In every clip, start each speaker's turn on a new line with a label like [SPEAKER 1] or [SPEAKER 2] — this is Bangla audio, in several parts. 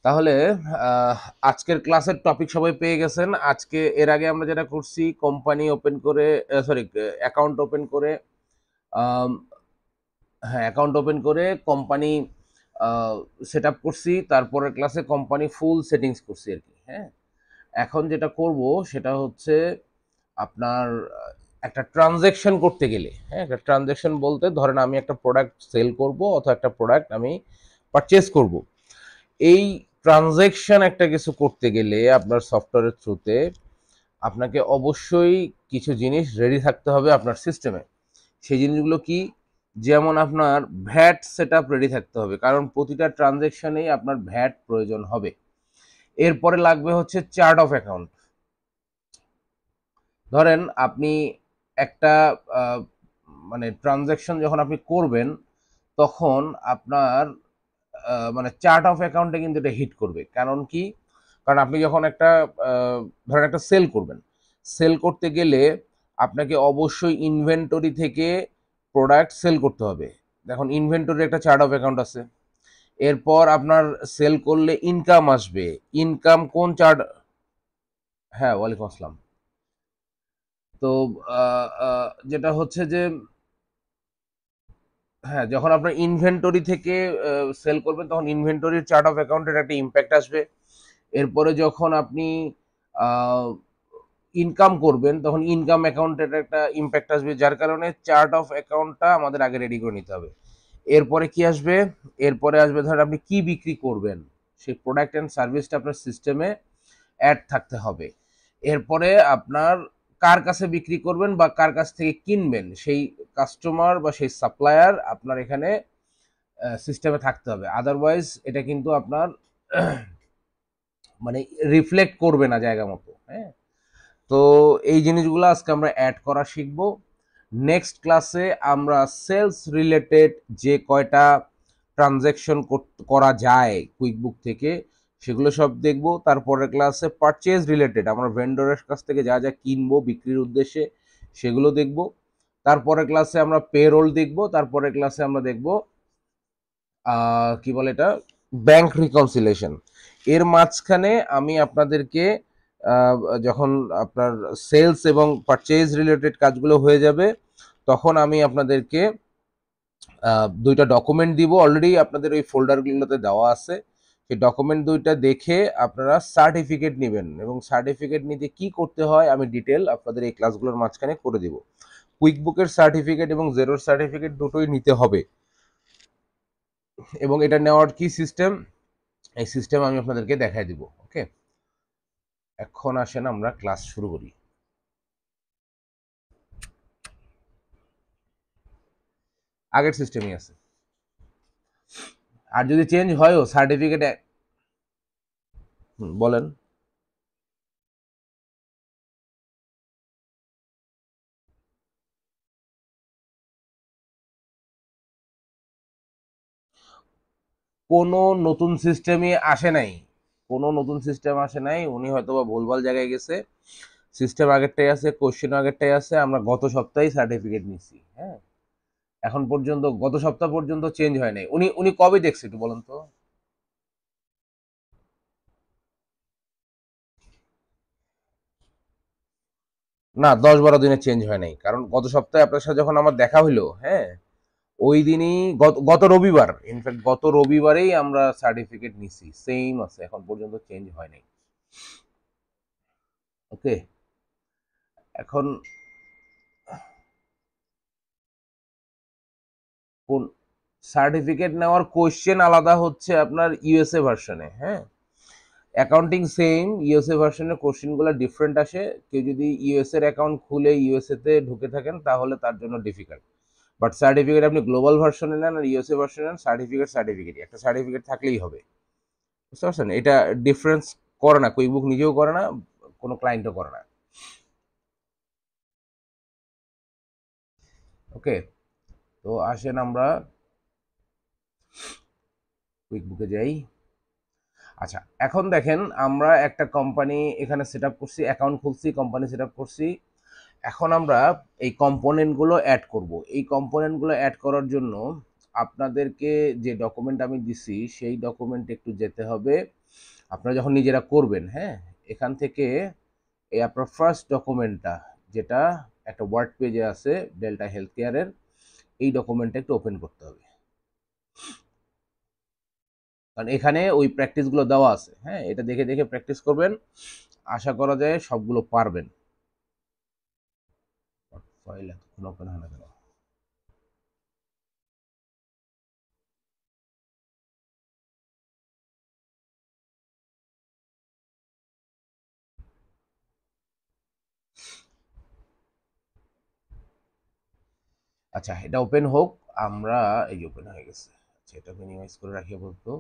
[SPEAKER 1] তাহলে আহ, আজকের ক্লাসের টপিক সবাই পেয়ে গেছেন। আজকে এর আগে আমরা যেটা করছি, কোম্পানি ওপেন করে, সরি, অ্যাকাউন্ট ওপেন করে, আম, হ্যাঁ, অ্যাকাউন্ট ওপেন করে কোম্পানি সেট আপ করছি। তারপরের ক্লাসে কোম্পানি ফুল সেটিংস করছি আর কি। হ্যাঁ, এখন যেটা করব সেটা হচ্ছে আপনার একটা ট্রানজ্যাকশন করতে গেলে, হ্যাঁ, একটা ট্রানজ্যাকশন বলতে ধরেন আমি একটা প্রোডাক্ট সেল করব অথবা একটা প্রোডাক্ট আমি পারচেজ করব। এই ট্রানজ্যাকশন একটা কিছু করতে গেলে আপনার সফটওয়্যারের থ্রুতে আপনাকে অবশ্যই কিছু জিনিস রেডি থাকতে হবে আপনার সিস্টেমে। সেই জিনিসগুলো কি? যেমন আপনার ভ্যাট সেট আপ রেডি থাকতে হবে, কারণ প্রতিটা ট্রানজ্যাকশনেই আপনার ভ্যাট প্রয়োজন হবে। এরপরে লাগবে হচ্ছে চার্ট অফ অ্যাকাউন্ট। ধরেন আপনি একটা আহ, মানে ট্রানজ্যাকশন যখন আপনি করবেন, তখন আপনার মানে চার্ট অফ অ্যাকাউন্টে কিন্তু এটা হিট করবে। কারণ কি? কারণ আপনি যখন একটা ধরেন একটা সেল করবেন, সেল করতে গেলে আপনাকে অবশ্যই ইনভেন্টরি থেকে প্রোডাক্ট সেল করতে হবে। দেখুন, ইনভেন্টরি একটা চার্ট অফ অ্যাকাউন্ট আছে। এরপর আপনার সেল করলে ইনকাম আসবে। ইনকাম কোন চার্ট? হ্যাঁ, ওয়ালাইকুম আসসালাম। তো যেটা হচ্ছে যে, হ্যাঁ, যখন আপনার ইনভেন্টরি থেকে সেল করবেন তখন ইনভেন্টরির চার্ট অফ অ্যাকাউন্টের একটা ইম্প্যাক্ট আসবে। এরপরে যখন আপনি ইনকাম করবেন তখন ইনকাম অ্যাকাউন্টের একটা ইম্প্যাক্ট আসবে, যার কারণে চার্ট অফ অ্যাকাউন্টটা আমাদের আগে রেডি করে নিতে হবে। এরপরে কি আসবে? এরপরে আসবে ধরেন আপনি কি বিক্রি করবেন, সেই প্রোডাক্ট অ্যান্ড সার্ভিসটা আপনার সিস্টেমে অ্যাড থাকতে হবে। এরপরে আপনার কার কাছে বিক্রি করবেন বা কার কাছ থেকে কিনবেন, সেই কাস্টমার বা সেই সাপ্লায়ার আপনার এখানে সিস্টেমে থাকতে হবে। আদারওয়াইজ এটা কিন্তু আপনার মানে রিফ্লেক্ট করবে না জায়গা মতো। হ্যাঁ, তো এই জিনিসগুলো আজকে আমরা অ্যাড করা শিখবো। নেক্সট ক্লাসে আমরা সেলস রিলেটেড যে কয়টা ট্রানজ্যাকশন করা যায় কুইকবুক থেকে, সেগুলো সব দেখব। তারপরের ক্লাসে পারচেজ রিলেটেড আমরা ভেন্ডরের কাছ থেকে যা যা কিনবো বিক্রির উদ্দেশ্যে সেগুলো দেখব। তারপরের ক্লাসে আমরা পেরোল দেখব। তারপরের ক্লাসে আমরা দেখব কি বলে এটা, ব্যাংক রিকনসিলেশন। এর মাঝখানে আমি আপনাদেরকে আহ, যখন আপনার সেলস এবং পারচেজ রিলেটেড কাজগুলো হয়ে যাবে, তখন আমি আপনাদেরকে দুইটা ডকুমেন্ট দিব। অলরেডি আপনাদের ওই ফোল্ডারগুলোতে দেওয়া আছে। সেই ডকুমেন্ট দুইটা দেখে আপনারা সার্টিফিকেট নেবেন, এবং সার্টিফিকেট নিতে কি করতে হয় আমি ডিটেল আপনাদের এই ক্লাসগুলোর মাঝখানে করে দিব। কুইকবুকের সার্টিফিকেট এবং জেরোর সার্টিফিকেট দুটোই নিতে হবে। এবং এটা নেওয়ার কি সিস্টেম, এই সিস্টেম আমি আপনাদেরকে দেখাই দিব। ওকে, এখন আসেন আমরা ক্লাস শুরু করি। আগের সিস্টেমই আছে, আর যদি চেঞ্জ হয়ও সার্টিফিকেট। বলেন। কোনো নতুন সিস্টেমই আসে নাই, কোনো নতুন সিস্টেম আসে নাই। উনি হয়তো বা ভুলভাল জায়গায় গেছে। সিস্টেম আগেরটাই আছে, কোশ্চেন আগেরটাই আছে। আমরা গত সপ্তাহেই সার্টিফিকেট নিছি। হ্যাঁ, এখন পর্যন্ত গত সপ্তাহ পর্যন্ত চেঞ্জ হয় নাই। উনি উনি কবে দেখছে একটু বলেন তো? না, 10-12 দিনে চেঞ্জ হয় নাই, কারণ গত সপ্তাহে আপনার সাথে যখন আমার দেখা হইলো, হ্যাঁ, ওই দিনই গত গত রবিবার, ইনফ্যাক্ট গত রবিবারেই আমরা সার্টিফিকেট নিছি, সেম আছে, এখন পর্যন্ত চেঞ্জ হয় নাই। ওকে, এখন কোন সার্টিফিকেট নেওয়ার কোশ্চেন আলাদা হচ্ছে আপনার ইউএসএ ভার্সনে। হ্যাঁ, অ্যাকাউন্টিং সেম, ইউএসএ ভার্সনের কোশ্চেনগুলো ডিফারেন্ট আসে। কেউ যদি ইউএস এর অ্যাকাউন্ট খুলে ইউএসএ তে ঢুকে থাকেন তাহলে তার জন্য ডিফিকাল্ট। বাট সার্টিফিকেট আপনি গ্লোবাল ভার্সনে নেন আর ইউএসএ ভার্সনে নেন, সার্টিফিকেট সার্টিফিকেটই, একটা সার্টিফিকেট থাকলেই হবে। বুঝতে পারছেন? এটা ডিফারেন্স করে না, কুইকবুক নিজেও করে না, কোনো ক্লায়েন্টও করে না। ওকে, তো আসেন আমরা কুইকবুকে যাই। আচ্ছা, এখন দেখেন আমরা একটা কোম্পানি এখানে সেট আপ করছি, অ্যাকাউন্ট খুলছি, কোম্পানি সেট আপ করছি। এখন আমরা এই কম্পোনেন্টগুলো অ্যাড করব। এই কম্পোনেন্টগুলো অ্যাড করার জন্য আপনাদেরকে যে ডকুমেন্ট আমি দিছি সেই ডকুমেন্ট একটু যেতে হবে। আপনারা যখন নিজেরা করবেন, হ্যাঁ, এখান থেকে এই আপনার ফার্স্ট ডকুমেন্টটা যেটা একটা ওয়ার্ড পেজে আছে ডেল্টা হেলথ কেয়ারের, এই ডকুমেন্টটা একটু ওপেন করতে হবে, কারণ এখানে ওই প্র্যাকটিসগুলো দেওয়া আছে। হ্যাঁ, এটা দেখে দেখে প্র্যাকটিস করবেন, আশা করা যায় সবগুলো পারবেন। ফাইল এতক্ষণ ওপেন হয় না কেন? আচ্ছা, এটা ওপেন হোক। আমরা এই যে ওপেন হয়ে গেছে। আচ্ছা, এটা মিনিমাইজ করে রাখি বলতো।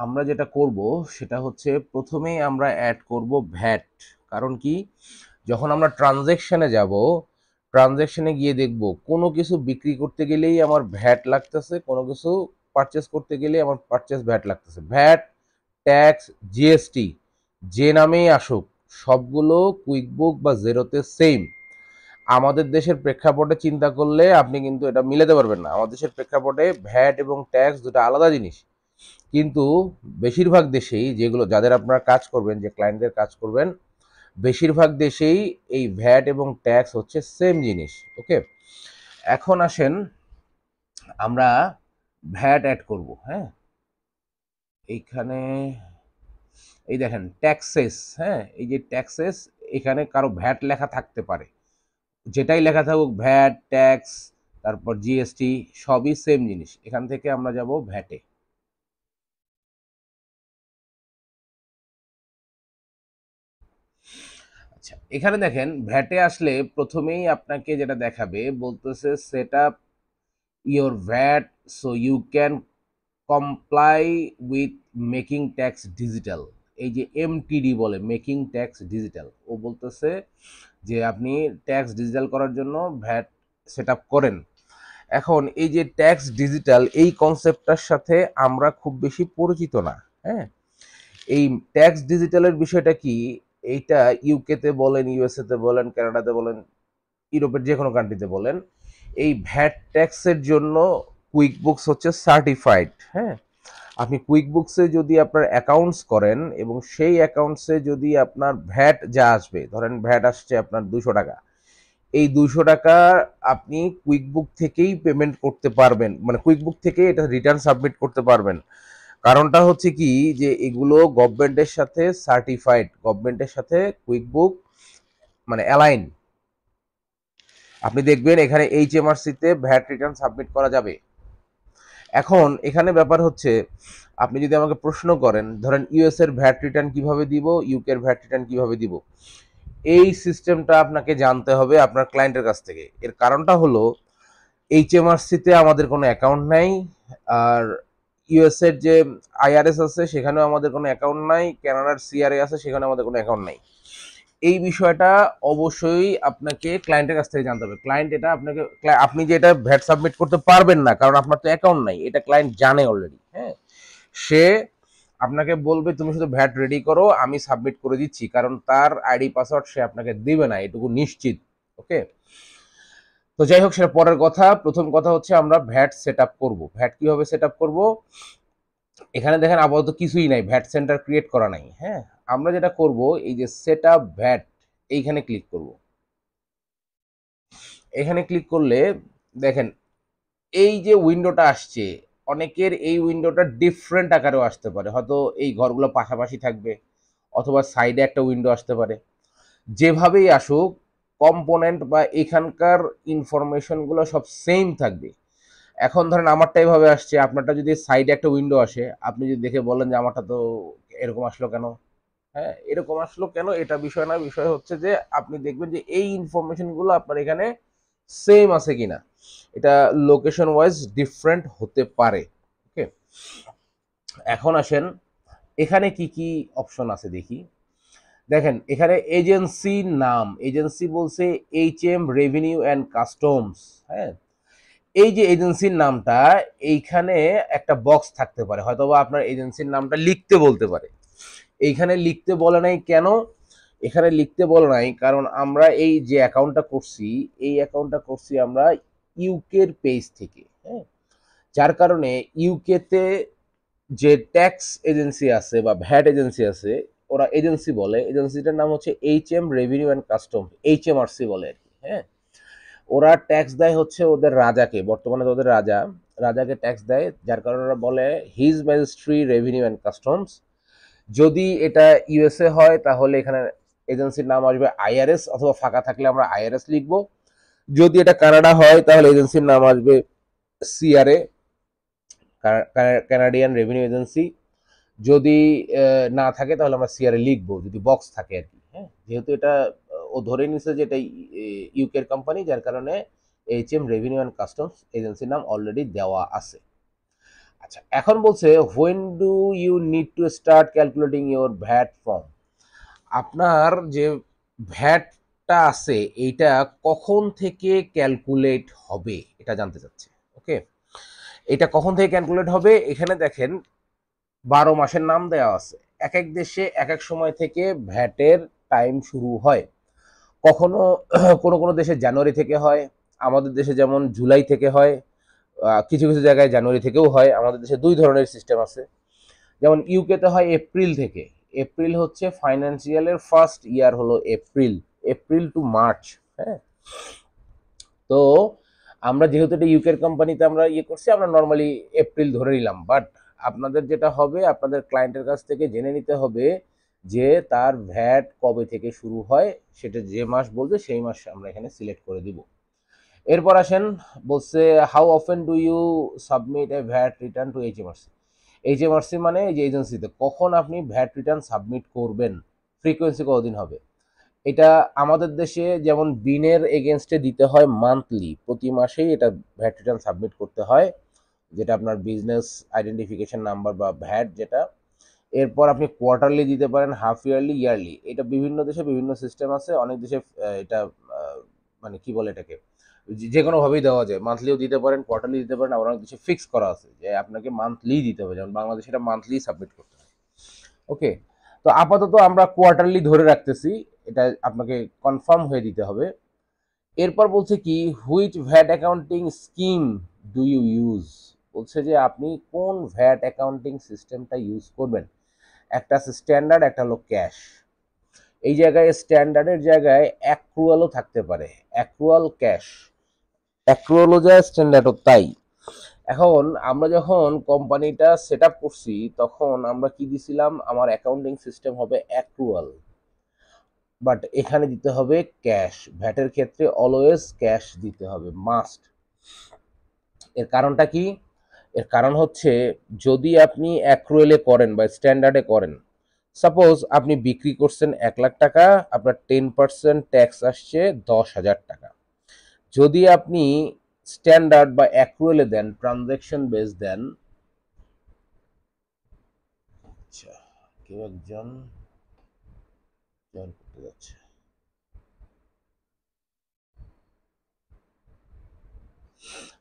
[SPEAKER 1] আমরা যেটা করব সেটা হচ্ছে প্রথমেই আমরা অ্যাড করব ভ্যাট। কারণ কি, যখন আমরা ট্রানজ্যাকশনে যাব, ট্রানজ্যাকশনে গিয়ে দেখব কোনো কিছু বিক্রি করতে গেলেই আমার ভ্যাট লাগতেছে, কোনো কিছু পারচেস করতে গেলেই আমার পারচেস ভ্যাট লাগতেছে। ভ্যাট, ট্যাক্স, জিএসটি যে নামেই আসুক, সবগুলো কুইকবুক বা জেরোতে সেম। আমাদের দেশের প্রেক্ষাপটে চিন্তা করলে আপনি কিন্তু এটা মিলাতে পারবেন না। আমাদের দেশের প্রেক্ষাপটে ভ্যাট এবং ট্যাক্স দুটো আলাদা জিনিস। কিন্তু বেশিরভাগ দেশেই, যেগুলো যাদের আপনারা কাজ করবেন, যে ক্লায়েন্টদের কাজ করবেন, বেশিরভাগ দেশেই এই ভ্যাট এবং ট্যাক্স হচ্ছে সেম জিনিস। ওকে, এখন আসেন আমরা ভ্যাট অ্যাড করব। হ্যাঁ, এইখানে এই দেখেন ট্যাক্সেস, হ্যাঁ, এই যে ট্যাক্সেস, এখানে কারো ভ্যাট লেখা থাকতে পারে। যেটাই লেখা থাকুক, ভ্যাট, ট্যাক্স, তারপর জিএসটি, সবই সেম জিনিস। এখান থেকে আমরা যাব ভ্যাটে। আচ্ছা, এখানে দেখেন ভ্যাটে আসলে প্রথমেই আপনাকে যেটা দেখাবে, বলতেছে set up your VAT so you can comply with making tax digital. এই যে এমটিডি বলে, মেকিং ট্যাক্স ডিজিটাল, ও বলতেছে যে আপনি ট্যাক্স ডিজিটাল করার জন্য ভ্যাট সেট আপ করেন। এখন এই যে ট্যাক্স ডিজিটাল, এই কনসেপ্টটার সাথে আমরা খুব বেশি পরিচিত না। হ্যাঁ, এই ট্যাক্স ডিজিটালের বিষয়টা কি, এইটা ইউকেতে বলেন, ইউএসএতে বলেন, কানাডাতে বলেন, ইউরোপের যে কোনো কান্ট্রিতে বলেন, এই ভ্যাট ট্যাক্সের জন্য কুইকবুকস হচ্ছে সার্টিফাইড। হ্যাঁ, আপনি কুইকবুকসে যদি আপনার অ্যাকাউন্টস করেন এবং সেই অ্যাকাউন্টসে যদি আপনার ভ্যাট যা আসবে, ধরেন ভ্যাট আসছে আপনার 200 টাকা, এই 200 টাকা আপনি কুইকবুক থেকেই পেমেন্ট করতে পারবেন, মানে কুইকবুক থেকে এটা রিটার্ন সাবমিট করতে পারবেন। কারণটা হচ্ছে কি, যে এগুলো গভর্নমেন্টের সাথে সার্টিফাইড, গভর্নমেন্টের সাথে কুইকবুক মানে অ্যালাইন। আপনি দেখবেন এখানে এইচএমআরসিতে ভ্যাট রিটার্ন সাবমিট করা যাবে। এখন এখানে ব্যাপার হচ্ছে, আপনি যদি আমাকে প্রশ্ন করেন, ধরেন ইউএস এর ভ্যাট রিটার্ন কিভাবে দিব, ইউকের ভ্যাট রিটার্ন কিভাবে দিব, এই সিস্টেমটা আপনাকে জানতে হবে আপনার ক্লায়েন্টের কাছ থেকে। এর কারণটা হলো, এইচএমআরসিতে আমাদের কোনো অ্যাকাউন্ট নাই, আর ইউএস এর যে আইআরএস আছে সেখানেও আমাদের কোনো অ্যাকাউন্ট নাই, কানাডার সিআরএ আছে সেখানে আমাদের কোনো অ্যাকাউন্ট নাই। এই বিষয়টা অবশ্যই আপনাকে ক্লায়েন্টের কাছ থেকে জানতে হবে। ক্লায়েন্ট এটা আপনাকে, আপনি যে এটা ভ্যাট সাবমিট করতে পারবেন না কারণ আপনার তো অ্যাকাউন্ট নাই, এটা ক্লায়েন্ট জানে অলরেডি। হ্যাঁ, সে আপনাকে বলবে তুমি শুধু ভ্যাট রেডি করো, আমি সাবমিট করে দিচ্ছি, কারণ তার আইডি পাসওয়ার্ড সে আপনাকে দিবে না, এটুকু নিশ্চিত। ওকে, তো যাই হোক, সেটা পরের কথা। প্রথম কথা হচ্ছে আমরা ভ্যাট সেট আপ করবো। ভ্যাট কিভাবে সেট আপ করবো, এখানে দেখেন আপাতত কিছুই নাই, ভ্যাট সেন্টার ক্রিয়েট করা নাই। হ্যাঁ, আমরা যেটা করব, এই যে সেট আপ ভ্যাট, এইখানে ক্লিক করব। এখানে ক্লিক করলে দেখেন এই যে উইন্ডোটা আসছে, অনেকের এই উইন্ডোটা ডিফারেন্ট আকারেও আসতে পারে, হয়তো এই ঘরগুলো পাশাপাশি থাকবে, অথবা সাইডে একটা উইন্ডো আসতে পারে। যেভাবেই আসুক, কম্পোনেন্ট বা এখানকার ইনফরমেশনগুলো সব সেম থাকবে। এখন ধরেন আমারটা এইভাবে আসছে, আপনারটা যদি সাইডে একটা উইন্ডো আসে, আপনি যদি দেখে বলেন যে আমারটা তো এরকম আসলো কেন, হ্যাঁ, এরকম আসলো কেন, এটা বিষয় না। বিষয় হচ্ছে যে আপনি দেখবেন যে এই ইনফরমেশনগুলো আপনার এখানে সেম আছে কিনা। এটা লোকেশন ওয়াইজ ডিফারেন্ট হতে পারে। ওকে, এখন আসেন এখানে কি কি অপশন আছে দেখি। দেখেন এখানে এজেন্সি নাম, এজেন্সি বলছে এইচএম রেভিনিউ অ্যান্ড কাস্টমস। হ্যাঁ, এই যে এজেন্সির নামটা, এইখানে একটা বক্স থাকতে পারে, হয়তোবা আপনার এজেন্সির নামটা লিখতে বলতে পারে। এইখানে লিখতে বলে নাই কেন, এখানে লিখতে বলে নাই কারণ আমরা এই যে অ্যাকাউন্টটা করছি, এই অ্যাকাউন্টটা করছি আমরা ইউকের পেজ থেকে। হ্যাঁ, যার কারণে ইউকেতে যে ট্যাক্স এজেন্সি আছে বা ভ্যাট এজেন্সি আছে, ওরা এজেন্সি বলে, এজেন্সিটার নাম হচ্ছে HM revenue and custom, HMRC বলে আর কি। হ্যাঁ, ওরা ট্যাক্স দেয় হচ্ছে ওদের রাজাকে, বর্তমানে ওদের রাজাকে ট্যাক্স দেয়, যার কারণে ওরা বলে হিজ ম্যাজিস্ট্রি রেভিনিউ অ্যান্ড কাস্টমস। যদি এটা ইউএসএ হয় তাহলে এখানে এজেন্সির নাম আসবে IRS, অথবা ফাঁকা থাকলে আমরা IRS লিখবো। যদি এটা কানাডা হয় তাহলে এজেন্সির নাম আসবে CRA, কানাডিয়ান রেভিনিউ এজেন্সি। যদি না থাকে তাহলে আমরা CRA লিখবো, যদি বক্স থাকে আর কি। হ্যাঁ, যেহেতু এটা ও ধরে নিছে যে এটা ইউকের কোম্পানি, যার কারণে HM রেভিনিউ অ্যান্ড কাস্টমস এজেন্সির নাম অলরেডি দেওয়া আছে। আচ্ছা, এখন বলছে when do you need to start calculating your VAT form. আপনার যে ভ্যাটটা আছে এইটা কখন থেকে ক্যালকুলেট হবে এটা জানতে চাচ্ছে। ওকে, এটা কখন থেকে ক্যালকুলেট হবে, এখানে দেখেন 12 মাসের নাম দেওয়া আছে। এক এক দেশে এক এক সময় থেকে ভ্যাটের টাইম শুরু হয়। কখনো কোনো কোনো দেশে জানুয়ারি থেকে হয়, আমাদের দেশে যেমন জুলাই থেকে হয়, কিছু কিছু জায়গায় জানুয়ারি থেকেও হয়। আমাদের দেশে দুই ধরনের সিস্টেম আছে। যেমন ইউকেতে হয় এপ্রিল থেকে। এপ্রিল হচ্ছে ফাইন্যান্সিয়ালের ফার্স্ট ইয়ার হলো এপ্রিল, এপ্রিল টু মার্চ। হ্যাঁ, তো আমরা যেহেতু এটা ইউকের কোম্পানিতে আমরা করছি, আমরা নর্মালি এপ্রিল ধরে নিলাম। বাট আপনাদের যেটা হবে, আপনাদের ক্লায়েন্টের কাছ থেকে জেনে নিতে হবে যে তার ভ্যাট কবে থেকে শুরু হয়, সেটা যে মাস বলবে সেই মাস আমরা এখানে সিলেক্ট করে দিব। এরপর আসেন, বলছে how often do you submit a VAT return to HMRC। HMRC মানে এই যে এজেন্সিতে কখন আপনি ভ্যাট রিটার্ন সাবমিট করবেন, ফ্রিকোয়েন্সি কতদিন হবে। এটা আমাদের দেশে যেমন বিনের এগেনস্টে দিতে হয় মান্থলি, প্রতি মাসেই এটা ভ্যাট রিটার্ন সাবমিট করতে হয়, যেটা আপনার বিজনেস আইডেন্টিফিকেশন নাম্বার বা ভ্যাট যেটা। এরপর আপনি কোয়ার্টারলি দিতে পারেন, হাফ ইয়ারলি, ইয়ারলি। এটা বিভিন্ন দেশে বিভিন্ন সিস্টেম আছে। অনেক দেশে এটা মানে কি বলে এটাকে, যে কোনোভাবেই দেওয়া যায়, মান্থলিও দিতে পারেন, কোয়ার্টারলি দিতে পারেন, আবার অনেক দেশে ফিক্স করা আছে যে আপনাকে মান্থলি দিতে হবে, যেমন বাংলাদেশে এটা মান্থলি সাবমিট করতে হয়। ওকে, তো আপাতত আমরা কোয়ার্টারলি ধরে রাখতেছি, এটা আপনাকে কনফার্ম হয়ে দিতে হবে। এরপর বলছে কি, which VAT accounting scheme do you use. বলছে যে আপনি কোন ভ্যাট অ্যাকাউন্টিং সিস্টেমটা ইউজ করবেন। একটা আছে স্ট্যান্ডার্ড, একটা হলো ক্যাশ। এই জায়গায় স্ট্যান্ডার্ডের জায়গায় অ্যাক্রুয়ালও থাকতে পারে, অ্যাক্রুয়াল ক্যাশ, অ্যাক্রুয়ালও যায় স্ট্যান্ডার্ডও তাই। এখন আমরা যখন কোম্পানিটা সেট আপ করছি তখন আমরা কি দিছিলাম, আমার অ্যাকাউন্টিং সিস্টেম হবে অ্যাক্রুয়াল, বাট এখানে দিতে হবে ক্যাশ। ভ্যাটের ক্ষেত্রে অলওয়েজ ক্যাশ দিতে হবে, মাস্ট। এর কারণটা কি, এর কারণ হচ্ছে যদি আপনি অ্যাক্রুয়ালে করেন বা স্ট্যান্ডার্ডে করেন, সাপোজ আপনি বিক্রি করছেন 1,00,000 টাকা, আপনার 10% ট্যাক্স আসছে 10,000 টাকা। যদি আপনি স্ট্যান্ডার্ড বা অ্যাক্রুয়ালে দেন, ট্রানজ্যাকশন বেস দেন, আচ্ছা কেউ একজন জয়েন করতে যাচ্ছে।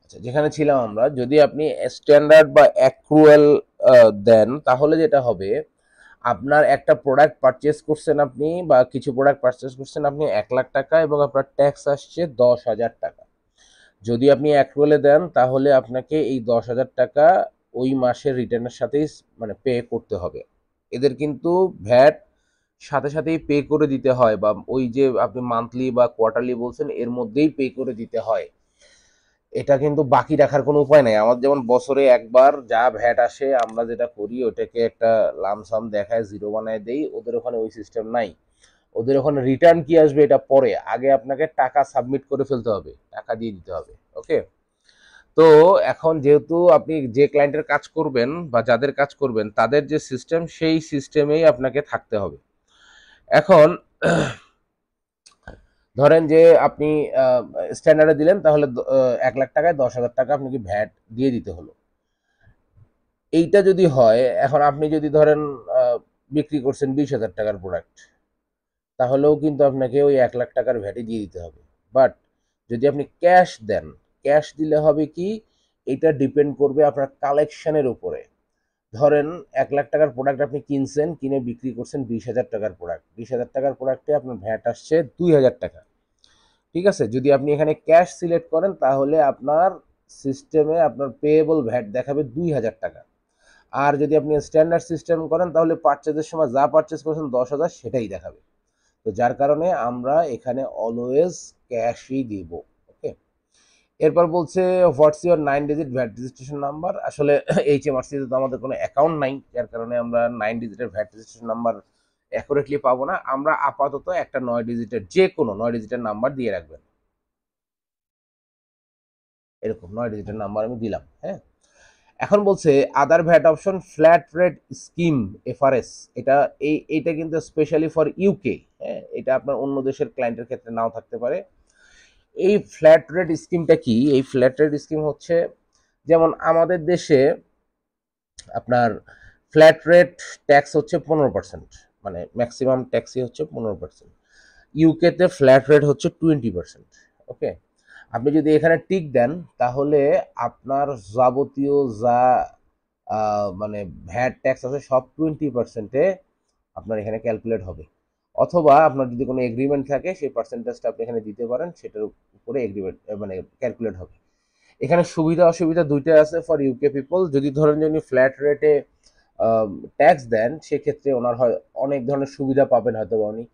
[SPEAKER 1] আচ্ছা, যেখানে ছিলাম আমরা, যদি আপনি স্ট্যান্ডার্ড বা অ্যাক্রুয়াল দেন তাহলে যেটা হবে, আপনার একটা প্রোডাক্ট পারচেস করছেন আপনি, বা কিছু প্রোডাক্ট পারচেস করছেন আপনি 1,00,000 টাকা, এবং আপনার ট্যাক্স আসছে 10,000 টাকা। যদি আপনি অ্যাক্রুয়ালে দেন তাহলে আপনাকে এই 10,000 টাকা ওই মাসের রিটার্নের সাথেই মানে পে করতে হবে। এদের কিন্তু ভ্যাট সাথে সাথেই পে করে দিতে হয়, বা ওই যে আপনি মান্থলি বা কোয়ার্টারলি বলছেন এর মধ্যেই পে করে দিতে হয়। এটা কিন্তু বাকি রাখার কোনো উপায় নাই। আমার যেমন বছরে একবার যা ভ্যাট আসে আমরা যেটা করি ওটাকে একটা লামসাম দেখায় জিরো বানায় দেই। ওদের ওখানে ওই সিস্টেম নাই। ওদের ওখানে রিটার্ন কি আসবে এটা পরে, আগে আপনাকে টাকা সাবমিট করে ফেলতে হবে, টাকা দিয়ে দিতে হবে। ওকে, তো এখন যেহেতু আপনি যে ক্লায়েন্টের কাজ করবেন বা যাদের কাজ করবেন তাদের যে সিস্টেম, সেই সিস্টেমেই আপনাকে থাকতে হবে। এখন ধরেন যে আপনি স্ট্যান্ডার্ডে দিলেন, তাহলে 1,00,000 টাকায় 10,000 টাকা আপনাকে ভ্যাট দিয়ে দিতে হলো। এইটা যদি হয়, এখন আপনি যদি ধরেন বিক্রি করছেন 20,000 টাকার প্রোডাক্ট, তাহলেও কিন্তু আপনাকে ওই 1,00,000 টাকার ভ্যাটই দিয়ে দিতে হবে। বাট যদি আপনি ক্যাশ দেন, ক্যাশ দিলে হবে কি, এটা ডিপেন্ড করবে আপনার কালেকশনের উপরে। ধরেন 1,00,000 টাকার প্রোডাক্ট আপনি কিনছেন, কিনে বিক্রি করছেন 20,000 টাকার প্রোডাক্ট, 20,000 টাকার প্রোডাক্টে আপনার ভ্যাট আসছে 2,000 টাকা। ঠিক আছে, যদি আপনি এখানে ক্যাশ সিলেক্ট করেন তাহলে আপনার সিস্টেমে আপনার পেয়েবল ভ্যাট দেখাবে 2000 টাকা। আর যদি আপনি স্ট্যান্ডার্ড সিস্টেম করেন তাহলে পারচেজের সময় যা পারচেজ করেছেন 10,000 সেটাই দেখাবে। তো যার কারণে আমরা এখানে অলওয়েজ ক্যাশই দিব। ওকে, এরপর বলছে what's your 9 digit VAT registration number. আসলে HMRC-তে তো আমাদের কোনো অ্যাকাউন্ট নাই, যার কারণে আমরা 9 ডিজিটের ভ্যাট রেজিস্ট্রেশন নাম্বার অ্যাকুরেটলি পাবো না। আমরা আপাতত একটা 9 ডিজিটের যে কোনো 9 ডিজিটের নাম্বার দিয়ে রাখবেন। এরকম 9 ডিজিটের নাম্বার আমি দিলাম। হ্যাঁ, এখন বলছে other VAT option flat rate scheme FRS। এইটা কিন্তু স্পেশালি ফর ইউকে। হ্যাঁ, এটা আপনার অন্য দেশের ক্লায়েন্টের ক্ষেত্রে নাও থাকতে পারে। এই ফ্ল্যাট রেট স্কিমটা কি? এই ফ্ল্যাট রেট স্কিম হচ্ছে, যেমন আমাদের দেশে আপনার ফ্ল্যাট রেট ট্যাক্স হচ্ছে 15%, মানে ম্যাক্সিমাম ট্যাক্সই হচ্ছে 15%। ইউকেতে ফ্ল্যাট রেট হচ্ছে 20%। ওকে, আপনি যদি এখানে টিক দেন তাহলে আপনার যাবতীয় যা মানে ভ্যাট ট্যাক্স আছে সব 20%-এ আপনার এখানে ক্যালকুলেট হবে। অথবা আপনার যদি কোনো এগ্রিমেন্ট থাকে সেই পার্সেন্টেজটা আপনি এখানে দিতে পারেন, সেটার উপরে এগ্রিমেন্ট মানে ক্যালকুলেট হবে। এখানে সুবিধা অসুবিধা দুইটাই আছে ফর ইউকে পিপল। যদি ধরেন যে উনি ফ্ল্যাট রেটে ট্যাক্স দেন, সেক্ষেত্রে ওনার হয় অনেক ধরনের সুবিধা পাবেন হয়তো বা উনি,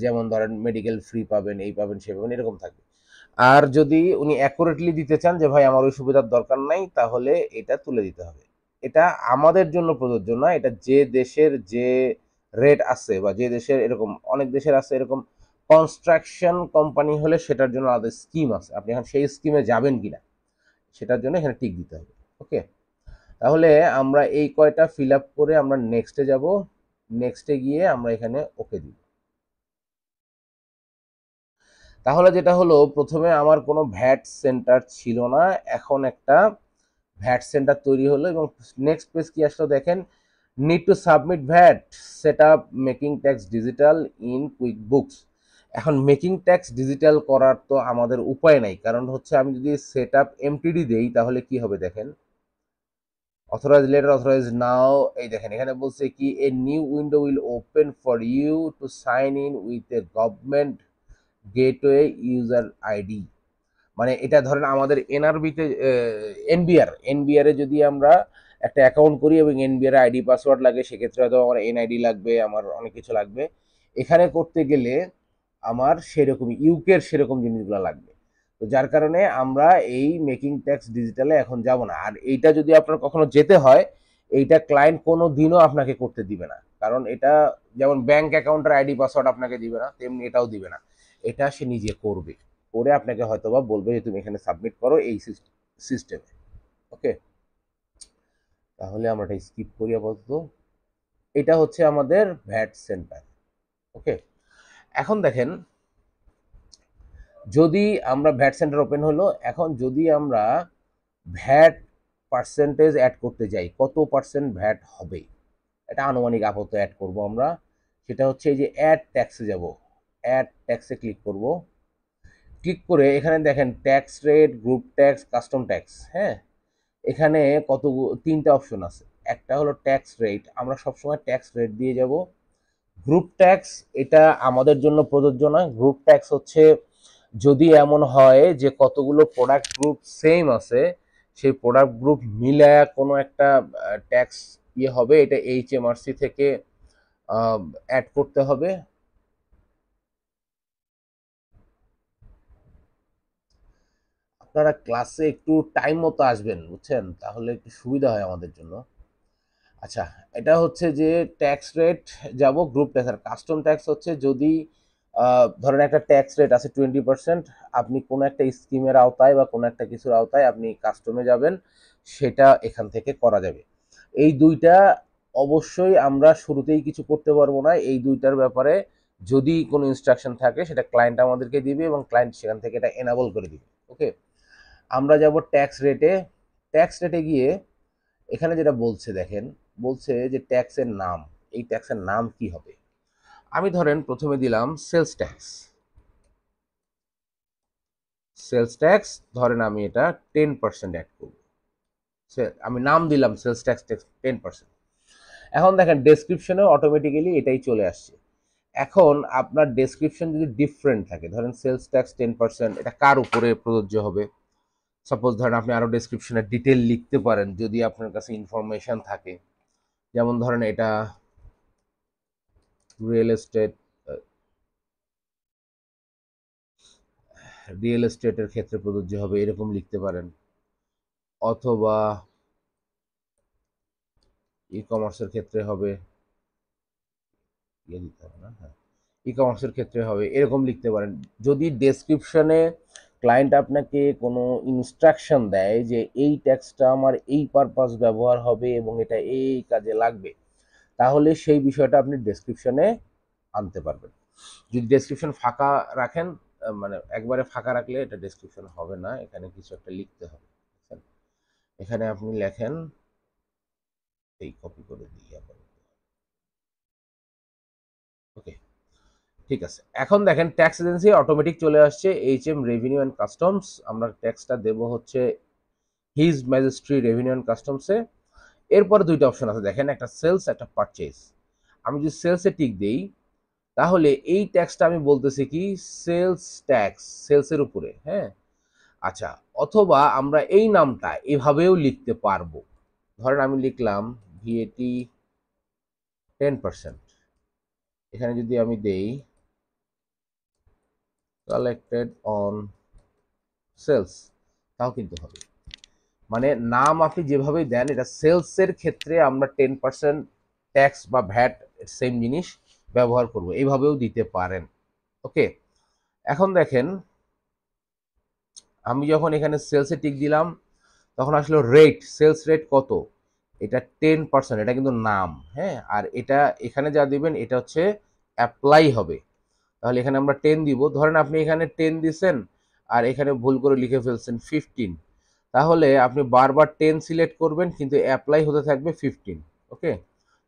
[SPEAKER 1] যেমন ধরেন মেডিকেল ফ্রি পাবেন, এই পাবেন সে পাবেন, এরকম থাকবে। আর যদি উনি অ্যাকুরেটলি দিতে চান যে ভাই আমার ওই সুবিধার দরকার নাই, তাহলে এটা তুলে দিতে হবে। এটা আমাদের জন্য প্রযোজ্য না, এটা যে দেশের যে রেট আছে বা যে দেশের, এরকম অনেক দেশের আছে এরকম কনস্ট্রাকশন কোম্পানি হলে সেটার জন্য আলাদা স্কিম আছে, আপনি এখন সেই স্কিমে যাবেন কিনা সেটার জন্য এখানে টিক দিতে হবে। ওকে, তাহলে আমরা এই কয়টা ফিল আপ করে আমরা নেক্সটে যাব। নেক্সটে গিয়ে আমরা এখানে ওকে দিব। তাহলে যেটা হলো, প্রথমে আমার কোনো ভ্যাট সেন্টার ছিল না, এখন একটা ভ্যাট সেন্টার তৈরি হলো। এবং নেক্সট পেজ কি আসলো দেখেন, need to submit VAT set up making tax digital in quick books. এখন মেকিং ট্যাক্স ডিজিটাল করার তো আমাদের উপায় নাই, কারণ হচ্ছে আমি যদি সেট আপ MTD দেই তাহলে কি হবে দেখেন, অথরাইজ লেটার, অথরাইজ নাও। এই দেখেন এখানে বলছে কি, a new window will open for you to sign in with a government gateway user ID. মানে এটা ধরেন আমাদের NRB-তে এনবিআর এ যদি আমরা একটা অ্যাকাউন্ট করি এবং NBR আইডি পাসওয়ার্ড লাগে, সেক্ষেত্রে হয়তো আমার NID লাগবে, আমার অনেক কিছু লাগবে। এখানে করতে গেলে আমার সেরকম ইউকের সেরকম জিনিসগুলো লাগবে। তো যার কারণে আমরা এই মেকিং ট্যাক্স ডিজিটালে এখন যাব না। আর এইটা যদি আপনার কখনো যেতে হয়, এইটা ক্লায়েন্ট কোনো দিনও আপনাকে করতে দিবে না, কারণ এটা যেমন ব্যাংক অ্যাকাউন্টের আইডি পাসওয়ার্ড আপনাকে দিবে না, তেমনি এটাও দিবে না। এটা সে নিজে করবে, করে আপনাকে হয়তোবা বলবে যে তুমি এখানে সাবমিট করো এই সিস্টেমে। ওকে, তাহলে আমরা এটা স্কিপ করি আপাতত। এটা হচ্ছে আমাদের ভ্যাট সেন্টার। ওকে, এখন দেখেন, যদি আমরা ভ্যাট সেন্টার ওপেন হলো, এখন যদি আমরা ভ্যাট পার্সেন্টেজ অ্যাড করতে যাই, কত পার্সেন্ট ভ্যাট হবে এটা আনুমানিক আপাতত অ্যাড করব আমরা। সেটা হচ্ছে এই যে অ্যাড ট্যাক্সে যাব, অ্যাড ট্যাক্সে ক্লিক করব। ক্লিক করে এখানে দেখেন tax rate, group tax, custom tax. হ্যাঁ, এখানে কত তিনটা অপশন আছে। একটা হলো ট্যাক্স রেট, আমরা সবসময় ট্যাক্স রেট দিয়ে যাব। গ্রুপ ট্যাক্স এটা আমাদের জন্য প্রযোজ্য না। গ্রুপ ট্যাক্স হচ্ছে যদি এমন হয় যে কতগুলো প্রোডাক্ট গ্রুপ সেম আছে, সেই প্রোডাক্ট গ্রুপ মিলায়া কোনো একটা ট্যাক্স ইয়ে হবে, এটা HMRC থেকে অ্যাড করতে হবে। আপনারা ক্লাসে একটু টাইম মতো আসবেন, বুঝছেন, তাহলে একটু সুবিধা হয় আমাদের জন্য। আচ্ছা, এটা হচ্ছে যে ট্যাক্স রেট যাব, গ্রুপ ট্যাক্স। আর কাস্টম ট্যাক্স হচ্ছে যদি ধরেন একটা ট্যাক্স রেট আছে 20%, আপনি কোনো একটা স্কিমের আওতায় বা কোনো একটা কিছুর আওতায় আপনি কাস্টমে যাবেন, সেটা এখান থেকে করা যাবে। এই দুইটা অবশ্যই আমরা শুরুতেই কিছু করতে পারবো না। এই দুইটার ব্যাপারে যদি কোনো ইনস্ট্রাকশন থাকে সেটা ক্লায়েন্ট আমাদেরকে দিবে এবং ক্লায়েন্ট সেখান থেকে এটা এনাবল করে দিবে। ওকে, আমরা যাব ট্যাক্স রেটে। ট্যাক্স রেটে গিয়ে এখানে যেটা বলছে দেখেন, বলছে যে ট্যাক্সের নাম, এই ট্যাক্সের নাম কি হবে। আমি ধরেন প্রথমে দিলাম সেলস ট্যাক্স। সেলস ট্যাক্স ধরেন আমি এটা 10% অ্যাড করব। আমি নাম দিলাম সেলস ট্যাক্স 10%। এখন দেখেন ডেসক্রিপশনে অটোমেটিক্যালি এটাই চলে আসছে। এখন আপনার ডেসক্রিপশন যদি ডিফারেন্ট থাকে, ধরেন সেলস ট্যাক্স 10%, এটা কার উপরে প্রযোজ্য হবে? সাপোজ ধরেন আপনি আরো ডেসক্রিপশনে ডিটেল লিখতে পারেন যদি আপনার কাছে ইনফরমেশন থাকে। যেমন ধরেন এটা রিয়েল এস্টেট, রিয়েল এস্টেটের ক্ষেত্রে প্রযোজ্য হবে এরকম লিখতে পারেন, অথবা ই কমার্সের ক্ষেত্রে হবে, ইয়ে দিতে হবে না, হ্যাঁ, ই কমার্সের ক্ষেত্রে হবে এরকম লিখতে পারেন। যদি ডেসক্রিপশনে ক্লায়েন্ট আপনাকে কোনো ইনস্ট্রাকশন দেয় যে এই ট্যাক্সটা আমার এই পারপাস ব্যবহার হবে এবং এটা এই কাজে লাগবে, তাহলে সেই বিষয়টা আপনি ডেসক্রিপশনে আনতে পারবেন। যদি ডেসক্রিপশন ফাঁকা রাখেন, মানে একবারে ফাঁকা রাখলে এটা ডেসক্রিপশন হবে না, এখানে কিছু একটা লিখতে হবে। এখানে আপনি লেখেন, এই কপি করে দিই আবার, ওকে, ঠিক আছে। এখন দেখেন ট্যাক্স এজেন্সি অটোমেটিক চলে আসছে, এইচএম রেভিনিউ অ্যান্ড কাস্টমস, আমরা ট্যাক্সটা দেব হচ্ছে হিজ ম্যাজিস্ট্রি রেভিনিউ অ্যান্ড কাস্টমসে। এরপরে দুইটা অপশন আছে দেখেন, একটা সেলস একটা পারচেজ। আমি যদি সেলসে টিক দেই তাহলে এই ট্যাক্সটা আমি বলতেছি কি সেলস ট্যাক্স, সেলসের উপরে, হ্যাঁ। আচ্ছা, অথবা আমরা এই নামটা এভাবেও লিখতে পারবো। ধরেন আমি লিখলাম ভিএটি 10%, এখানে যদি আমি দেই কালেক্টেড অন সেলস, তাও কিন্তু হবে। মানে নাম আপনি যেভাবেই দেন, এটা সেলসের ক্ষেত্রে আমরা 10% ট্যাক্স বা ভ্যাট সেম জিনিস ব্যবহার করব, এইভাবেও দিতে পারেন। ওকে, এখন দেখেন আমি যখন এখানে সেলসে টিক দিলাম তখন আসলে রেট, সেলস রেট কত, এটা 10%, এটা কিন্তু নাম, হ্যাঁ। আর এটা এখানে যা দিবেন এটা হচ্ছে অ্যাপ্লাই হবে, তাহলে এখানে আমরা 10 দিব। ধরেন আপনি এখানে 10 দিছেন আর এখানে ভুল করে লিখে ফেলছেন 15, তাহলে আপনি বারবার 10 সিলেক্ট করবেন কিন্তু অ্যাপ্লাই হতে থাকবে 15। ওকে,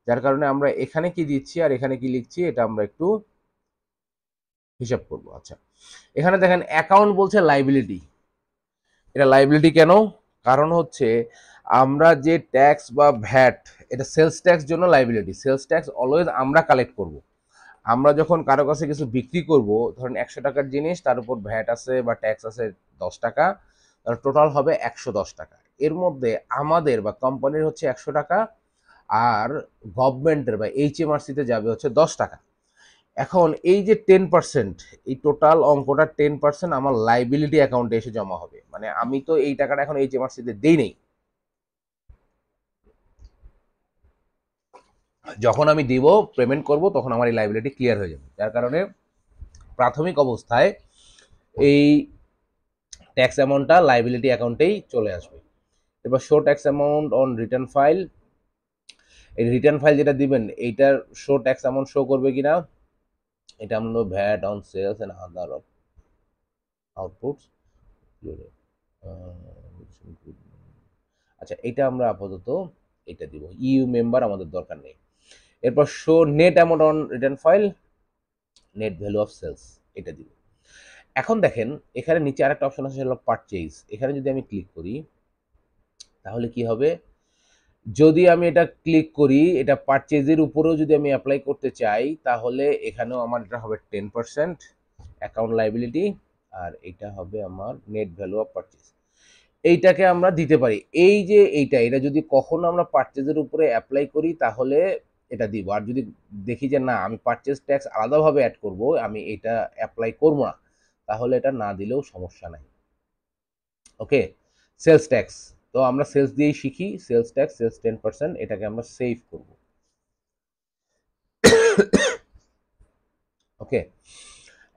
[SPEAKER 1] যার কারণে আমরা এখানে কি দিচ্ছি আর এখানে কি লিখছি এটা আমরা একটু হিসাব করব। আচ্ছা, এখানে দেখেন অ্যাকাউন্ট বলছে লাইবিলিটি, এটা লাইবিলিটি কেন? কারণ হচ্ছে আমরা যে ট্যাক্স বা ভ্যাট, এটা সেলস ট্যাক্স জন্য লাইবিলিটি, সেলস ট্যাক্স অলওয়েজ আমরা কালেক্ট করব। আমরা যখন কারো কাছে কিছু বিক্রি করব, ধরেন 100 টাকার জিনিস, তার উপর ভ্যাট আছে বা ট্যাক্স আছে 10 টাকা, তাহলে টোটাল হবে 110 টাকা। এর মধ্যে আমাদের বা কোম্পানির হচ্ছে 100 টাকা, আর গভর্নমেন্টের বা এইচএমআরসিতে যাবে হচ্ছে 10 টাকা। এখন এই যে 10%, এই টোটাল অঙ্কটা 10% আমার লাইবিলিটি অ্যাকাউন্টে এসে জমা হবে। মানে আমি তো এই টাকাটা এখন এইচএমআরসিতে দেই নেই, যখন আমি দিব পেমেন্ট করব তখন আমার এই লাইবিলিটি ক্লিয়ার হয়ে যাবে। যার কারণে প্রাথমিক অবস্থায় এই ট্যাক্স অ্যামাউন্টটা লাইবিলিটি অ্যাকাউন্টেই চলে আসবে। এবার show tax amount on return file, এই রিটার্ন ফাইল যেটা দিবেন এইটার শো ট্যাক্স অ্যামাউন্ট শো করবে কিনা, এটা আমরা VAT on sales and other outputs. আচ্ছা, এটা আমরা আপাতত এটা দিব, ইউ মেম্বার আমাদের দরকার নেই। এরপর show net amount on return file, net value of sales, এটা দিব। এখন দেখেন এখানে নিচে আরেকটা অপশন আছে হলো পারচেজ, এখানে যদি আমি ক্লিক করি তাহলে কি হবে, যদি আমি এটা ক্লিক করি, এটা পারচেজের উপরেও যদি আমি অ্যাপ্লাই করতে চাই তাহলে এখানেও আমার এটা হবে 10% অ্যাকাউন্ট লাইবিলিটি, আর এটা হবে আমার নেট ভ্যালু অফ পারচেজ। এইটাকে আমরা দিতে পারি, এই যে এটা যদি কখনো আমরা পারচেজের উপরে অ্যাপ্লাই করি তাহলে এটা দিব। আর যদি দেখি যে না আমি পারচেজ ট্যাক্স আলাদাভাবে অ্যাড করব, আমি এটা অ্যাপ্লাই করবো না, তাহলে এটা না দিলেও সমস্যা নাই। ওকে, সেলস ট্যাক্স, তো আমরা সেলস দিয়েই শিখি, সেলস ট্যাক্স, সেলস 10%, এটাকে আমরা সেভ করব। ওকে,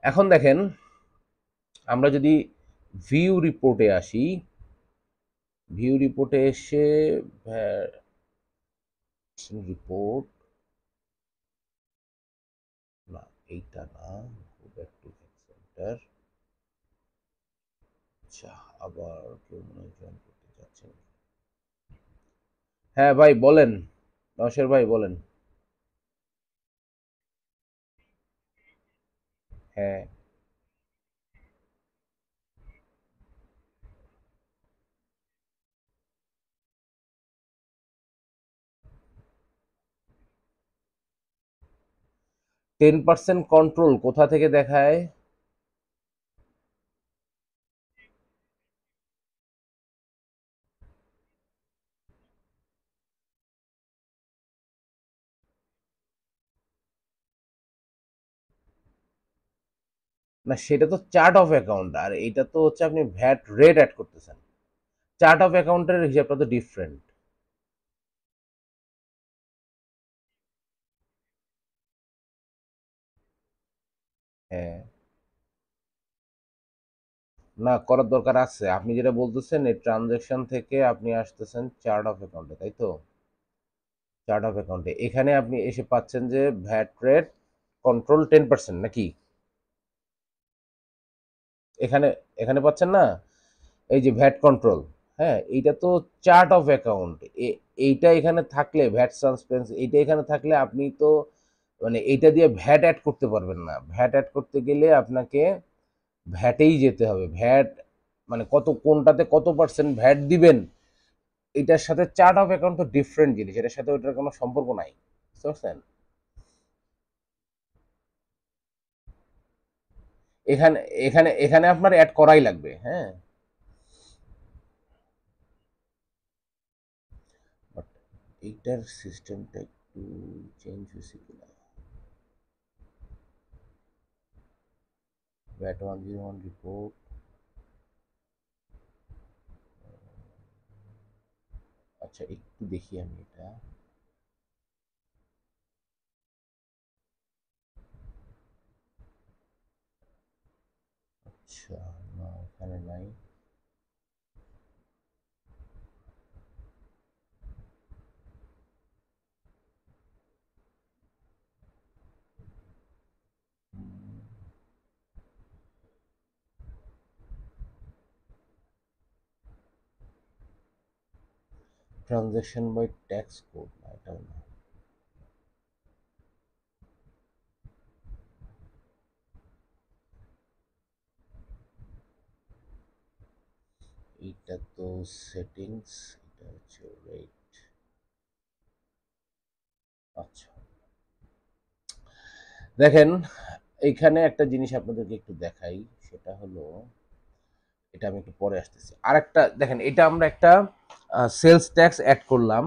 [SPEAKER 1] এখন দেখেন আমরা যদি ভিউ রিপোর্টে আসি, ভিউ রিপোর্টে এসে রিপোর্ট, না এইটা না, গো ব্যাক টু সেন্টার। আচ্ছা, আবার কেউ মনে হয় জয়েন করতে চাচ্ছেন। হ্যাঁ ভাই বলেন, নওশের ভাই বলেন। হ্যাঁ, 10% কন্ট্রোল কোথা থেকে দেখায়? না, সেটা তো চার্ট অফ অ্যাকাউন্ট, আর এটা তো হচ্ছে আপনি ভ্যাট রেট অ্যাড করতেছেন। চার্ট অফ অ্যাকাউন্টের হিসাবটা তো ডিফারেন্ট। হ্যাঁ, না করার দরকার আছে। আপনি যেটা বলতেছেন এই ট্রানজ্যাকশন থেকে আপনি আসতেছেন চার্ট অফ অ্যাকাউন্টে, তাই তো? চার্ট অফ অ্যাকাউন্টে এখানে আপনি এসে পাচ্ছেন যে ভ্যাট রেট কন্ট্রোল 10% নাকি? এখানে এখানে পাচ্ছেন না? এই যে ভ্যাট কন্ট্রোল, হ্যাঁ, এইটা তো চার্ট অফ অ্যাকাউন্ট। এইটা এখানে থাকলে ভ্যাট সাসপেন্স, এইটা এখানে থাকলে আপনি তো মানে এইটা দিয়ে ভ্যাট অ্যাড করতে পারবেন না। ভ্যাট অ্যাড করতে গেলে আপনাকে ভ্যাটেই যেতে হবে। ভ্যাট মানে কত, কোনটাতে কত পার্সেন্ট ভ্যাট দিবেন, এটার সাথে চার্ট অফ অ্যাকাউন্ট তো ডিফারেন্ট জিনিস, এটার সাথে ওটার কোনো সম্পর্ক নাই। বুঝতে পারছেন? এখানে এখানে এখানে আপনার অ্যাড করাই লাগবে, হ্যাঁ। বাট এইটার সিস্টেমটা একটু চেঞ্জ হয়েছে কিনা। ভ্যাট 101 রিপোর্ট, আচ্ছা একটু দেখি আমি এটা। আচ্ছা, না এখানে নাই। ট্রানজ্যাকশন বাই ট্যাক্স কোড, না এটাও না। এটা তো সেটিংস, এটা হচ্ছে রেট। আচ্ছা, দেখেন এইখানে একটা জিনিস আপনাদেরকে একটু দেখাই, সেটা হলো এটা আমি একটু পরে আসতেছি। আর একটা দেখেন, এটা আমরা একটা সেলস ট্যাক্স অ্যাড করলাম।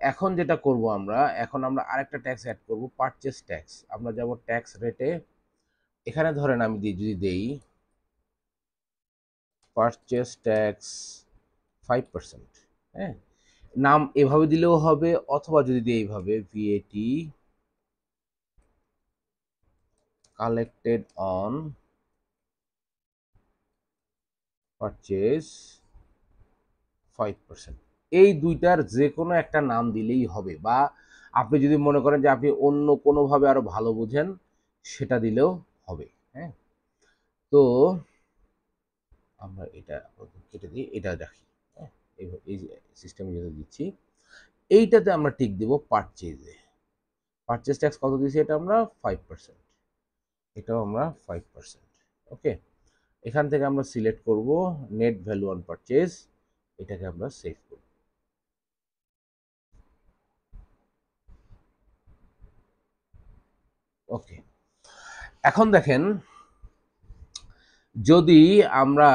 [SPEAKER 1] এখন যেটা করব আমরা, এখন আমরা আরেকটা ট্যাক্স অ্যাড করব, পারচেস ট্যাক্স। আমরা যাব ট্যাক্স রেটে, এখানে ধরেন আমি যদি দেই পারচেস ট্যাক্স 5%, হ্যাঁ, নাম এভাবে দিলেও হবে, অথবা যদি দিই এইভাবে ভিএটি কালেক্টেড অন পারচেস 5%, এই দুইটার যে কোনো একটা নাম দিলেই হবে। বা আপনি যদি মনে করেন যে আপনি অন্য কোনোভাবে আরো ভালো বুঝেন, সেটা দিলেও হবে, হ্যাঁ। তো আমরা এটা কেটে দিই, এটা রাখি, হ্যাঁ। এই সিস্টেমে যেটা দিচ্ছি, এইটাতে আমরা টিক দেব পারচেজে। পারচেজ ট্যাক্স কত দিয়েছি, এটা আমরা 5%, এটাও আমরা 5%। ওকে, এখান থেকে আমরা সিলেক্ট করব নেট ভ্যালু অন পারচেজ, এটাকে আমরা সেভ করব। ওকে, এখন দেখেন, যদি আমরা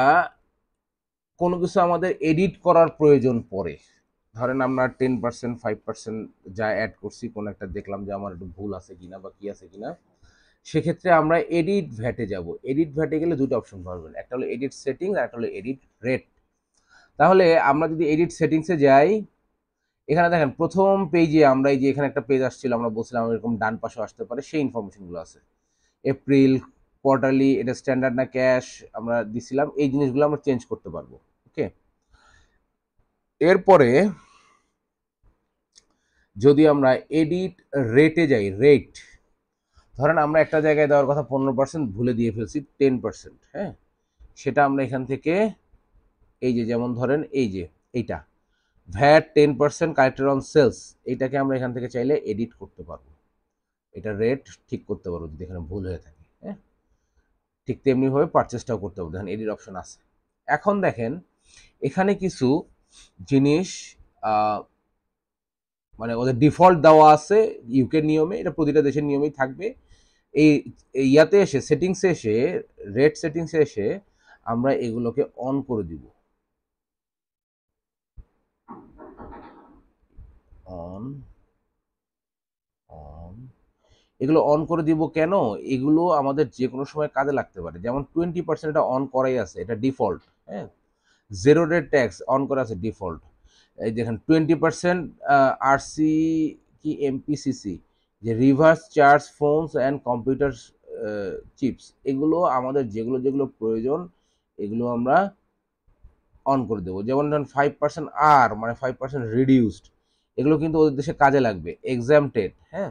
[SPEAKER 1] কোনো কিছু আমাদের এডিট করার প্রয়োজন পড়ে, ধরেন আমরা 10% 5% যা অ্যাড করছি, কোনো একটা দেখলাম যে আমার একটু ভুল আছে কিনা বা কি আছে কিনা, সেক্ষেত্রে আমরা এডিট ভ্যাটে যাব। এডিট ভ্যাটে গেলে দুটো অপশন পাবেন, একটা হলো এডিট সেটিং আর একটা হলো এডিট রেট। তাহলে আমরা যদি এডিট সেটিংসে যাই, এখানে দেখেন প্রথম পেজে আমরা এই যে এখানে একটা পেজ আসছিল, আমরা বলছিলাম এরকম ডান পাশে আসতে পারে, সেই ইনফরমেশনগুলো আছে। এপ্রিল, কোয়ার্টারলি, এটা স্ট্যান্ডার্ড না ক্যাশ আমরা দিছিলাম, এই জিনিসগুলো আমরা চেঞ্জ করতে পারবো। ওকে, এরপরে যদি আমরা এডিট রেটে যাই, রেট, ধরেন আমরা একটা জায়গায় দেওয়ার কথা 15%, ভুলে দিয়ে ফেলছি 10%, হ্যাঁ, সেটা আমরা এখান থেকে এই যে যেমন ধরেন এই যে এইটা ভ্যাট 10% কালেক্টেড অন সেলস, এইটাকে আমরা এখান থেকে চাইলে এডিট করতে পারবো, এটা রেট ঠিক করতে পারবো যদি এখানে ভুল হয়ে থাকে, হ্যাঁ। ঠিক তেমনিভাবে পারচেসটাও করতে পারবো, দেখেন এডিট অপশন আছে। এখন দেখেন এখানে কিছু জিনিস আহ, মানে ওদের ডিফল্ট দেওয়া আছে ইউকে নিয়মে, এটা প্রতিটা দেশের নিয়মেই থাকবে। এই ইয়াতে এসে সেটিংসে এসে, রেট সেটিংসে এসে আমরা এগুলোকে অন করে দিব। অন, অন, এগুলো অন করে দিব কেন? এগুলো আমাদের যে কোনো সময় কাজে লাগতে পারে। যেমন 20% এটা অন করাই আছে, এটা ডিফল্ট, হ্যাঁ? জিরো রেট ট্যাক্স অন করা আছে ডিফল্ট। এই দেখেন 20% আরসি কি এমপিসিসি, যে reverse charge phones and computer chips, এগুলো আমাদের যেগুলো যেগুলো প্রয়োজন এগুলো আমরা অন করে দেবো। যেমন ধরেন 5% আর মানে 5% রিডিউসড, এগুলো কিন্তু ওদের দেশে কাজে লাগবে, এক্সামটেড, হ্যাঁ?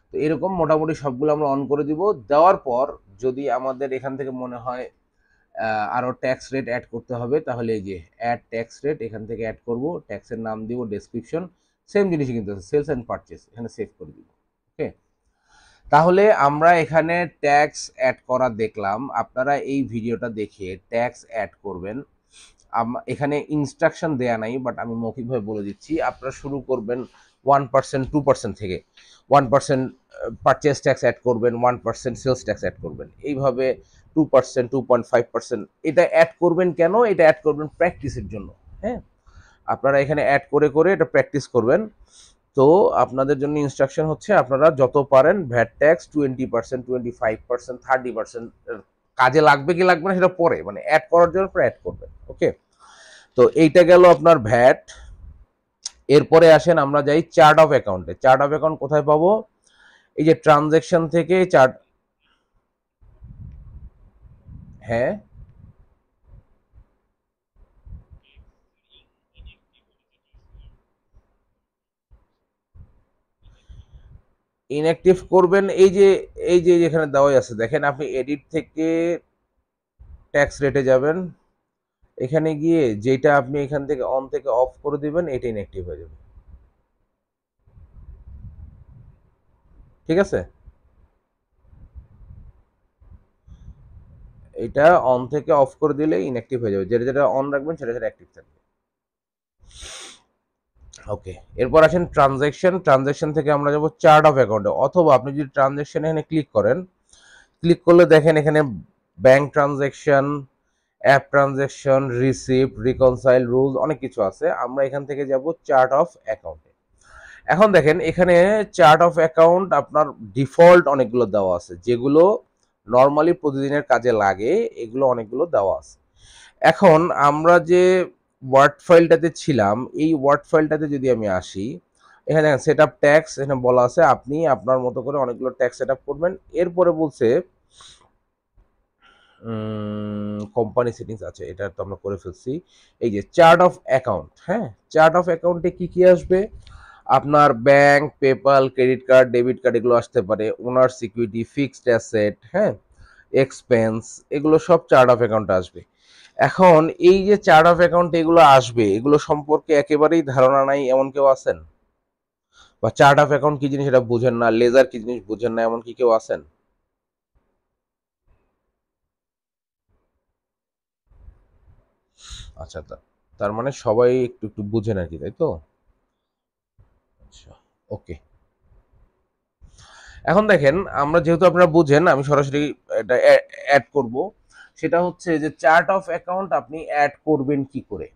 [SPEAKER 1] তো এরকম মোটামুটি সবগুলো আমরা অন করে দিব। দেওয়ার পর যদি আমাদের এখান থেকে মনে হয় আরও ট্যাক্স রেট অ্যাড করতে হবে, তাহলে এই যে অ্যাড ট্যাক্স রেট এখান থেকে অ্যাড করব, ট্যাক্সের নাম দিব ডেসক্রিপশন, সেম জিনিসই কিন্তু আছে, সেলস অ্যান্ড পারচেস, এখানে সেভ করে দিব। ওকে, তাহলে আমরা এখানে ট্যাক্স অ্যাড করা দেখলাম। আপনারা এই ভিডিওটা দেখে ট্যাক্স অ্যাড করবেন। এখানে ইনস্ট্রাকশন দেয়া নাই, বাট আমি মৌখিকভাবে বলে দিচ্ছি। আপনারা শুরু করবেন 1% 2% থেকে, 1% পারচেস ট্যাক্স অ্যাড করবেন, 1% সেলস ট্যাক্স অ্যাড করবেন, এইভাবে 2% 2.5%। এটা অ্যাড করবেন কেন? এটা অ্যাড করবেন প্র্যাকটিসের জন্য, হ্যাঁ? আপনারা এখানে অ্যাড করে করে এটা প্র্যাকটিস করবেন। তো আপনাদের জন্য ইনস্ট্রাকশন হচ্ছে আপনারা যত পারেন ভ্যাট ট্যাক্স 20%, 25%, 30% কাজে লাগবে কি লাগবে না সেটা পরে, মানে অ্যাড করার জন্য অ্যাড করবেন। ওকে, তো এইটা গেল আপনার ভ্যাট। এরপরে আসেন আমরা যাই চার্ট অফ অ্যাকাউন্টে। চার্ট অফ অ্যাকাউন্ট কোথায় পাবো? এই যে ট্রানজ্যাকশন থেকে চার্ট, হ্যাঁ ইনঅ্যাক্টিভ করবেন। এই যে যেখানে দেওয়াই আছে দেখেন, আপনি এডিট থেকে ট্যাক্স রেটে যাবেন, এখানে গিয়ে যেটা আপনি এখান থেকে অন থেকে অফ করে দিবেন এটা ইনঅ্যাক্টিভ হয়ে যাবে। ঠিক আছে, এটা অন থেকে অফ করে দিলে ইনঅ্যাক্টিভ হয়ে যাবে, যেটা যেটা অন রাখবেন সেটা সেটা অ্যাক্টিভ থাকবে। ওকে, এরপর আসেন ট্রানজ্যাকশন। ট্রানজ্যাকশন থেকে আমরা যাব চার্ট অফ অ্যাকাউন্টে, অথবা আপনি যদি ট্রানজ্যাকশন এখানে ক্লিক করেন, ক্লিক করলে দেখেন এখানে bank transaction, app transaction, receipt, reconcile, rules, অনেক কিছু আছে। আমরা এখান থেকে যাব চার্ট অফ অ্যাকাউন্টে। এখন দেখেন এখানে চার্ট অফ অ্যাকাউন্ট আপনার ডিফল্ট অনেকগুলো দেওয়া আছে, যেগুলো নর্মালি প্রতিদিনের কাজে লাগে, এগুলো অনেকগুলো দেওয়া আছে। এখন আমরা যে ওয়ার্ড ফাইলটাতে ছিলাম, এই ওয়ার্ড ফাইলটাতে যদি আমি আসি, এখানে দেখেন সেট আপ ট্যাক্স, এখানে বলা আছে আপনি আপনার মতো করে অনেকগুলো ট্যাক্স সেট আপ করবেন। এরপরে বলছে কোম্পানি সেটিংস আছে, এটা তো আমরা করে ফেলছি। এই যে চার্ট অফ অ্যাকাউন্ট, হ্যাঁ, চার্ট অফ অ্যাকাউন্টে কি কি আসবে? আপনার bank, PayPal, credit card, debit card, এগুলো আসতে পারে, ওনার সিকিউরিটি, ফিক্সড অ্যাসেট, হ্যাঁ, এক্সপেন্স, এগুলো সব চার্ট অফ অ্যাকাউন্টে আসবে। এখন এই যে চার্ট অফ অ্যাকাউন্ট এগুলো আসবে, এগুলো সম্পর্কে একেবারেই ধারণা নাই এমন কেউ আছেন? বা চার্ট অফ অ্যাকাউন্ট কি জিনিস এটা বুঝেন না, লেজার কি জিনিস বুঝেন না, এমন কি কেউ আছেন? আচ্ছা, তার মানে সবাই একটু একটু বুঝেন আর কি, তাই তো? আচ্ছা, ওকে। এখন দেখেন আমরা যেহেতু আপনারা বুঝেন, আমি সরাসরি এটা অ্যাড করব। সেটা হচ্ছে যে চার্ট অফ অ্যাকাউন্ট আপনি অ্যাড করবেন কি করে?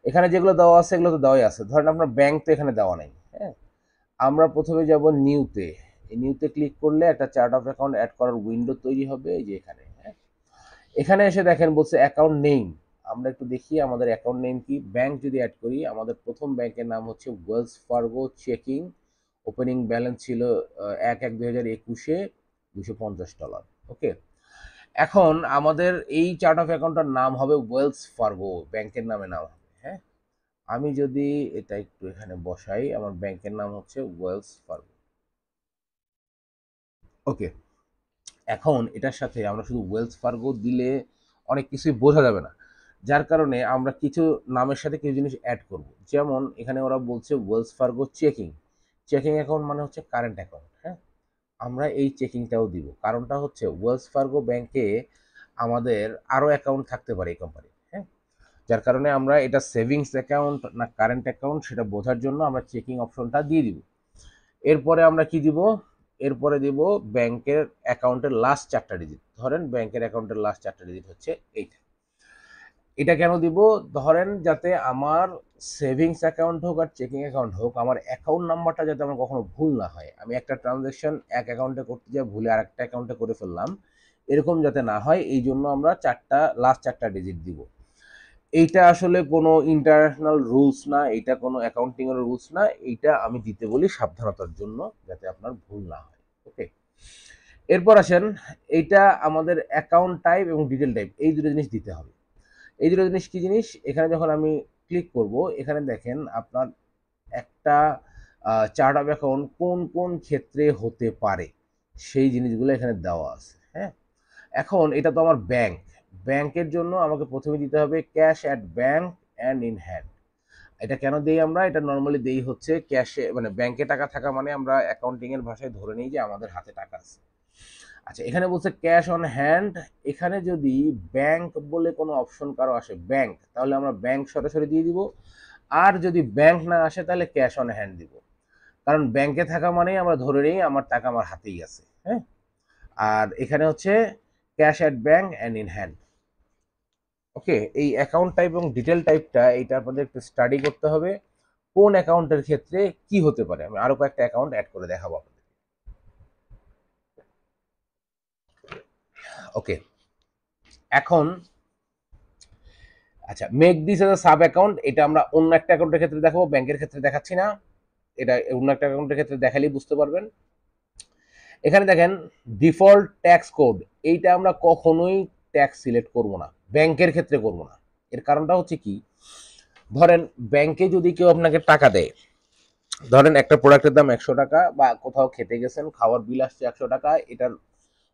[SPEAKER 1] এখানে যেগুলো দেওয়া আছে এগুলো তো দেওয়াই আছে। ধরেন আপনার ব্যাংক তো এখানে দেওয়া নাই, হ্যাঁ? আমরা প্রথমে যাব নিউতে। এই নিউতে ক্লিক করলে একটা চার্ট অফ অ্যাকাউন্ট অ্যাড করার উইন্ডো তৈরি হবে, এই যে এখানে, হ্যাঁ? এখানে এসে দেখেন বলছে অ্যাকাউন্ট নেম। আমরা একটু দেখি আমাদের অ্যাকাউন্ট নেম কি। ব্যাংক যদি অ্যাড করি, আমাদের প্রথম ব্যাংকের নাম হচ্ছে Wells Fargo checking, opening balance ছিল 1/1/2021-এ $250। ওকে, এখন আমাদের এই চার্ট অফ অ্যাকাউন্টটার নাম হবে ওয়েলস ফার্গো, ব্যাংকের নামে নাম হবে, হ্যাঁ? আমি যদি এটা একটু এখানে বসাই, আমার ব্যাংকের নাম হচ্ছে ওয়েলস ফার্গো। ওকে, এখন এটার সাথে আমরা শুধু ওয়েলস ফার্গো দিলে অনেক কিছুই বোঝা যাবে না, যার কারণে আমরা কিছু নামের সাথে কিছু জিনিস অ্যাড করব। যেমন এখানে ওরা বলছে Wells Fargo checking, checking account মানে হচ্ছে কারেন্ট অ্যাকাউন্ট, হ্যাঁ? আমরা এই চেকিংটাও দিব। কারণটা হচ্ছে ওয়েলস ফার্গো ব্যাংকে আমাদের আরও অ্যাকাউন্ট থাকতে পারে এই কোম্পানি, হ্যাঁ? যার কারণে আমরা এটা সেভিংস অ্যাকাউন্ট না কারেন্ট অ্যাকাউন্ট সেটা বোঝার জন্য আমরা চেকিং অপশনটা দিয়ে দিব। এরপরে আমরা কি দিব? এরপরে দিব ব্যাংকের অ্যাকাউন্টের লাস্ট 4টা ডিজিট। ধরেন ব্যাংকের অ্যাকাউন্টের লাস্ট 4টা ডিজিট হচ্ছে এইটা। এটা কেন দিব? ধরেন যাতে আমার সেভিংস অ্যাকাউন্ট হোক আর চেকিং অ্যাকাউন্ট হোক, আমার অ্যাকাউন্ট নাম্বারটা যাতে আমার কখনো ভুল না হয়, আমি একটা ট্রানজ্যাকশন এক অ্যাকাউন্টে করতে যাই ভুলে আরেকটা অ্যাকাউন্টে করে ফেললাম, এরকম যাতে না হয় এই জন্য আমরা লাস্ট চারটা ডিজিট দিব। এইটা আসলে কোনো ইন্টারন্যাশনাল রুলস না, এটা কোনো অ্যাকাউন্টিং এর রুলস না, এইটা আমি দিতে বলি সাবধানতার জন্য যাতে আপনার ভুল না হয়। ওকে, এরপর আসেন, এইটা আমাদের অ্যাকাউন্ট টাইপ এবং ডিটেল টাইপ এই দুটো জিনিস দিতে হবে। এই দুটো জিনিস কি জিনিস, এখানে যখন আমি ক্লিক করব এখানে দেখেন আপনার একটা চার্ট অফ অ্যাকাউন্ট কোন কোন ক্ষেত্রে হতে পারে সেই জিনিসগুলো এখানে দেওয়া আছে। হ্যাঁ, এখন এটা তো আমার ব্যাংক, ব্যাংকের জন্য আমাকে প্রথমে দিতে হবে cash at bank and in hand. এটা কেন দেই আমরা, এটা নর্মালি দেই হচ্ছে ক্যাশে, মানে ব্যাংকে টাকা থাকা মানে আমরা অ্যাকাউন্টিং এর ভাষায় ধরে নিই যে আমাদের হাতে টাকা আছে। আচ্ছা, এখানে বলছে ক্যাশ অন হ্যান্ড, এখানে যদি ব্যাংক বলে কোনো অপশন কারো আসে ব্যাংক, তাহলে আমরা ব্যাংক সরাসরি দিয়ে দিব। আর যদি ব্যাংক না আসে তাহলে ক্যাশ অন হ্যান্ড দিব, কারণ ব্যাংকে থাকা মানেই আমরা ধরে নিই আমার টাকা আমার হাতেই আছে। হ্যাঁ, আর এখানে হচ্ছে cash at bank and in hand. Okay, এই অ্যাকাউন্ট টাইপ এবং ডিটেল টাইপটা এইটা আপনাদের একটু স্টাডি করতে হবে কোন অ্যাকাউন্টের ক্ষেত্রে কি হতে পারে। আমি আরো কয়েকটা অ্যাকাউন্ট অ্যাড করে দেখাবো আপনাদের। ওকে, এখন আচ্ছা, make this as a sub account, এটা আমরা অন্য একটা অ্যাকাউন্টের ক্ষেত্রে দেখাবো, ব্যাংকের ক্ষেত্রে দেখাচ্ছি না, এটা অন্য একটা অ্যাকাউন্টের ক্ষেত্রে দেখালেই বুঝতে পারবেন। এখানে দেখেন ডিফল্ট ট্যাক্স কোড, এইটা আমরা কখনোই ট্যাক্স সিলেক্ট করব না, ব্যাংকের ক্ষেত্রে করব না। এর কারণটা হচ্ছে কি, ধরেন ব্যাংকে যদি কেউ আপনাকে টাকা দেয়, ধরেন একটা প্রোডাক্টের দাম 100 টাকা, বা কোথাও খেতে গেছেন খাওয়ার বিল আসছে 100 টাকা, এটার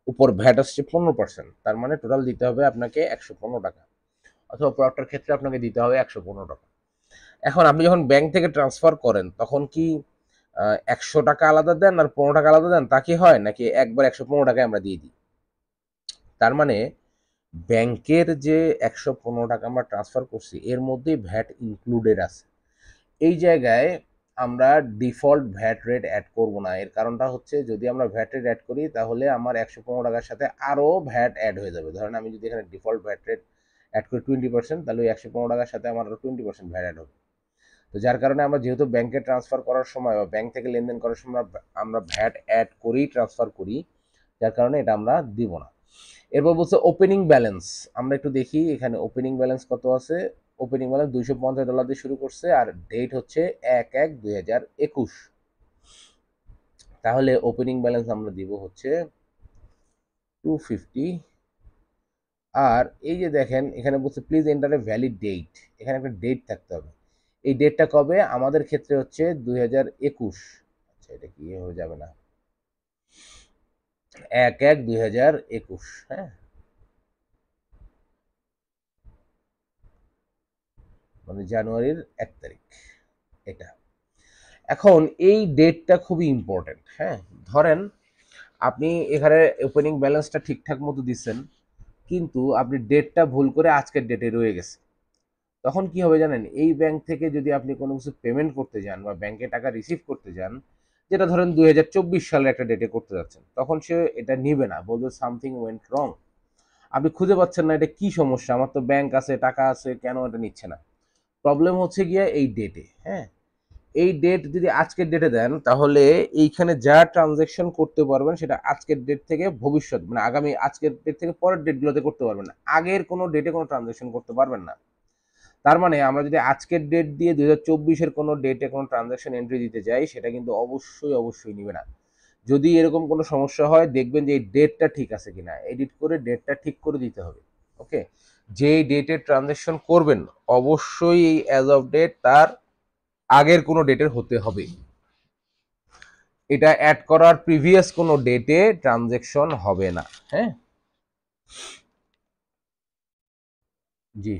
[SPEAKER 1] উপর ভ্যাট আসছে 15%, তার মানে টোটাল দিতে হবে আপনাকে 115 টাকা, অথবা প্রোডাক্টের ক্ষেত্রে আপনাকে দিতে হবে 115 টাকা। এখন আপনি যখন ব্যাংক থেকে ট্রান্সফার করেন তখন কি 100 টাকা আলাদা দেন আর 15 টাকা আলাদা দেন, তা কি হয় নাকি একবার 115 টাকায় আমরা দিয়ে দিই? তার মানে ব্যাংকের যে 115 টাকা আমরা ট্রান্সফার করছি এর মধ্যেই ভ্যাট ইনক্লুডেড আছে। এই জায়গায় আমরা ডিফল্ট ভ্যাট রেট অ্যাড করব না। এর কারণটা হচ্ছে যদি আমরা ভ্যাট রেট অ্যাড করি তাহলে আমার 115 টাকার সাথে আরও ভ্যাট অ্যাড হয়ে যাবে। ধরেন আমি যদি এখানে ডিফল্ট ভ্যাট রেট অ্যাড করি 20%, তাহলে ওই 115 টাকার সাথে আমার আরও 20% ভ্যাট অ্যাড হবে। তো যার কারণে আমরা যেহেতু ব্যাংকে ট্রান্সফার করার সময় বা ব্যাংক থেকে লেনদেন করার সময় আমরা ভ্যাট অ্যাড করেই ট্রান্সফার করি, যার কারণে এটা আমরা দিব না। এরপর বলছে ওপেনিং ব্যালেন্স, আমরা একটু দেখি এখানে ওপেনিং ব্যালেন্স কত আছে। ওপেনিং ব্যালেন্স $250 দিয়ে শুরু করছে আর ডেট হচ্ছে 1/1/2021। তাহলে ওপেনিং ব্যালেন্স আমরা দিব হচ্ছে 250। আর এই যে দেখেন এখানে বলছে please enter a valid date, এখানে একটা ডেট থাকতে হবে। এই ডেটটা কবে, আমাদের ক্ষেত্রে হচ্ছে 2021। আচ্ছা, এটা কি হয়ে যাবে না, 1/1/2021। হ্যাঁ, মানে জানুয়ারির 1 তারিখ এটা। এখন এই ডেটটা খুবই ইম্পর্টেন্ট। হ্যাঁ, ধরেন আপনি এখানে ওপেনিং ব্যালেন্সটা ঠিকঠাক মতো দিচ্ছেন, কিন্তু আপনি ডেটটা ভুল করে আজকের ডেটে রয়ে গেছে, তখন কি হবে জানেন, এই ব্যাংক থেকে যদি আপনি কোনো কিছু পেমেন্ট করতে যান বা ব্যাংকে টাকা রিসিভ করতে যান, যেটা ধরেন 2024 সালের একটা ডেটে করতে যাচ্ছেন, তখন সে এটা নিবে না, বলবে সামথিং ওয়েন্ট রং। আপনি খুঁজে পাচ্ছেন না এটা কি সমস্যা, আমার তো ব্যাংক আছে টাকা আছে কেন এটা নিচ্ছে না। প্রবলেম হচ্ছে গিয়ে এই ডেটে। হ্যাঁ, এই ডেট যদি আজকের ডেটে দেন তাহলে এইখানে যা ট্রানজ্যাকশন করতে পারবেন সেটা আজকের ডেট থেকে ভবিষ্যৎ, মানে আগামী আজকের ডেট থেকে পরের ডেটগুলোতে করতে পারবেন না, আগের কোনো ডেটে কোনো ট্রানজ্যাকশন করতে পারবেন না। তার মানে আমরা যদি আজকের ডেট দিয়ে 2024-এর কোনো ডেটে কোনো ট্রানজ্যাকশন এন্ট্রি দিতে যাই সেটা কিন্তু অবশ্যই অবশ্যই নিবে না। যদি এরকম কোনো সমস্যা হয় দেখবেন যে এই ডেটটা ঠিক আছে কিনা, এডিট করে ডেটটা ঠিক করে দিতে হবে। ওকে, যেই ডেটে ট্রানজ্যাকশন করবেন অবশ্যই এই অ্যাজ অফ ডেট তার আগের কোনো ডেটের হতে হবে, এটা অ্যাড করার প্রিভিয়াস কোনো ডেটে ট্রানজ্যাকশন হবে না। হ্যাঁ, জি।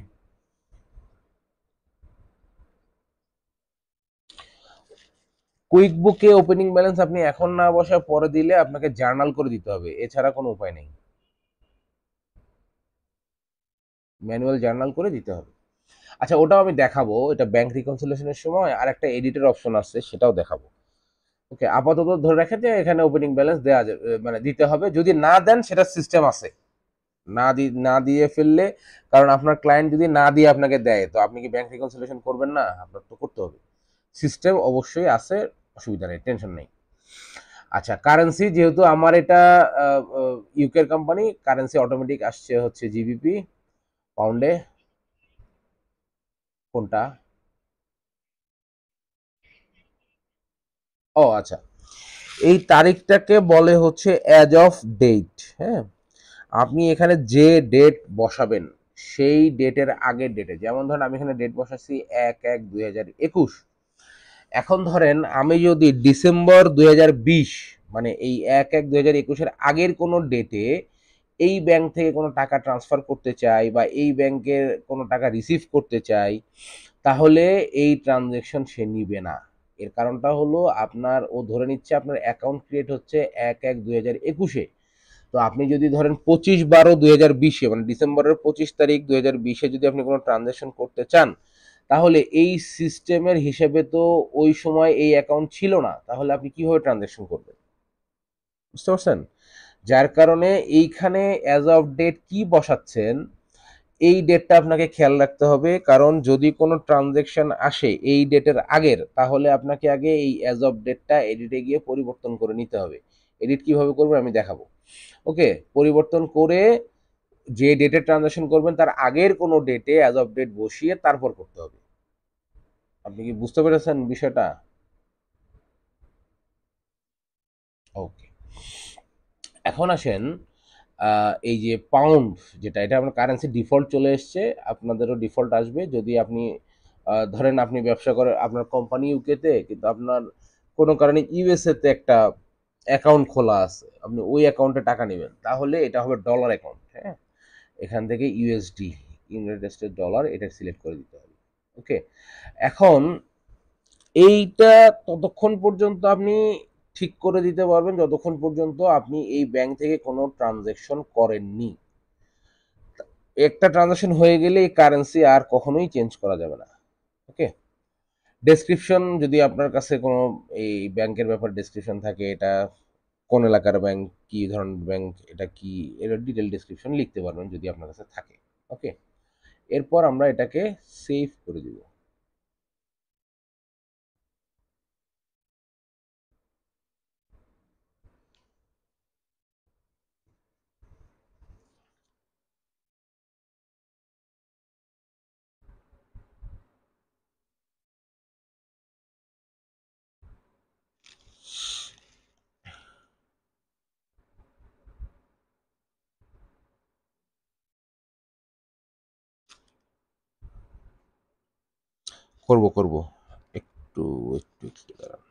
[SPEAKER 1] কুইক বুকে ওপেনিং ব্যালেন্স আপনি এখন না বসায় পরে দিলে আপনাকে জার্নাল করে দিতে হবে, এছাড়া কোনো উপায় নেই, ম্যানুয়াল জার্নাল করে দিতে হবে। আচ্ছা, ওটাও আমি দেখাবো, এটা ব্যাংক রিকনসিলিয়েশনের সময় আর একটা এডিটের অপশন আছে সেটাও দেখাবো। ওকে, আপাতত ধরে রাখেন যে এখানে ওপেনিং ব্যালেন্স দেওয়া যাবে, মানে দিতে হবে, যদি না দেন সেটা সিস্টেম আছে, না দিয়ে ফেললে, কারণ আপনার ক্লায়েন্ট যদি না দিয়ে আপনাকে দেয়, তো আপনি কি ব্যাংক রিকনসিলিয়েশন করবেন না? আপনার তো করতে হবে। সিস্টেম অবশ্যই আছে, অসুবিধা নেই, টেনশন নেই। আচ্ছা, কারেন্সি যেহেতু আমার এটা ইউকের কোম্পানি, কারেন্সি অটোমেটিক আসছে হচ্ছে জিবিপি, পাউন্ডে। কোনটা? ও আচ্ছা, এই তারিখটাকে বলে হচ্ছে অ্যাজ অফ ডেট। হ্যাঁ, আপনি এখানে যে ডেট বসাবেন সেই ডেটের আগের ডেটে, যেমন ধরেন আমি এখানে ডেট বসাচ্ছি 1/1/2021। এখন ধরেন আমি যদি ডিসেম্বর 2020, মানে এই 1/1/2021 আগের কোনো ডেটে এই ব্যাংক থেকে কোনো টাকা ট্রান্সফার করতে চাই বা এই ব্যাংকের কোনো টাকা রিসিভ করতে চাই, তাহলে এই ট্রানজেকশন সে নিবে না। এর কারণটা হলো আপনার ও ধরে নিচ্ছে আপনার অ্যাকাউন্ট ক্রিয়েট হচ্ছে 1/1/2021। তো আপনি যদি ধরেন 25/12/2020, মানে ডিসেম্বরের 25 তারিখ 2020 যদি আপনি কোনো ট্রানজেকশন করতে চান, তাহলে এই সিস্টেমের হিসেবে তো ওই সময় এই অ্যাকাউন্ট ছিল না, তাহলে আপনি কিভাবে ট্রানজেকশন করবেন? বুঝতে পারছেন? যার কারণে এইখানে অ্যাজ অফ ডেট কি বসাচ্ছেন, এই ডেটটা আপনাকে খেয়াল রাখতে হবে, কারণ যদি কোনো ট্রানজেকশন আসে এই ডেটের আগের, তাহলে আপনাকে আগে এই অ্যাজ অফ ডেটটা এডিটে গিয়ে পরিবর্তন করে নিতে হবে। এডিট কিভাবে করবেন আমি দেখাবো। ওকে, পরিবর্তন করে যে ডেটে ট্রানজাকশন করবেন তার আগের কোনো ডেটে অ্যাজ অফ ডেট বসিয়ে তারপর করতে হবে। আপনি কি বুঝতে পেরেছেন বিষয়টা? ওকে, এখন আসেন এই যে পাউন্ড, যেটা এটা আপনার কারেন্সি ডিফল্ট চলে এসছে, আপনাদেরও ডিফল্ট আসবে। যদি আপনি ধরেন আপনি ব্যবসা করে আপনার কোম্পানি ইউকেতে, কিন্তু আপনার কোনো কারণে ইউএসএ তে একটা অ্যাকাউন্ট খোলা আছে, আপনি ওই অ্যাকাউন্টে টাকা নেবেন, তাহলে এটা হবে ডলার অ্যাকাউন্ট। হ্যাঁ, এখান থেকে ইউএসডি, ইউনাইটেড স্টেট ডলার, এটা সিলেক্ট করে দিতে হবে। ওকে, এখন এইটা ততক্ষণ পর্যন্ত আপনি ঠিক করে দিতে পারবেন যতক্ষণ পর্যন্ত আপনি এই ব্যাংক থেকে কোনো ট্রানজেকশন করেননি। একটা ট্রানজেকশন হয়ে গেলে এই কারেন্সি আর কখনোই চেঞ্জ করা যাবে না। ওকে, ডেসক্রিপশন যদি আপনার কাছে কোনো এই ব্যাংকের ব্যাপারে ডেসক্রিপশন থাকে, এটা কোন এলাকার ব্যাংক, কি ধরনের ব্যাংক, এটা কি, এর ডিটেল ডেসক্রিপশন লিখতে পারবেন যদি আপনার কাছে থাকে। ওকে, এরপর আমরা এটাকে সেভ করে দিব। করব করব, একটু একটু একটু দাঁড়ান।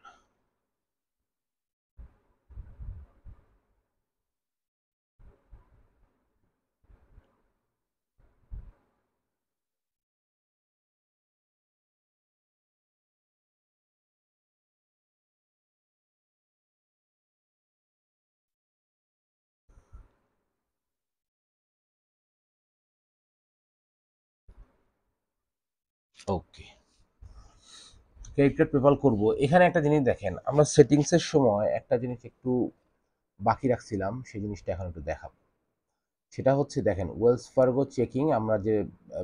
[SPEAKER 1] ওকে, ক্রেডিট কার্ড পেপাল করব। এখানে একটা জিনিস দেখেন, আমরা সেটিংসের সময় একটা জিনিস একটু বাকি রাখছিলাম, সেই জিনিসটা এখন একটু দেখাবো। সেটা হচ্ছে দেখেন, ওয়েলস ফার্গো চেকিং আমরা যে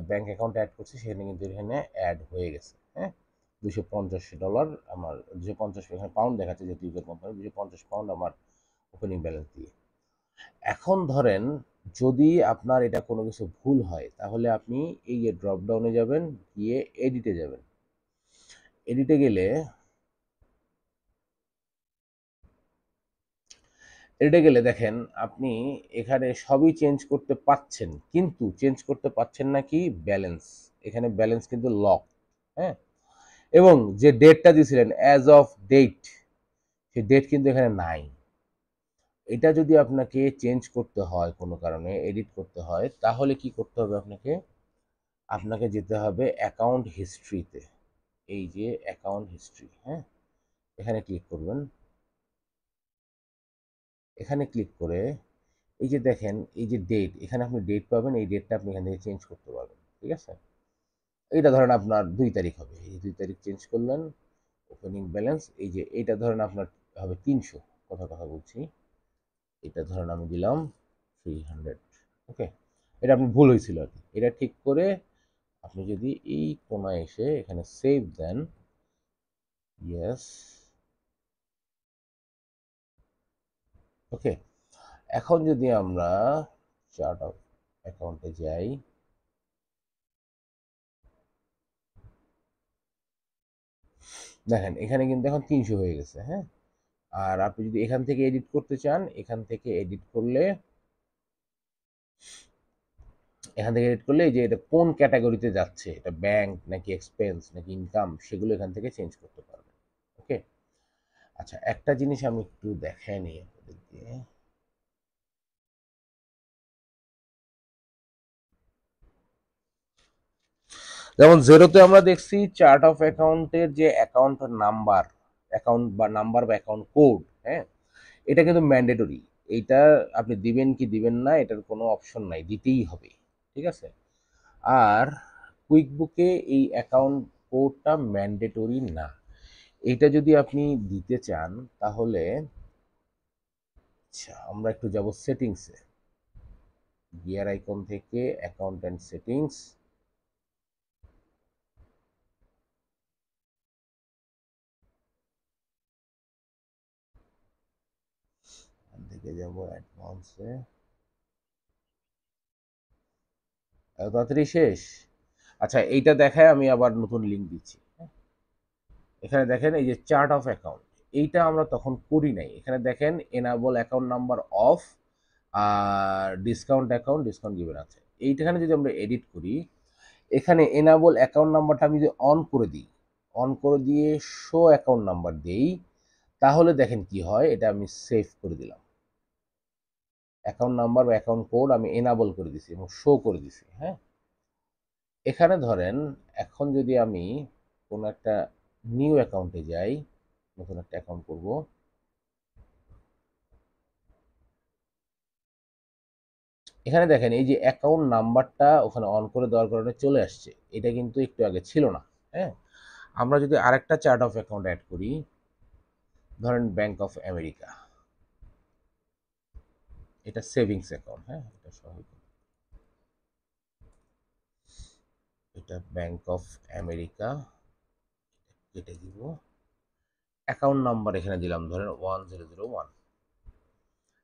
[SPEAKER 1] ব্যাংক অ্যাকাউন্ট অ্যাড করছি সেখানে কিন্তু এখানে অ্যাড হয়ে গেছে। হ্যাঁ, $250 আমার, 250 এখানে পাউন্ড দেখাচ্ছে যেহেতু ইউকের কোম্পানি, 250 পাউন্ড আমার ওপেনিং ব্যালেন্স দিয়ে। এখন ধরেন যদি আপনার এটা কোনো কিছু ভুল হয়, তাহলে আপনি এই যে ড্রপ ডাউনে যাবেন, গিয়ে এডিটে যাবেন। এডিটে গেলে, দেখেন আপনি এখানে সবই চেঞ্জ করতে পাচ্ছেন, কিন্তু চেঞ্জ করতে পাচ্ছেন না কি ব্যালেন্স। এখানে ব্যালেন্স কিন্তু লক। হ্যাঁ, এবং যে ডেটটা দিয়েছিলেন অ্যাজ অফ ডেট, সেই ডেট কিন্তু এখানে নাই। এটা যদি আপনাকে চেঞ্জ করতে হয়, কোনো কারণে এডিট করতে হয়, তাহলে কি করতে হবে আপনাকে? আপনাকে যেতে হবে অ্যাকাউন্ট হিস্ট্রিতে। এই যে অ্যাকাউন্ট হিস্ট্রি, হ্যাঁ, এখানে ক্লিক করবেন। এখানে ক্লিক করে এই যে দেখেন এই যে ডেট, এখানে আপনি ডেট পাবেন, এই ডেটটা আপনি এখান থেকে চেঞ্জ করতে পারবেন। ঠিক আছে, এইটা ধরেন আপনার 2 তারিখ হবে, এই 2 তারিখ চেঞ্জ করলেন। ওপেনিং ব্যালেন্স এই যে এইটা ধরেন আপনার হবে 300, কথা কথা বলছি, এটা ধরেন আমি দিলাম 300। ওকে, এটা আপনার ভুল হয়েছিল আর কি। এটা ঠিক করে আপনি যদি এই কোনায় এসে এখানে সেভ দেন, ইয়েস, ওকে। এখন যদি আমরা চার্ট অফ অ্যাকাউন্টে যাই, দেখেন এখানে কিন্তু এখন 300 হয়ে গেছে, হ্যাঁ। আর আপনি যদি এখান থেকে এডিট করতে চান, এখান থেকে এডিট করলে, এই যে এটা কোন ক্যাটাগরিতে যাচ্ছে, এটা ব্যাংক নাকি এক্সপেন্স নাকি ইনকাম, সেগুলো এখান থেকে চেঞ্জ করতে পারবেন। ওকে। আচ্ছা, একটা জিনিস আমি একটু দেখাই নিই আপনাদেরকে। যেমন জেরোতে আমরা দেখছি চার্ট অফ অ্যাকাউন্টের যে অ্যাকাউন্ট নাম্বার, বা অ্যাকাউন্ট কোড, হ্যাঁ, এটা কিন্তু ম্যান্ডেটরি। এইটা আপনি দিবেন কি দিবেন না এটার কোনো অপশন নাই, দিতেই হবে, ঠিক আছে। আর কুইক বুকে এই অ্যাকাউন্ট কোডটা ম্যান্ডেটরি না। এইটা যদি আপনি দিতে চান তাহলে, আচ্ছা, আমরা একটু যাব সেটিংসে, গিয়ার আইকন থেকে অ্যাকাউন্ট অ্যান্ড সেটিংস, থেকে যাব অ্যাডভান্সে। এত তাড়াতাড়ি শেষ? আচ্ছা, এইটা দেখায় আমি আবার নতুন লিঙ্ক দিচ্ছি। এখানে দেখেন এই যে চার্ট অফ অ্যাকাউন্ট, এইটা আমরা তখন করি নাই। এখানে দেখেন এনাবল অ্যাকাউন্ট নাম্বার অফ, আর ডিসকাউন্ট গিভেন আছে। এইটাখানে যদি আমরা এডিট করি, এখানে এনাবল অ্যাকাউন্ট নাম্বারটা আমি যদি অন করে দিই, অন করে দিয়ে শো অ্যাকাউন্ট নাম্বার দেই, তাহলে দেখেন কি হয়। এটা আমি সেভ করে দিলাম, অ্যাকাউন্ট নাম্বার বা অ্যাকাউন্ট কোড আমি এনাবল করে দিছি এবং শো করে দিছি, হ্যাঁ। এখানে ধরেন এখন যদি আমি কোনো একটা নিউ অ্যাকাউন্টে যাই, নতুন একটা অ্যাকাউন্ট করব, এখানে দেখেন এই যে অ্যাকাউন্ট নাম্বারটা ওখানে অন করে দেওয়ার কারণে চলে আসছে। এটা কিন্তু একটু আগে ছিল না, হ্যাঁ। আমরা যদি আরেকটা চার্ট অফ অ্যাকাউন্ট অ্যাড করি, ধরেন ব্যাংক অফ আমেরিকা, এটা সেভিংস অ্যাকাউন্ট, হ্যাঁ, এটা সহজ, এটা ব্যাংক অফ আমেরিকা, কেটে দিব, অ্যাকাউন্ট নাম্বার এখানে দিলাম ধরেন 1001।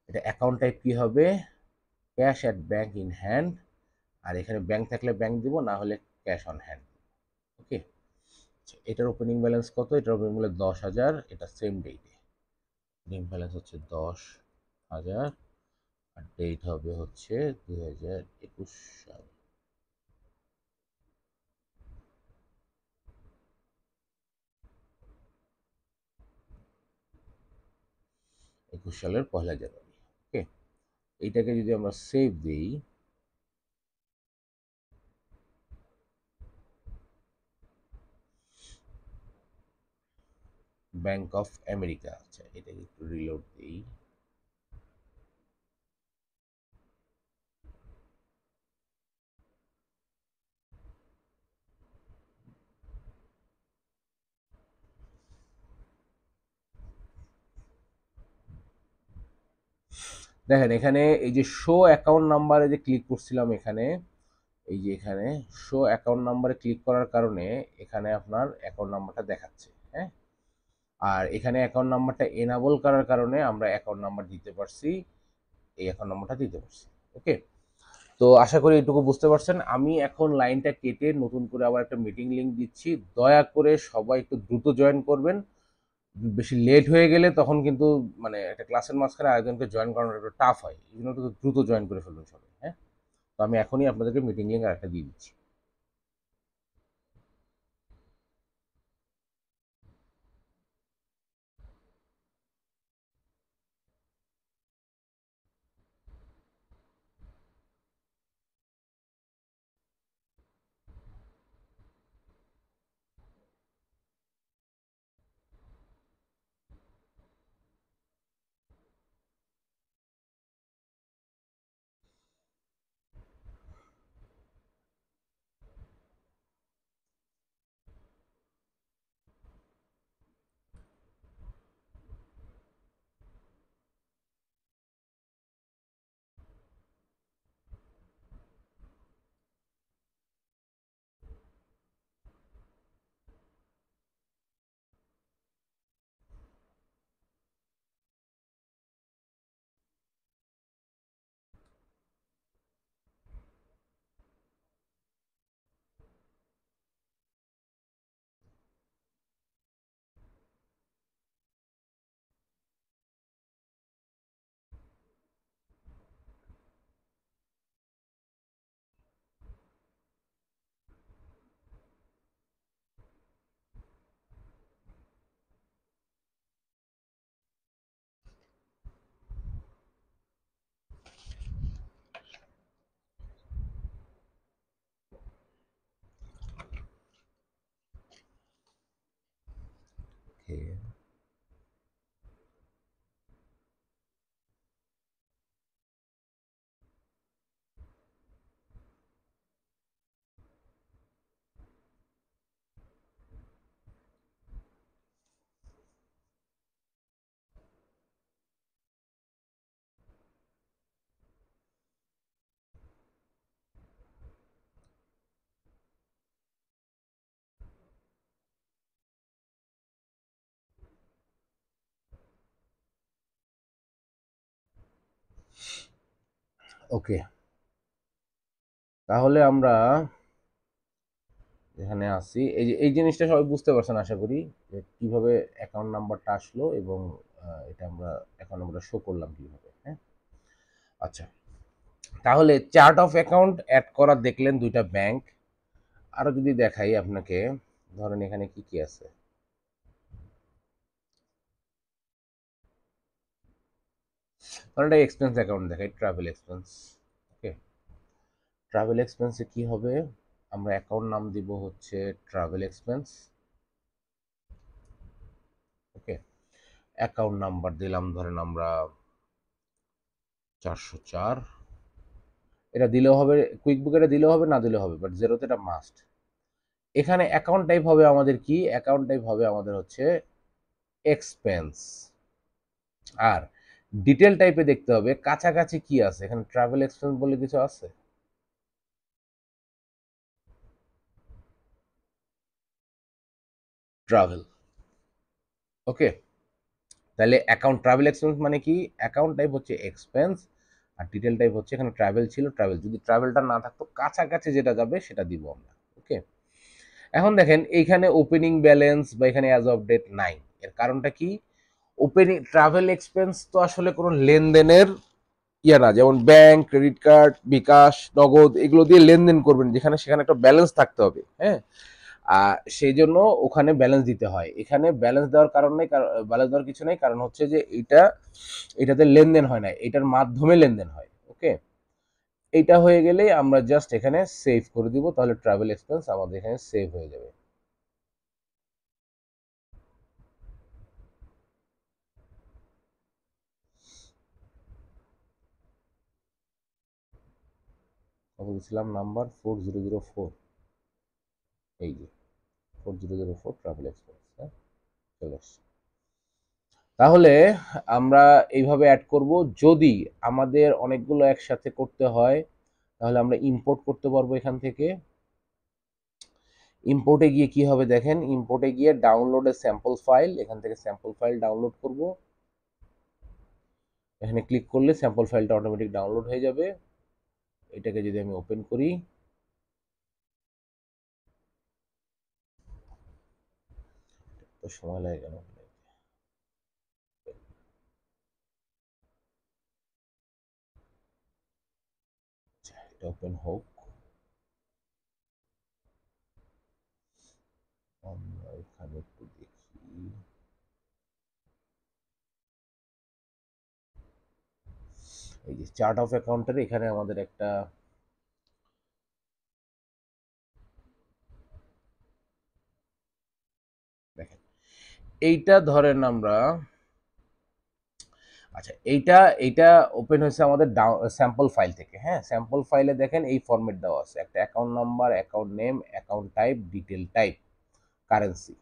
[SPEAKER 1] এটা অ্যাকাউন্ট টাইপ কি হবে? Cash at bank in hand. আর এখানে ব্যাংক থাকলে ব্যাংক দিব, না হলে ক্যাশ অন হ্যান্ড। ওকে। এটার ওপেনিং ব্যালেন্স কত? এটার ওপেনিং ব্যালেন্স 10,000, এটা সেম ডেটে। ওপেনিং ব্যালেন্স হচ্ছে 10,000, আর ডেট হবে হচ্ছে 2021 সাল, 21 সালের 1 জানুয়ারি। ওকে। এইটাকে যদি আমরা সেভ দিই, ব্যাংক অফ আমেরিকা, আচ্ছা এটাকে একটু রিলোড দিই। দেখেন এখানে এই যে শো অ্যাকাউন্ট নাম্বারে যে ক্লিক করছিলাম এখানে, এই যে এখানে শো অ্যাকাউন্ট নাম্বারে ক্লিক করার কারণে এখানে আপনার অ্যাকাউন্ট নাম্বারটা দেখাচ্ছে, হ্যাঁ। আর এখানে অ্যাকাউন্ট নাম্বারটা এনাবল করার কারণে আমরা অ্যাকাউন্ট নাম্বার দিতে পারছি, এই অ্যাকাউন্ট নাম্বারটা দিতে পারছি। ওকে। তো আশা করি এটুকু বুঝতে পারছেন। আমি এখন লাইনটা কেটে নতুন করে আবার একটা মিটিং লিংক দিচ্ছি, দয়া করে সবাই একটু দ্রুত জয়েন করবেন। বেশি লেট হয়ে গেলে তখন কিন্তু মানে একটা ক্লাসের মাঝখানে আরেকজনকে জয়েন করানো একটু টাফ হয়, এই জন্য একটু দ্রুত জয়েন করে ফেলবেন সবাই, হ্যাঁ। তো আমি এখনই আপনাদেরকে মিটিং লিঙ্ক আর একটা দিয়ে দিচ্ছি। ওকে, তাহলে আমরা এখানে আসি, এই জিনিসটা সবাই বুঝতে পারছেন আশা করি, যে কিভাবে অ্যাকাউন্ট নাম্বারটা আসলো এবং এটা আমরা অ্যাকাউন্ট নাম্বারটা শো করলাম কিভাবে। হ্যাঁ, আচ্ছা, তাহলে চার্ট অফ অ্যাকাউন্ট অ্যাড করা দেখলেন দুইটা ব্যাংক। আরো যদি দেখাই আপনাকে, ধরেন এখানে কি কি আছে। ধরেন এটা এক্সপেন্স অ্যাকাউন্ট দেখাই, ট্রাভেল এক্সপেন্স। ওকে, ট্রাভেল এক্সপেন্সে কি হবে, আমরা অ্যাকাউন্ট নাম দিব হচ্ছে ট্রাভেল এক্সপেন্স। ওকে, অ্যাকাউন্ট নাম্বার দিলাম ধরেন আমরা 404। এটা দিলেও হবে, কুইক বুক এটা দিলেও হবে, না দিলেও হবে, বাট জিরোতে এটা মাস্ট। এখানে অ্যাকাউন্ট টাইপ হবে আমাদের কি, অ্যাকাউন্ট টাইপ হবে আমাদের হচ্ছে এক্সপেন্স। আর ডিটেল টাইপে দেখতে হবে কাছাকাছি কি আছে, এখানে ট্রাভেল এক্সপেন্স বলে কিছু আছে। ট্রাভেল। ওকে, তাহলে অ্যাকাউন্ট ট্রাভেল এক্সপেন্স মানে কি, অ্যাকাউন্ট টাইপ হচ্ছে এক্সপেন্স, আর ডিটেল টাইপ হচ্ছে, এখানে ট্রাভেল ছিল ট্রাভেল, যদি ট্রাভেলটা না থাকতো কাছাকাছি যেটা যাবে সেটা দিব আমরা। ওকে, এখন দেখেন এইখানে ওপেনিং ব্যালেন্স বা এখানে অ্যাজ অফ ডেট নাই, এর কারণটা কি, ওপেনিং ট্রাভেল এক্সপেন্স তো আসলে কোনো লেনদেনের ইয়া না, যেমন ব্যাংক, ক্রেডিট কার্ড, বিকাশ, নগদ এগুলো দিয়ে লেনদেন করবেন, যেখানে সেখানে একটা ব্যালেন্স থাকতে হবে। হ্যাঁ, সেই জন্য ওখানে ব্যালেন্স দিতে হয়, এখানে ব্যালেন্স দেওয়ার কারণ নেই, ব্যালেন্স দেওয়ার কিছু নেই, কারণ হচ্ছে যে এটাতে লেনদেন হয় না, এটার মাধ্যমে লেনদেন হয়। ওকে, এইটা হয়ে গেলেই আমরা জাস্ট এখানে সেভ করে দিব, তাহলে ট্রাভেল এক্সপেন্স আমাদের এখানে সেভ হয়ে যাবে। বলছিলাম নাম্বার 4004, এই যে 4004 ট্রাভেল এক্সপেন্স। হ্যাঁ, চলে আসছে। তাহলে আমরা এইভাবে অ্যাড করব, যদি আমাদের অনেকগুলো একসাথে করতে হয় তাহলে আমরা ইম্পোর্ট করতে পারবো এখান থেকে। ইম্পোর্টে গিয়ে কি হবে দেখেন, ইম্পোর্টে গিয়ে ডাউনলোড এ স্যাম্পল ফাইল, এখান থেকে স্যাম্পল ফাইল ডাউনলোড করব। এখানে ক্লিক করলে স্যাম্পল ফাইলটা অটোমেটিক ডাউনলোড হয়ে যাবে। এটাকে যদি আমি ওপেন করি, তো সময় লাগে কেন, এটা ওপেন হোক। আমরা এখানে একটু দেখি, এই যে চার্ট অফ অ্যাকাউন্টের এখানে আমাদের একটা, দেখেন এইটা ধরেন আমরা, আচ্ছা এইটা এইটা ওপেন হয়েছে আমাদের স্যাম্পল ফাইল থেকে। হ্যাঁ, স্যাম্পল ফাইলে দেখেন এই ফরম্যাট দেওয়া আছে, একটা account number, account name, account type, detail type, currency.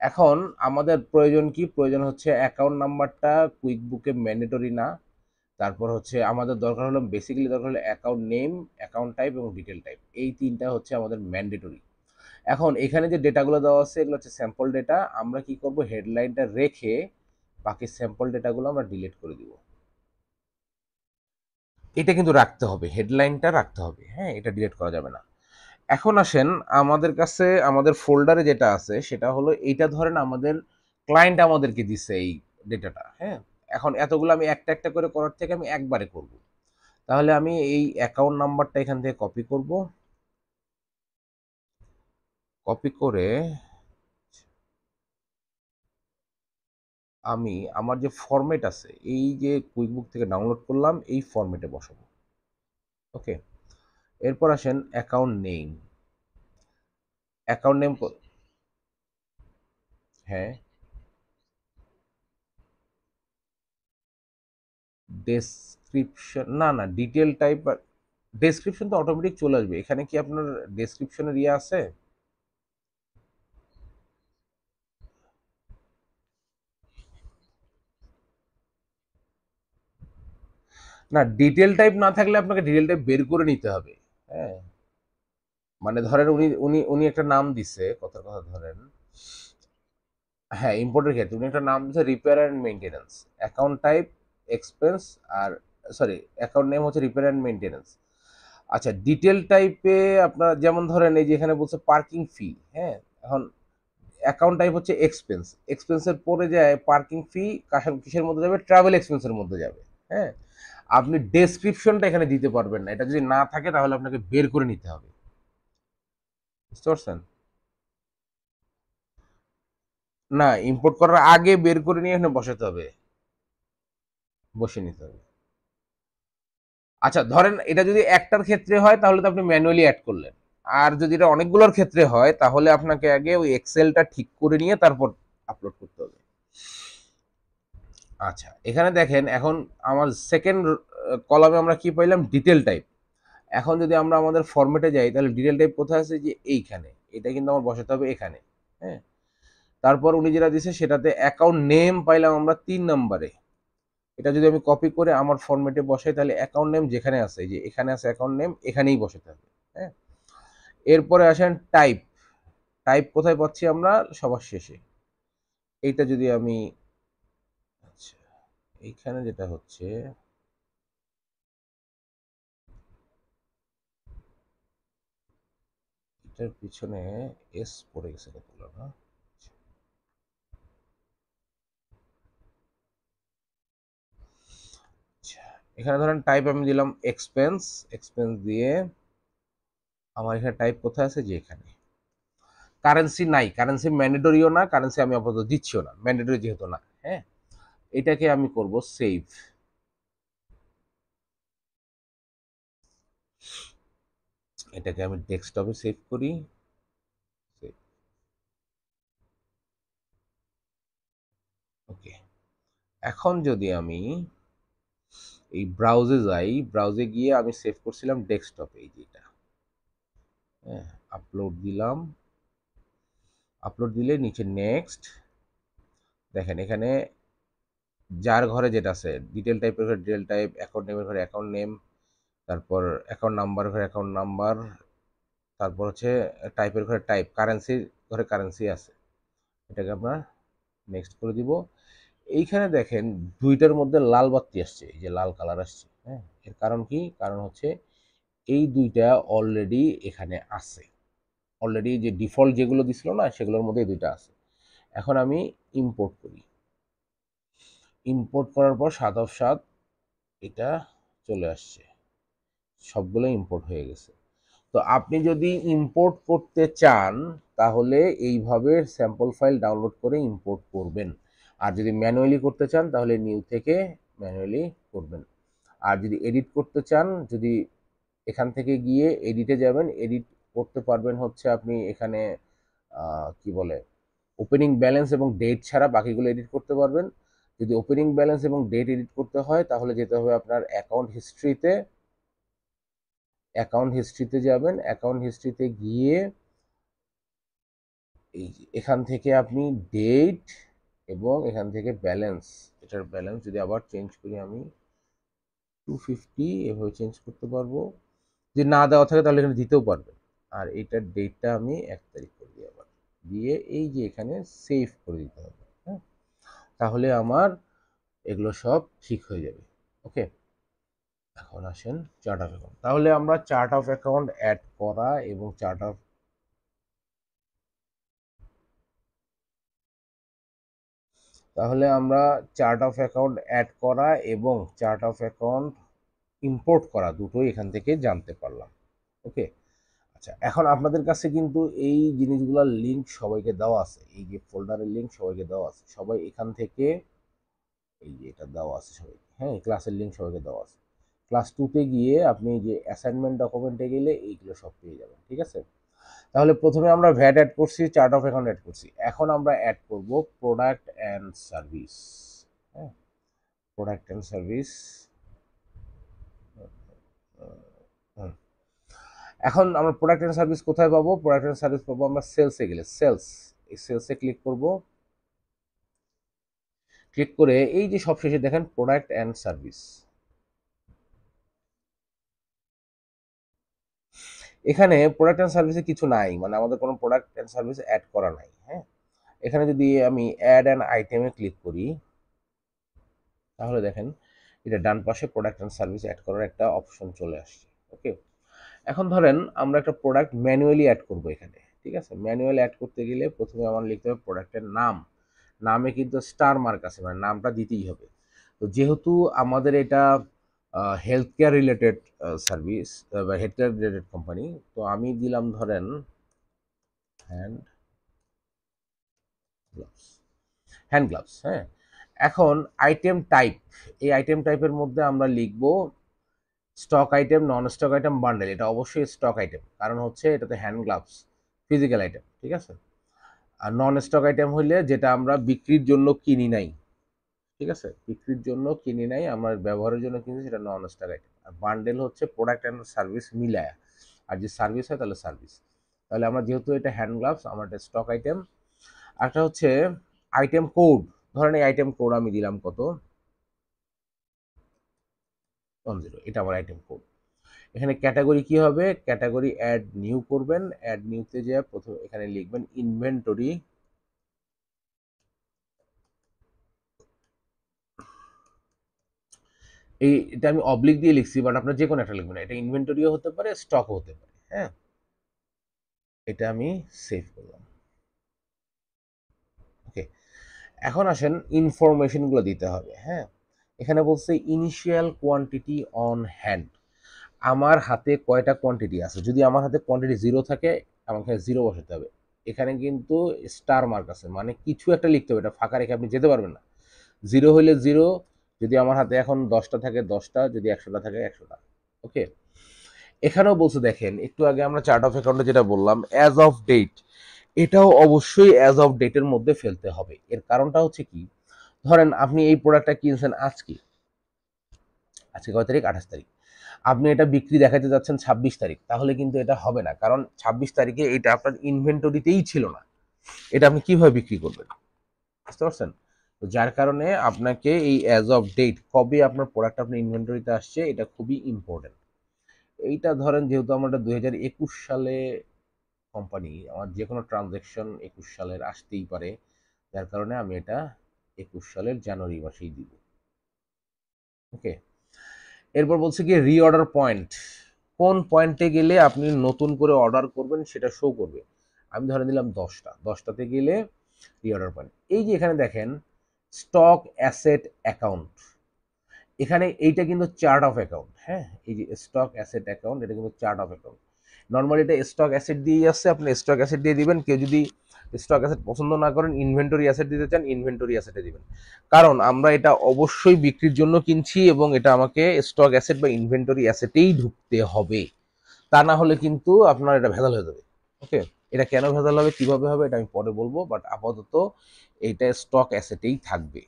[SPEAKER 1] এখন আমাদের প্রয়োজন কি, প্রয়োজন হচ্ছে অ্যাকাউন্ট নাম্বারটা কুইক বুকে ম্যান্ডেটরি না, তারপর হচ্ছে আমাদের দরকার হলো, বেসিক্যালি দরকার হলো অ্যাকাউন্ট নেম, অ্যাকাউন্ট টাইপ এবং ডিটেল টাইপ, এই তিনটা হচ্ছে আমাদের ম্যান্ডেটরি। এখন এখানে যে ডেটাগুলো দেওয়া আছে এগুলো হচ্ছে স্যাম্পল ডেটা, আমরা কি করব, হেডলাইনটা রেখে বাকি স্যাম্পল ডেটাগুলো আমরা ডিলিট করে দিব। এটা কিন্তু রাখতে হবে, হেডলাইনটা রাখতে হবে। হ্যাঁ, এটা ডিলিট করা যাবে না। এখন আসেন, আমাদের কাছে আমাদের ফোল্ডারে যেটা আছে সেটা হলো এইটা, ধরেন আমাদের ক্লায়েন্ট আমাদেরকে দিছে এই ডেটাটা। হ্যাঁ, এখন এতগুলো আমি একটা একটা করে করার থেকে আমি একবারে করব। তাহলে আমি এই অ্যাকাউন্ট নাম্বারটা এখান থেকে কপি করব, কপি করে আমি আমার যে ফরম্যাট আছে, এই যে কুইকবুক থেকে ডাউনলোড করলাম এই ফরম্যাটে বসাবো। ওকে, এরপর আসেন অ্যাকাউন্ট নেম, অ্যাকাউন্ট নেম, হ্যাঁ, ডেসক্রিপশন না, না ডিটেল টাইপ, ডেসক্রিপশন তো অটোমেটিক চলে আসবে, এখানে কি আপনার ডেসক্রিপশনের ইয়ে আছে? না, ডিটেল টাইপ না থাকলে আপনাকে ডিটেল টাইপ বের করে নিতে হবে। হ্যাঁ, মানে ধরেন উনি উনি উনি একটা নাম দিছে, কথার কথা ধরেন, হ্যাঁ ইম্পোর্টের ক্ষেত্রে উনি একটা নাম দিচ্ছে repair and maintenance, account type expense, আর সরি, অ্যাকাউন্ট নেম হচ্ছে রিপেয়ার অ্যান্ড মেইনটেনেন্স। আচ্ছা, ডিটেল টাইপে আপনার যেমন ধরেন এই যে এখানে বলছে পার্কিং ফি, হ্যাঁ? এখন অ্যাকাউন্ট টাইপ হচ্ছে এক্সপেন্স, এক্সপেন্সের পরে যায় পার্কিং ফি, কিসের মধ্যে যাবে? ট্রাভেল এক্সপেন্সের মধ্যে যাবে, হ্যাঁ? আপনি ডেসক্রিপশনটা এখানে দিতে পারবেন না, এটা যদি না থাকে তাহলে আপনাকে বের করে নিতে হবে, বুঝতে পারছেন? না, ইম্পোর্ট করার আগে বের করে নিয়ে এখানে বসাতে হবে, বসে নিতে হবে। আচ্ছা, ধরেন এটা যদি একটার ক্ষেত্রে হয় তাহলে তো আপনি ম্যানুয়ালি অ্যাড করলেন, আর যদি এটা অনেকগুলোর ক্ষেত্রে হয় তাহলে আপনাকে আগে ওই এক্সেলটা ঠিক করে নিয়ে তারপর আপলোড করতে হবে। আচ্ছা, এখানে দেখেন এখন আমার সেকেন্ড কলামে আমরা কি পাইলাম? Detail type. এখন যদি আমরা আমাদের ফরম্যাটে যাই তাহলে ডিটেল টাইপ কোথায় আছে? যে এইখানে, এটা কিন্তু আমার বসাতে হবে এখানে, হ্যাঁ? তারপর উনি যেটা দিছে সেটাতে অ্যাকাউন্ট নেম পাইলাম আমরা ৩ নম্বরে। এটা যদি আমি কপি করে আমার ফরম্যাটে বসাই তাহলে অ্যাকাউন্ট নেম যেখানে আছে, এই যে এখানে আছে অ্যাকাউন্ট নেম, এখানেই বসাতে হবে, হ্যাঁ? এরপরে আসেন টাইপ। টাইপ কোথায় পাচ্ছি আমরা? সবার শেষে। এইটা যদি আমি, আচ্ছা, এইখানে যেটা হচ্ছে, এটার পিছনে এস পড়ে গেছে কতগুলো না? আচ্ছা, এখানে ধরেন টাইপ আমি দিলাম এক্সপেন্স, এক্সপেন্স দিয়ে আমার এখানে টাইপ কোথায় আছে? যে এখানে। কারেন্সি নাই, কারেন্সি ম্যান্ডেটরিও না, কারেন্সি আমি আপাতত দিচ্ছিও না, ম্যান্ডেটরি যেহেতু না, হ্যাঁ? এটাকে আমি করব সেভ। এটাকে আমি ডেস্কটপে সেভ করি। ওকে, এখন যদি আমি এই ব্রাউজে যাই, ব্রাউজে গিয়ে আমি সেভ করছিলাম ডেস্কটপে, এই যেটা, হ্যাঁ? আপলোড দিলাম, আপলোড দিলে নিচে নেক্সট, দেখেন এখানে যার ঘরে যেটা আছে, ডিটেল টাইপের ঘরে ডিটেল টাইপ, অ্যাকাউন্ট নেমের ঘরে অ্যাকাউন্ট নেম, তারপর অ্যাকাউন্ট নাম্বার ঘরে অ্যাকাউন্ট নাম্বার, তারপর হচ্ছে টাইপের ঘরে টাইপ, কারেন্সির ঘরে কারেন্সি আছে। এটাকে আমরা নেক্সট করে দিব। এইখানে দেখেন দুইটার মধ্যে লাল বাতি আসছে, এই যে লাল কালার আসছে, হ্যাঁ? এর কারণ কি? কারণ হচ্ছে এই দুইটা অলরেডি এখানে আছে, অলরেডি যে ডিফল্ট যেগুলো দিছিল না সেগুলোর মধ্যে এই দুইটা আছে। এখন আমি ইম্পোর্ট করি, ইম্পোর্ট করার পর 7/7 এটা চলে আসছে, সবগুলো ইম্পোর্ট হয়ে গেছে। তো আপনি যদি ইম্পোর্ট করতে চান তাহলে এইভাবে স্যাম্পল ফাইল ডাউনলোড করে ইম্পোর্ট করবেন, আর যদি ম্যানুয়ালি করতে চান তাহলে নিউ থেকে ম্যানুয়ালি করবেন। আর যদি এডিট করতে চান, যদি এখান থেকে গিয়ে এডিটে যাবেন, এডিট করতে পারবেন হচ্ছে আপনি এখানে কি বলে, ওপেনিং ব্যালেন্স এবং ডেট ছাড়া বাকিগুলো এডিট করতে পারবেন। যদি ওপেনিং ব্যালেন্স এবং ডেট এডিট করতে হয় তাহলে যেতে হবে আপনার অ্যাকাউন্ট হিস্ট্রিতে, অ্যাকাউন্ট হিস্ট্রিতে যাবেন, অ্যাকাউন্ট হিস্ট্রিতে গিয়ে এই যে এখান থেকে আপনি ডেট এবং এখান থেকে ব্যালেন্স, এটার ব্যালেন্স যদি আবার চেঞ্জ করি আমি 250, এভাবে চেঞ্জ করতে পারবো। যদি না দেওয়া থাকে তাহলে এখানে দিতেও পারবেন। আর এটার ডেটটা আমি 1 তারিখ করে দিই, আবার দিয়ে এই যে এখানে সেভ করে দিতে হবে, হ্যাঁ? তাহলে আমার এগুলো সব ঠিক হয়ে যাবে। ওকে, এখন আসেন চার্ট অফ অ্যাকাউন্ট। তাহলে আমরা চার্ট অফ অ্যাকাউন্ট অ্যাড করা এবং চার্ট অফ, তাহলে আমরা চার্ট অফ অ্যাকাউন্ট অ্যাড করা এবং চার্ট অফ অ্যাকাউন্ট ইম্পোর্ট করা দুটোই এখান থেকে জানতে পারলাম। ওকে, আচ্ছা, এখন আপনাদের কাছে কিন্তু এই জিনিসগুলোর লিঙ্ক সবাইকে দেওয়া আছে, এই যে ফোল্ডারের লিঙ্ক সবাইকে দেওয়া আছে, সবাই এখান থেকে, এই যে এটা দেওয়া আছে সবাইকে, হ্যাঁ? ক্লাসের লিঙ্ক সবাইকে দেওয়া আছে। ক্লাস 2তে গিয়ে আপনি যে অ্যাসাইনমেন্ট ডকুমেন্টে গেলে এইগুলো সব পেয়ে যাবেন, ঠিক আছে? তাহলে প্রথমে আমরা ভ্যাট অ্যাড করছি, চার্ট অফ অ্যাকাউন্ট অ্যাড করছি, এখন আমরা অ্যাড করব প্রোডাক্ট অ্যান্ড সার্ভিস, হ্যাঁ? প্রোডাক্ট অ্যান্ড সার্ভিস, এখন আমরা প্রোডাক্ট অ্যান্ড সার্ভিস কোথায় পাবো? প্রোডাক্ট অ্যান্ড সার্ভিস পাবো আমরা সেলসে গেলে, সেলস, এই সেলসে ক্লিক করব, ক্লিক করে এই যে সবশেষে দেখেন প্রোডাক্ট অ্যান্ড সার্ভিস, এখানে প্রোডাক্ট অ্যান্ড সার্ভিসে কিছু নাই, মানে আমাদের কোনো প্রোডাক্ট অ্যান্ড সার্ভিস অ্যাড করা নাই, হ্যাঁ? এখানে যদি আমি অ্যাড অ্যান আইটেমে ক্লিক করি তাহলে দেখেন এটা ডান পাশে প্রোডাক্ট অ্যান্ড সার্ভিস অ্যাড করার একটা অপশন চলে আসছে। ওকে, এখন ধরেন আমরা একটা প্রোডাক্ট ম্যানুয়ালি অ্যাড করব এখানে, ঠিক আছে? ম্যানুয়ালি অ্যাড করতে গেলে প্রথমে আমার লিখতে হবে প্রোডাক্টের নাম, নামে কিন্তু স্টার মার্ক আছে, মানে নামটা দিতেই হবে। তো যেহেতু আমাদের এটা হেলথ কেয়ার রিলেটেড সার্ভিস বা হেলথ কেয়ার রিলেটেড কোম্পানি, তো আমি দিলাম ধরেন হ্যান্ড গ্লাভস, হ্যান্ড গ্লাভস। হ্যাঁ, এখন আইটেম টাইপ, এই আইটেম টাইপের মধ্যে আমরা লিখব স্টক আইটেম, নন স্টক আইটেম, বান্ডেল। এটা অবশ্যই স্টক আইটেম, কারণ হচ্ছে এটাতে হ্যান্ড গ্লাভস ফিজিক্যাল আইটেম, ঠিক আছে? আর নন স্টক আইটেম হইলে যেটা আমরা বিক্রির জন্য কিনি নাই, ঠিক আছে? বিক্রির জন্য কিনি নাই, আমরা ব্যবহারের জন্য কিনছি, সেটা নন স্টক আইটেম। আর বান্ডেল হচ্ছে প্রোডাক্ট অ্যান্ড সার্ভিস মিলায়া, আর যে সার্ভিস হয় তাহলে সার্ভিস। তাহলে আমরা যেহেতু এটা হ্যান্ড গ্লাভস, আমার এটা স্টক আইটেম। একটা হচ্ছে আইটেম কোড, ধরেন এই আইটেম কোড আমি দিলাম কত, 10, এটা আমার আইটেম কোড। এখানে ক্যাটাগরি কি হবে, ক্যাটাগরি অ্যাড নিউ করবেন, অ্যাড নিউতে যে প্রথমে এখানে লিখবেন ইনভেন্টরি। এটা আমি অবলিক দিয়ে লিখছি, বাট আপনার যে কোনো একটা লিখবেন, এটা ইনভেন্টরিও হতে পারে, স্টকও হতে পারে। হ্যাঁ, এটা আমি সেভ করলাম। ওকে, এখন আসেন ইনফরমেশনগুলো দিতে হবে। হ্যাঁ, এখানে বলছে ইনিশিয়াল কোয়ান্টিটি অন হ্যান্ড, আমার হাতে কয়টা কোয়ান্টিটি আছে। যদি আমার হাতে কোয়ান্টিটি 0 থাকে, আমাকে 0 বসাতে হবে। এখানে কিন্তু স্টার মার্ক আছে, মানে কিছু একটা লিখতে হবে, এটা ফাঁকা রেখে আপনি যেতে পারবেন না। 0 হইলে 0, যদি আমার হাতে এখন 10টা থাকে 10টা, যদি 100টা থাকে 100টা। ওকে, এখানেও বলছে দেখেন, একটু আগে আমরা চার্ট অফ অ্যাকাউন্টে যেটা বললাম অ্যাজ অফ ডেট, এটাও অবশ্যই অ্যাজ অফ ডেটের মধ্যে ফেলতে হবে। এর কারণটা হচ্ছে কি, ধরেন আপনি এই প্রোডাক্টটা কিনছেন আজকে, আজকে কয় তারিখ, 28 তারিখ, আপনি এটা বিক্রি দেখাতে যাচ্ছেন 26 তারিখ, তাহলে কিন্তু এটা হবে না, কারণ 26 তারিখে এটা আপনার ইনভেন্টরিতেই ছিল না। এটা আপনি কিভাবে বিক্রি করবেন, বুঝতে পারছেন? তো যার কারণে আপনাকে এই অ্যাজ অফ ডেট, কবে আপনার প্রোডাক্ট আপনার ইনভেন্টরিতে আসছে, এটা খুবই ইম্পর্টেন্ট। এইটা ধরেন যেহেতু আমার 2021 সালে কোম্পানি, আমার যে কোনো ট্রানজ্যাকশন 21 সালের আসতেই পারে, যার কারণে আমি এটা 21 সালের জানুয়ারি মাসেই দিব। ওকে, এরপর বলছে কি রিঅর্ডার পয়েন্ট, কোন পয়েন্টে গেলে আপনি নতুন করে অর্ডার করবেন সেটা শো করবে। আমি ধরে দিলাম 10টাতে গেলে রিঅর্ডার পয়েন্ট। এই যে এখানে দেখেন স্টক অ্যাসেট অ্যাকাউন্ট, এখানে এইটা কিন্তু চার্ট অফ অ্যাকাউন্ট। হ্যাঁ, এই যে স্টক অ্যাসেট অ্যাকাউন্ট, এটা কিন্তু চার্ট অফ অ্যাকাউন্ট। নর্মালি এটা স্টক অ্যাসেট দিয়েই আসছে, আপনি স্টক অ্যাসেট দিয়ে দিবেন। কেউ যদি স্টক অ্যাসেট পছন্দ না করেন, ইনভেন্টরি অ্যাসেট দিতে চান, ইনভেন্টরি অ্যাসেটে দিবেন। কারণ আমরা এটা অবশ্যই বিক্রির জন্য কিনছি, এবং এটা আমাকে স্টক অ্যাসেট বা ইনভেন্টরি অ্যাসেটেই ঢুকতে হবে, তা না হলে কিন্তু আপনার এটা ভেজাল হয়ে যাবে। ওকে, এটা কেন ভেজাল হবে, কিভাবে হবে, এটা আমি পরে বলবো, বাট আপাতত এইটা স্টক অ্যাসেটেই থাকবে।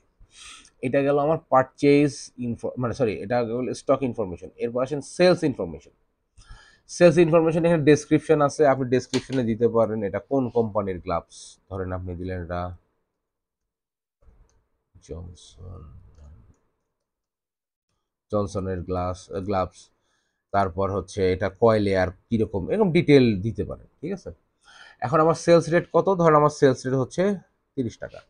[SPEAKER 1] এটা গেল আমার পারচেজ ইনফো, মানে সরি, এটা গেল স্টক ইনফরমেশন। এরপর আসেন সেলস ইনফরমেশন। সেলস ইনফরমেশন, এখানে ডেসক্রিপশন আছে, আপনি ডেসক্রিপশনে দিতে পারেন এটা কোন কোম্পানির গ্লাভস। ধরেন আপনি দিলেন এটা জনসন, জনসনের গ্লাভস। তারপর হচ্ছে এটা কয় লেয়ার, কিরকম, এরকম ডিটেল দিতে পারেন, ঠিক আছে? এখন আমার সেলস রেট কত, ধরেন আমার সেলস রেট হচ্ছে 30 টাকা।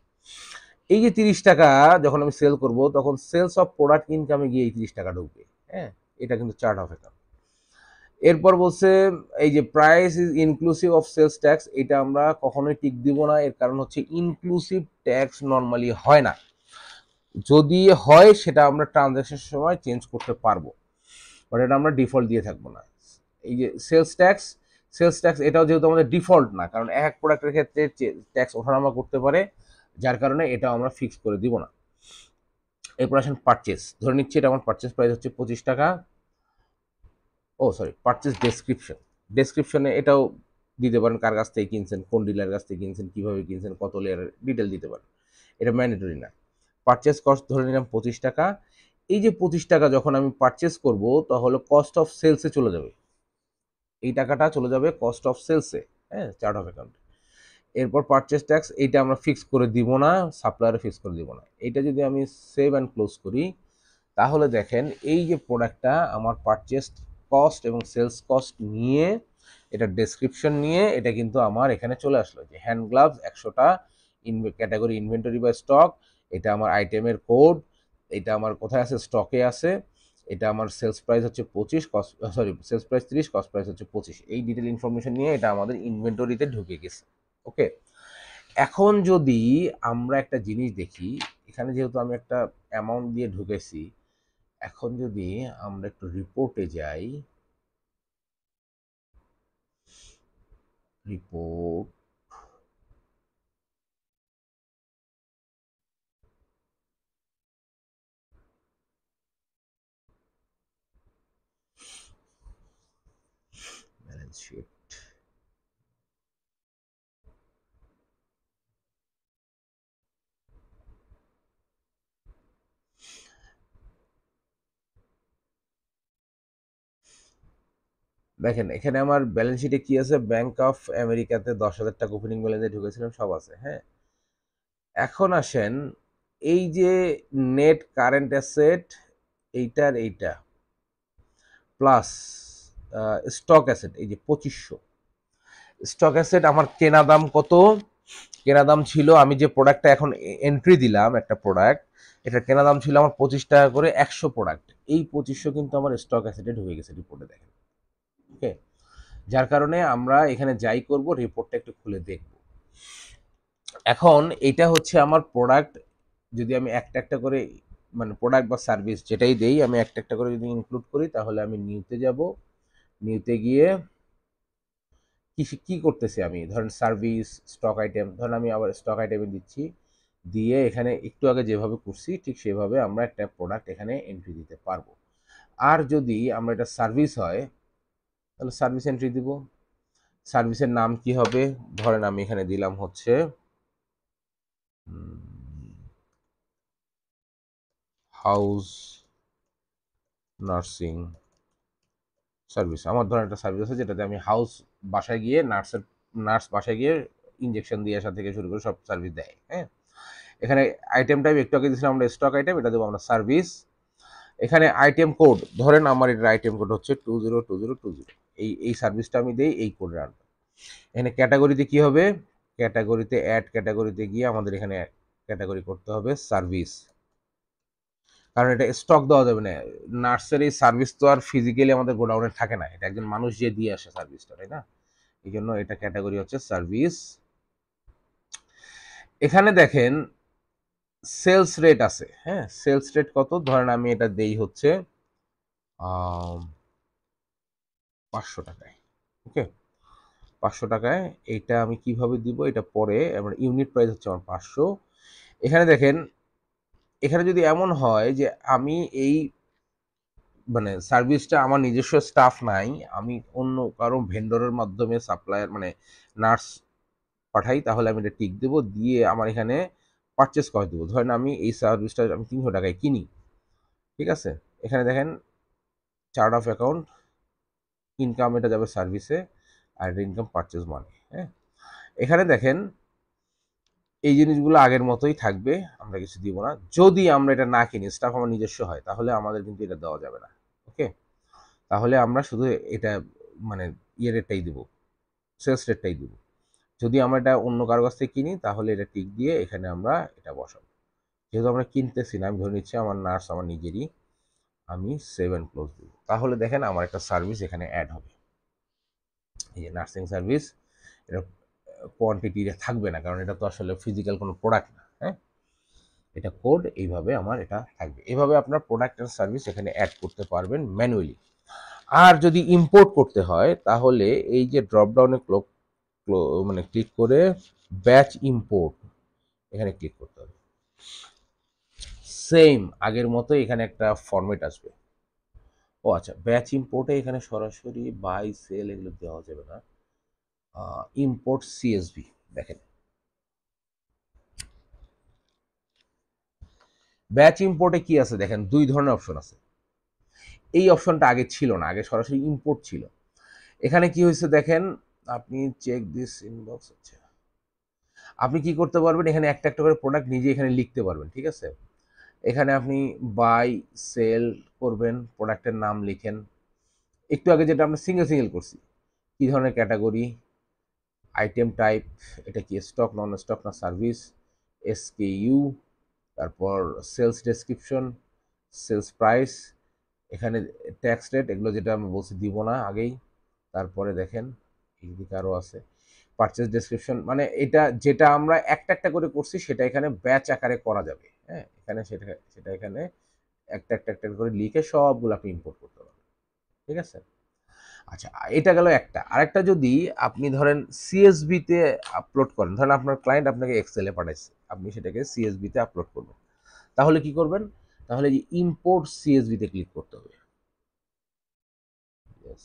[SPEAKER 1] এই যে 30 টাকা যখন আমি সেল করব, তখন সেলস অফ প্রোডাক্ট ইনকামে গিয়ে এই 30 টাকা ঢুকবে। হ্যাঁ, এটা কিন্তু চার্ট অফ অ্যাকাউন্ট। এরপর বলছে এই যে price is inclusive of sales tax, এটা আমরা কখনোই টিক দিব না। এর কারণ হচ্ছে ইনক্লুসিভ ট্যাক্স নর্মালি হয় না, যদি হয় সেটা আমরা ট্রানজ্যাকশনের সময় চেঞ্জ করতে পারবো, বাট এটা আমরা ডিফল্ট দিয়ে থাকবো না। এই যে সেলস ট্যাক্স, সেলস ট্যাক্স এটাও যেহেতু আমাদের ডিফল্ট না, কারণ এক প্রোডাক্টের ক্ষেত্রে ট্যাক্স ওঠানামা করতে পারে, যার কারণে এটা আমরা ফিক্স করে দিব না। এরপর আসেন পারচেস, ধরে নিচ্ছি এটা আমার পারচেস প্রাইস হচ্ছে 25 টাকা। ও সরি, পারচেস ডেসক্রিপশন, ডেসক্রিপশনে এটাও দিতে পারেন, কার কাছ থেকে কিনছেন, কোন ডিলার কাছ থেকে কিনছেন, কিভাবে কিনছেন, কত লেয়ারের ডিটেল দিতে পারেন, এটা ম্যান্ডেটরি না। পারচেস কস্ট ধরে নিলাম 25 টাকা। এই যে 25 টাকা যখন আমি পারচেস করব, তাহলে কস্ট অফ সেলসে চলে যাবে, এই টাকাটা চলে যাবে কস্ট অফ সেলসে। হ্যাঁ, চার্ট অফ অ্যাকাউন্ট। এরপর পারচেস ট্যাক্স, এইটা আমরা ফিক্স করে দিব না, সাপ্লায়ারে ফিক্স করে দিব না। এটা যদি আমি সেভ অ্যান্ড ক্লোজ করি, তাহলে দেখেন এই যে প্রোডাক্টটা আমার পারচেস কস্ট এবং সেলস কস্ট নিয়ে, এটা ডেসক্রিপশন নিয়ে, এটা কিন্তু আমার এখানে চলে আসলো যে হ্যান্ড গ্লাভস 100টা, ক্যাটাগরি ইনভেন্টরি বা স্টক, এটা আমার আইটেমের কোড, এটা আমার কোথায় আছে, স্টকে আছে। এটা আমার সেলস প্রাইস হচ্ছে 25, সেলস প্রাইস 30, কস্ট প্রাইস হচ্ছে 25। এই ডিটেল ইনফরমেশন নিয়ে এটা আমাদের ইনভেন্টরিতে ঢুকে গেছে। ওকে, এখন যদি আমরা একটা জিনিস দেখি, এখানে যেহেতু আমি একটা অ্যামাউন্ট দিয়ে ঢুকেছি, এখন যদি আমরা একটু রিপোর্টে যাই, রিপোর্ট, ব্যালেন্স শিট, দেখেন এখানে আমার ব্যালেন্স শিটে কি আছে, ব্যাংক অফ আমেরিকাতে 10,000 টাকা ওপেনিং ব্যালেন্সে ঢুকেছিলাম, সব আছে। হ্যাঁ, এখন আসেন, এই যে নেট কারেন্ট অ্যাসেট, এইটা প্লাস স্টক অ্যাসেট, এই যে 2500 স্টক অ্যাসেট, আমার কেনা দাম কত? কেনা দাম ছিল, আমি যে প্রোডাক্টটা এখন এন্ট্রি দিলাম, একটা প্রোডাক্ট, এটা কেনা দাম ছিল আমার 25 টাকা করে 100 প্রোডাক্ট। এই 2500 কিন্তু আমার স্টক অ্যাসেটে ঢুকে গেছে রিপোর্টে, দেখেন। ওকে, যার কারণে আমরা এখানে যাই করব, রিপোর্টটা একটু খুলে দেখব। এখন এটা হচ্ছে আমার প্রোডাক্ট, যদি আমি একটা একটা করে, মানে প্রোডাক্ট বা সার্ভিস যেটাই দেই, আমি একটা একটা করে যদি ইনক্লুড করি, তাহলে আমি নিউতে যাব। নিউতে গিয়ে কি কি করতেছি আমি, ধরেন সার্ভিস, স্টক আইটেম, ধরেন আমি আবার স্টক আইটেমে দিচ্ছি, দিয়ে এখানে একটু আগে যেভাবে করছি ঠিক সেভাবে আমরা একটা প্রোডাক্ট এখানে এন্ট্রি দিতে পারবো। আর যদি আমরা এটা সার্ভিস হয়, তাহলে সার্ভিস এন্ট্রি দিব। সার্ভিসের নাম কি হবে, ধরেন আমি এখানে দিলাম হচ্ছে হাউস নার্সিং সার্ভিস। আমার ধরেন একটা সার্ভিস আছে যেটাতে আমি হাউস, বাসায় গিয়ে নার্স বাসায় গিয়ে ইঞ্জেকশন দিয়ে আসা থেকে শুরু করে সব সার্ভিস দেয়। হ্যাঁ, এখানে আইটেম টাইপ একটু আগে দিয়েছিলাম আমরা স্টক আইটেম, এটা দেবো আমরা সার্ভিস। এখানে আইটেম কোড, ধরেন আমার এটার আইটেম কোড হচ্ছে 202020। এই সার্ভিসটা আমি দেই এই কোডে আনবো। এখানে ক্যাটাগরিতে কি হবে, ক্যাটাগরিতে অ্যাড ক্যাটাগরিতে গিয়ে আমাদের এখানে ক্যাটাগরি করতে হবে সার্ভিস, কারণ এটা স্টক দেওয়া যাবে না। নার্সের এই সার্ভিস তো আর ফিজিক্যালি আমাদের গোডাউনে থাকে না, এটা একজন মানুষ যে দিয়ে আসে সার্ভিসটা, তাই না? এই জন্য এটা ক্যাটাগরি হচ্ছে সার্ভিস। এখানে দেখেন সেলস রেট আছে। হ্যাঁ, সেলস রেট কত, ধরেন আমি এটা দেই হচ্ছে 500 টাকায়। ওকে, 500 টাকায়। এইটা আমি কিভাবে দিব, এটা পরে আমার ইউনিট প্রাইস হচ্ছে আমার 500। এখানে দেখেন, এখানে যদি এমন হয় যে আমি এই, মানে সার্ভিসটা আমার নিজস্ব স্টাফ নাই, আমি অন্য কারো ভেন্ডরের মাধ্যমে সাপ্লায়ার, মানে নার্স পাঠাই, তাহলে আমি এটা টিক দেবো, দিয়ে আমার এখানে পারচেস কস্ট দেবো। ধরেন আমি এই সার্ভিসটা আমি 300 টাকায় কিনি, ঠিক আছে? এখানে দেখেন চার্ট অফ অ্যাকাউন্ট, ইনকাম এটা যাবে সার্ভিসে, আর এটা ইনকাম পারচেস মানি। হ্যাঁ, এখানে দেখেন এই জিনিসগুলো আগের মতোই থাকবে, আমরা কিছু দিব না। যদি আমরা এটা না কিনি, স্টাফ আমার নিজস্ব হয়, তাহলে আমাদের কিন্তু এটা দেওয়া যাবে না। ওকে, তাহলে আমরা শুধু এটা, মানে ইয়ে রেটটাই দিব, সেলস রেটটাই দিব। যদি আমরা এটা অন্য কারো কাছ থেকে কিনি, তাহলে এটা টিক দিয়ে এখানে আমরা এটা বসাবো। যেহেতু আমরা কিনতেছি না, আমি ধরে নিচ্ছি আমার নার্স আমার নিজেরই, আমি 7 ক্লোজ দিব। তাহলে দেখেন আমার একটা সার্ভিস এখানে অ্যাড হবে, এই যে নার্সিং সার্ভিস। এটা কোয়ান্টিটি থাকবে না, কারণ এটা তো আসলে ফিজিক্যাল কোনো প্রোডাক্ট না। হ্যাঁ, এটা কোড, এইভাবে আমার এটা থাকবে। এভাবে আপনার প্রোডাক্ট আর সার্ভিস এখানে অ্যাড করতে পারবেন ম্যানুয়ালি। আর যদি ইম্পোর্ট করতে হয়, তাহলে এই যে ড্রপ ডাউনে মানে ক্লিক করে ব্যাচ ইম্পোর্ট, এখানে ক্লিক করতে হবে। সেম আগের মতো এখানে একটা ফরম্যাট আসবে। ও আচ্ছা, ব্যাচ ইম্পোর্টে এখানে সরাসরি বাই সেল এগুলো দেওয়া যাবে না। ইম্পোর্ট সিএসভি, দেখেন ব্যাচ ইম্পোর্টে কি আছে, দেখেন দুই ধরনের অপশন আছে। এই অপশনটা আগে ছিল না, আগে সরাসরি ইম্পোর্ট ছিল। এখানে কি হয়েছে দেখেন, আপনি চেক দিস ইনবক্স, আচ্ছা আপনি কি করতে পারবেন, এখানে একটা একটা করে প্রোডাক্ট নিজে এখানে লিখতে পারবেন, ঠিক আছে? এখানে আপনি বাই সেল করবেন, প্রোডাক্টের নাম লিখেন। একটু আগে যেটা আমরা সিঙ্গেল সিঙ্গেল করছি, কি ধরনের ক্যাটাগরি, আইটেম টাইপ, এটা কি স্টক নন স্টক না সার্ভিস, এসকেইউ, তারপর সেলস ডেসক্রিপশন, সেলস প্রাইস, এখানে ট্যাক্স রেট, এগুলো যেটা আমি বলছি দিব না আগেই। তারপরে দেখেন এইদিকে আরও আছে পারচেজ ডেসক্রিপশন, মানে এটা যেটা আমরা একটা একটা করে করছি সেটা এখানে ব্যাচ আকারে করা যাবে। হ্যাঁ, এখানে সেটা সেটা এখানে একটা একটা একটা করে লিখে সবগুলো আপনি ইম্পোর্ট করতে পারবেন। ঠিক আছে, আচ্ছা এটা গেল একটা। আরেকটা, যদি আপনি ধরেন সিএসভি তে আপলোড করেন, ধরেন আপনার ক্লায়েন্ট আপনাকে এক্সেলে পাঠাইছে, আপনি সেটাকে সিএসভি তে আপলোড করবেন, তাহলে কি করবেন? তাহলে যে ইম্পোর্ট সিএসভি তে ক্লিক করতে হবে। Yes.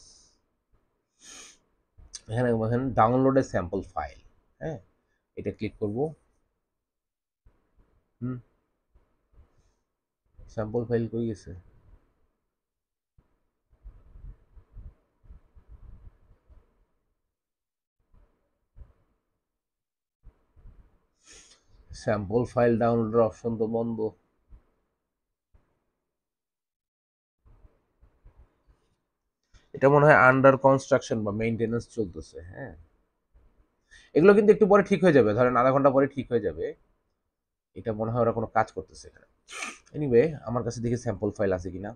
[SPEAKER 1] এখানে দেখেন ডাউনলোড এ স্যাম্পল ফাইল। হ্যাঁ, এটা ক্লিক করব। হুম, স্যাম্পল ফাইল কই গেছে? স্যাম্পল ফাইল ডাউনলোডের অপশন তো বন্ধ। এটা মনে হয় আন্ডার কনস্ট্রাকশন বা মেইনটেনেন্স চলতেছে। হ্যাঁ, এগুলো কিন্তু একটু পরে ঠিক হয়ে যাবে, ধরেন আধা ঘন্টা পরে ঠিক হয়ে যাবে। এটা মনে হয় ওরা কোনো কাজ করতেছে এখানে। এনিওয়ে, আমার কাছে দেখি স্যাম্পল ফাইল আছে কিনা।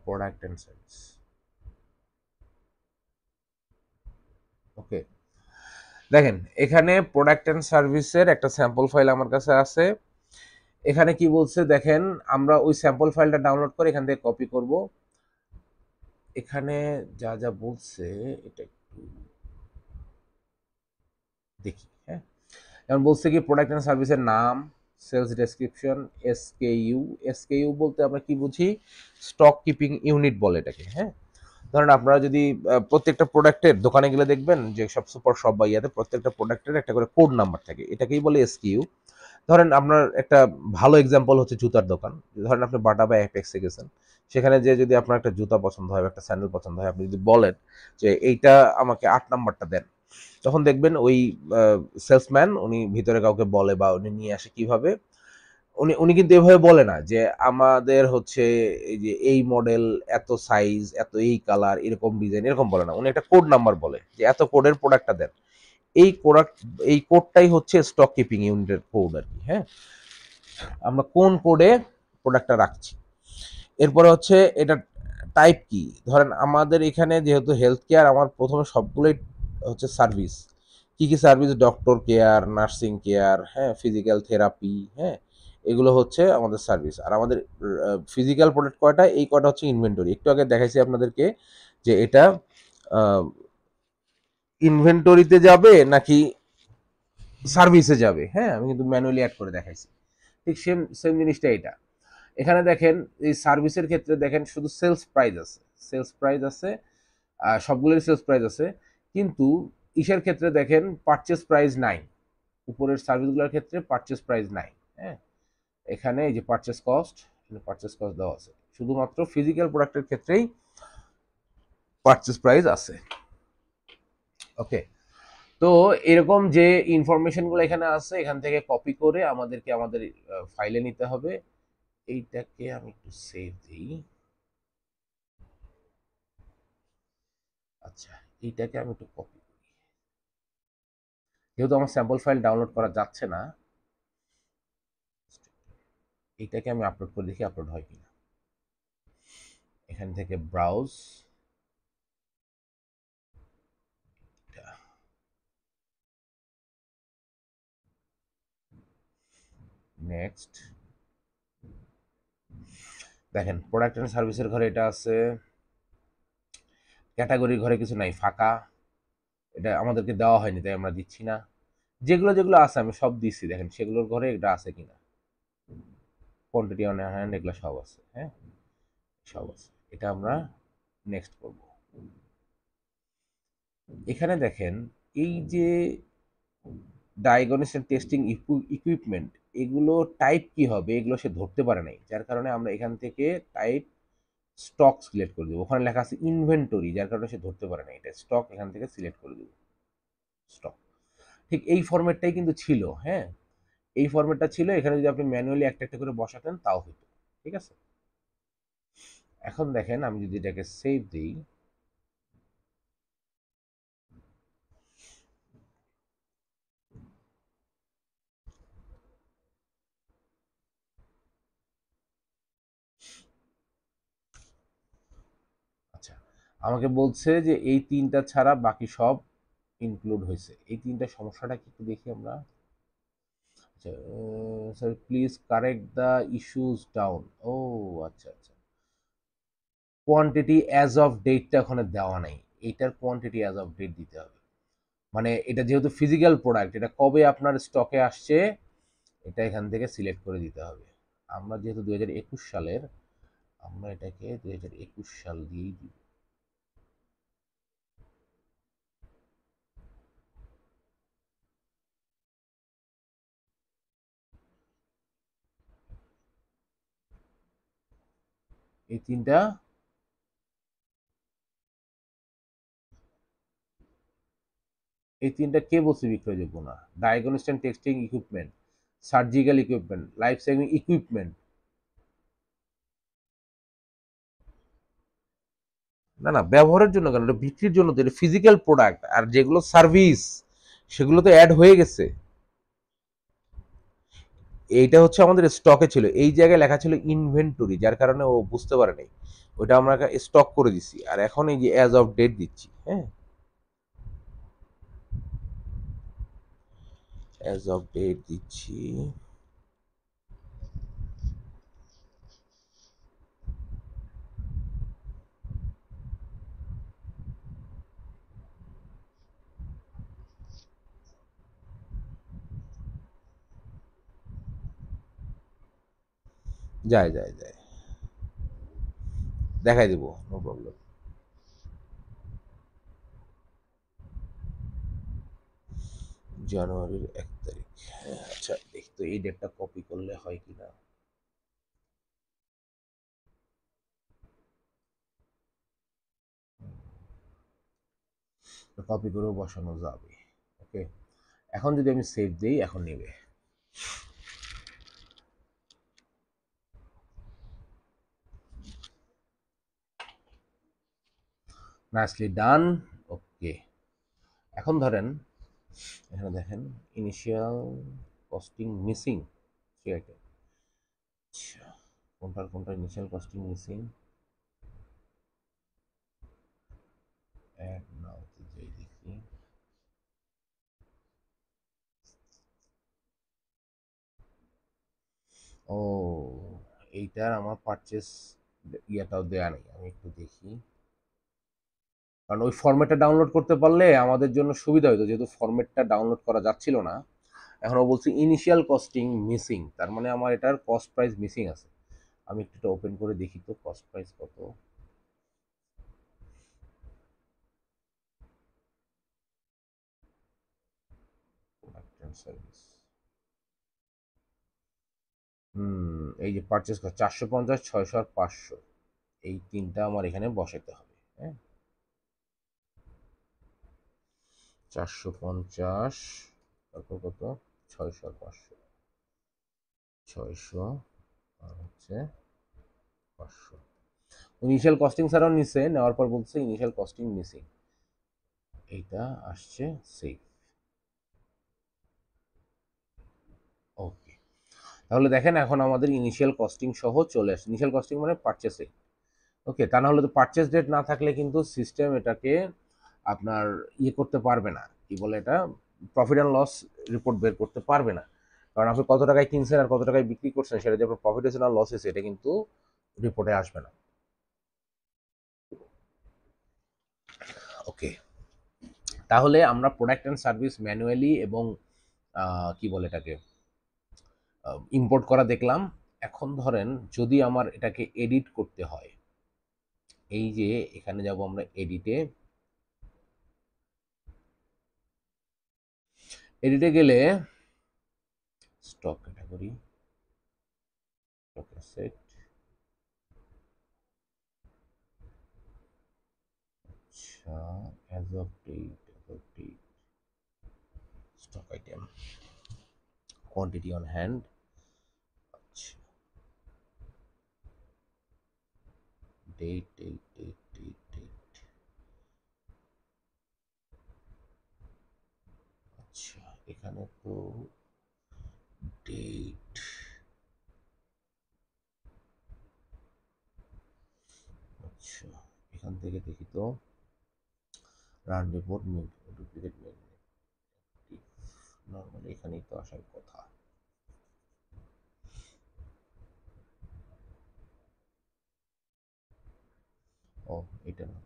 [SPEAKER 1] প্রোডাক্ট অ্যান্ড সার্ভিস, ওকে। দেখেন এখানে প্রোডাক্ট অ্যান্ড সার্ভিসের একটা স্যাম্পল ফাইল আমার কাছে আছে। এখানে কি বলছে দেখেন, আমরা ওই স্যাম্পল ফাইলটা ডাউনলোড করে এখান থেকে কপি করব। এখানে যা যা বলছে এটা একটু দেখি। হ্যাঁ, যেমন বলছে কি প্রোডাক্ট অ্যান্ড সার্ভিসের নাম, সেলস ডেসক্রিপশন, এসকেইউ। এসকেইউ বলতে আমরা কি বুঝি? স্টক কিপিং ইউনিট বলে এটাকে। হ্যাঁ, ধরেন আপনারা যদি প্রত্যেকটা প্রোডাক্টের দোকানে গেলে দেখবেন যে সব সুপার শপ বা ইয়াতে প্রত্যেকটা প্রোডাক্টের একটা করে কোড নাম্বার থাকে, এটাকেই বলে এসকিউ। ধরেন আপনার একটা ভালো এক্সাম্পল হচ্ছে জুতার দোকান। ধরেন আপনি বাটা বা অ্যাপেক্সে গেছেন, সেখানে যে যদি আপনার একটা জুতা পছন্দ হয়, একটা স্যান্ডেল পছন্দ হয়, আপনি যদি বলেন যে এইটা আমাকে 8 নাম্বারটা দেন, তখন দেখবেন ওই সেলসম্যান উনি ভিতরে কাউকে বলে বা উনি নিয়ে আসে কিভাবে। উনি উনি কিন্তু এভাবে বলে না যে আমাদের হচ্ছে এই যে এই মডেল, এত সাইজ, এত এই কালার, এরকম ডিজাইন, এরকম বলে না। উনি একটা কোড নাম্বার বলে যে এত কোডের প্রোডাক্টটা দেন। এই প্রোডাক্ট, এই কোডটাই হচ্ছে স্টক কিপিং ইউনিটের কোড আর কি। হ্যাঁ, আমরা কোন কোডে প্রোডাক্টটা রাখছি। এরপরে হচ্ছে এটা টাইপ কি, ধরেন আমাদের এখানে যেহেতু হেলথ কেয়ার, আমার প্রথমে সবগুলোই হচ্ছে সার্ভিস। কি কি service? Doctor care, nursing care, হ্যাঁ, ফিজিক্যাল থেরাপি, হ্যাঁ, এগুলো হচ্ছে আমাদের সার্ভিস। আর আমাদের ফিজিক্যাল প্রোডাক্ট কয়টা? এই কয়টা হচ্ছে ইনভেন্টরি। একটু আগে দেখাইছি আপনাদেরকে যে এটা ইনভেন্টরিতে যাবে নাকি সার্ভিসে যাবে। হ্যাঁ, আমি কিন্তু ম্যানুয়ালি অ্যাড করে দেখাইছি। ঠিক সেম সেম জিনিসটা এটা। এখানে দেখেন এই সার্ভিসের ক্ষেত্রে দেখেন শুধু সেলস প্রাইস আছে, সেলস প্রাইস আছে, সবগুলোর সেলস প্রাইস আছে, কিন্তু ইসের ক্ষেত্রে দেখেন পারচেস প্রাইস নাই। উপরের সার্ভিসগুলোর ক্ষেত্রে পারচেস প্রাইস নাই। হ্যাঁ, এখানে এই যে পারচেস কস্ট, পারচেস কস্ট দেওয়া আছে, শুধুমাত্র ফিজিক্যাল প্রোডাক্টের ক্ষেত্রেই পারচেস প্রাইস আছে। ওকে, তো এরকম যে ইনফরমেশনগুলো এখানে আছে, এখান থেকে কপি করে আমাদেরকে আমাদের ফাইলে নিতে হবে। এইটাকে আমি একটু সেভ দিই। আচ্ছা, এইটাকে আমি একটু কপি করি। যেহেতু আমার স্যাম্পল ফাইল ডাউনলোড করা যাচ্ছে না, এইটাকে আমি আপলোড করে দেখি আপলোড হয় কিনা। এখান থেকে ব্রাউজ, নেক্সট। দেখেন প্রোডাক্ট অ্যান্ড সার্ভিসের ঘরে এটা আছে, ক্যাটাগরির ঘরে কিছু নাই, ফাঁকা। এটা আমাদেরকে দেওয়া হয়নি তাই আমরা দিচ্ছি না। যেগুলো যেগুলো আছে আমি সব দিচ্ছি, দেখেন সেগুলোর ঘরে এটা আছে কিনা। কোয়ান্টিটি অন হ্যান্ড, এগুলো সব আছে। হ্যাঁ, সব আছে। এটা আমরা নেক্সট করব। এখানে দেখেন এই যে ডায়াগনস্টিক টেস্টিং ইকুইপমেন্ট, এগুলো টাইপ কি হবে এগুলো সে ধরতে পারে নাই, যার কারণে আমরা এখান থেকে টাইপ স্টক সিলেক্ট করে দেবো। ওখানে লেখা আছে ইনভেন্টরি, যার কারণে সে ধরতে পারে না, এটা স্টক, এখান থেকে সিলেক্ট করে দেবো স্টক। ঠিক এই ফরম্যাটটাই কিন্তু ছিল। হ্যাঁ, এই ফরম্যাটটা ছিল। এখানে যদি আপনি ম্যানুয়ালি একটা একটা করে বসাতেন তাও হতো। ঠিক আছে, এখন দেখেন আমি যদি এটাকে সেভ দিই, আমাকে বলছে যে এই তিনটা ছাড়া বাকি সব ইনক্লুড হয়েছে। এই তিনটা সমস্যাটা কি একটু দেখি আমরা। আচ্ছা, sir please correct the issues down. ও আচ্ছা আচ্ছা, কোয়ান্টিটি অ্যাজ অফ ডেটটা ওখানে দেওয়া নাই, এইটার কোয়ান্টিটি অ্যাজ অফ ডেট দিতে হবে। মানে এটা যেহেতু ফিজিক্যাল প্রোডাক্ট, এটা কবে আপনার স্টকে আসছে এটা এখান থেকে সিলেক্ট করে দিতে হবে। আমরা যেহেতু 2021 সালের, আমরা এটাকে 2021 সাল দিয়েই দিব। এই তিনটা, এই তিনটা কে বলছে বিক্রয়যোগ্য না? Diagnostic testing equipment, surgical equipment, life saving equipment. না না, ব্যবহারের জন্য কেন, এটা বিক্রির জন্য তো, এটা ফিজিক্যাল প্রোডাক্ট। আর যেগুলো সার্ভিস সেগুলো তো অ্যাড হয়ে গেছে। এইটা হচ্ছে আমাদের স্টকে ছিল, এই জায়গায় লেখা ছিল ইনভেন্টরি, যার কারণে ও বুঝতে পারে নাই। ওইটা আমরা স্টক করে দিছি, আর এখন এই যে অ্যাজ অফ ডেট দিচ্ছি। হ্যাঁ, অ্যাজ অফ ডেট দিচ্ছি। যায় যায় যায়, দেখাই দেবো, নো প্রবলেম। জানুয়ারির 1 তারিখ। হ্যাঁ, আচ্ছা দেখি তো এই ডেটটা কপি করলে হয় কিনা। কপি করেও বসানো যাবে। ওকে, এখন যদি আমি সেভ দিই এখন নেবে। নাইসলি ডান। ওকে, এখন ধরেন এখানে দেখেন ইনিশিয়াল কস্টিং মিসিং। ঠিক আছে, আচ্ছা কোনটার কোনটা ইনিশিয়াল কস্টিং মিসিং, এক নাওতে যাই দেখি। ও, এইটার আমার পারচেস ইয়াটাও দেয়া নেই, আমি একটু দেখি। কারণ ওই ফরম্যাটটা ডাউনলোড করতে পারলে আমাদের জন্য সুবিধা হতো, যেহেতু ফরম্যাটটা ডাউনলোড করা যাচ্ছিল না। এখন ও বলছে ইনিশিয়াল কস্টিং মিসিং, তার মানে আমার এটার কস্ট প্রাইস মিসিং আছে। আমি একটু ওপেন করে দেখি তো কস্ট প্রাইস কত। প্রোডাক্ট অ্যান্ড সার্ভিস, এই যে পারচেস কস্ট 450, 600 আর 500, এই তিনটা আমার এখানে বসাতে হবে। হ্যাঁ, 450, তারপর কত, 600 আর 500, 600 আর হচ্ছে 500। ইনিশিয়াল কস্টিং ছাড়াও নিচে নেওয়ার পর বলছে ইনিশিয়াল কস্টিং মিসিং, এইটা আসছে সেভ। ওকে, তাহলে দেখেন এখন আমাদের ইনিশিয়াল কস্টিং সহ চলে আসছে। ইনিশিয়াল কস্টিং মানে পারচেসে। ওকে, তা না হলে তো পারচেস ডেট না থাকলে কিন্তু সিস্টেম এটাকে আপনার ইয়ে করতে পারবে না, কি বলে এটা, প্রফিট অ্যান্ড লস রিপোর্ট বের করতে পারবে না। কারণ আপনি কত টাকায় কিনছেন আর কত টাকায় বিক্রি করছেন সেটা যে আপনার প্রফিট হয়েছে না লস হয়েছে এটা কিন্তু রিপোর্টে আসবে না। ওকে, তাহলে আমরা প্রোডাক্ট অ্যান্ড সার্ভিস ম্যানুয়ালি এবং কি বলে এটাকে ইম্পোর্ট করা দেখলাম। এখন ধরেন যদি আমার এটাকে এডিট করতে হয়, এই যে এখানে যাব আমরা এডিটে, এডিটে গেলে স্টক ক্যাটাগরি, স্টক অ্যাসেট, আচ্ছা as of date, as of date, stock item, quantity on hand, আচ্ছা date date date date date, আচ্ছা এখানে তো ডেট, আচ্ছা এখান থেকে দেখি তো run report duplicate mail normally এখানেই তো আসার কথা। ও এটা না,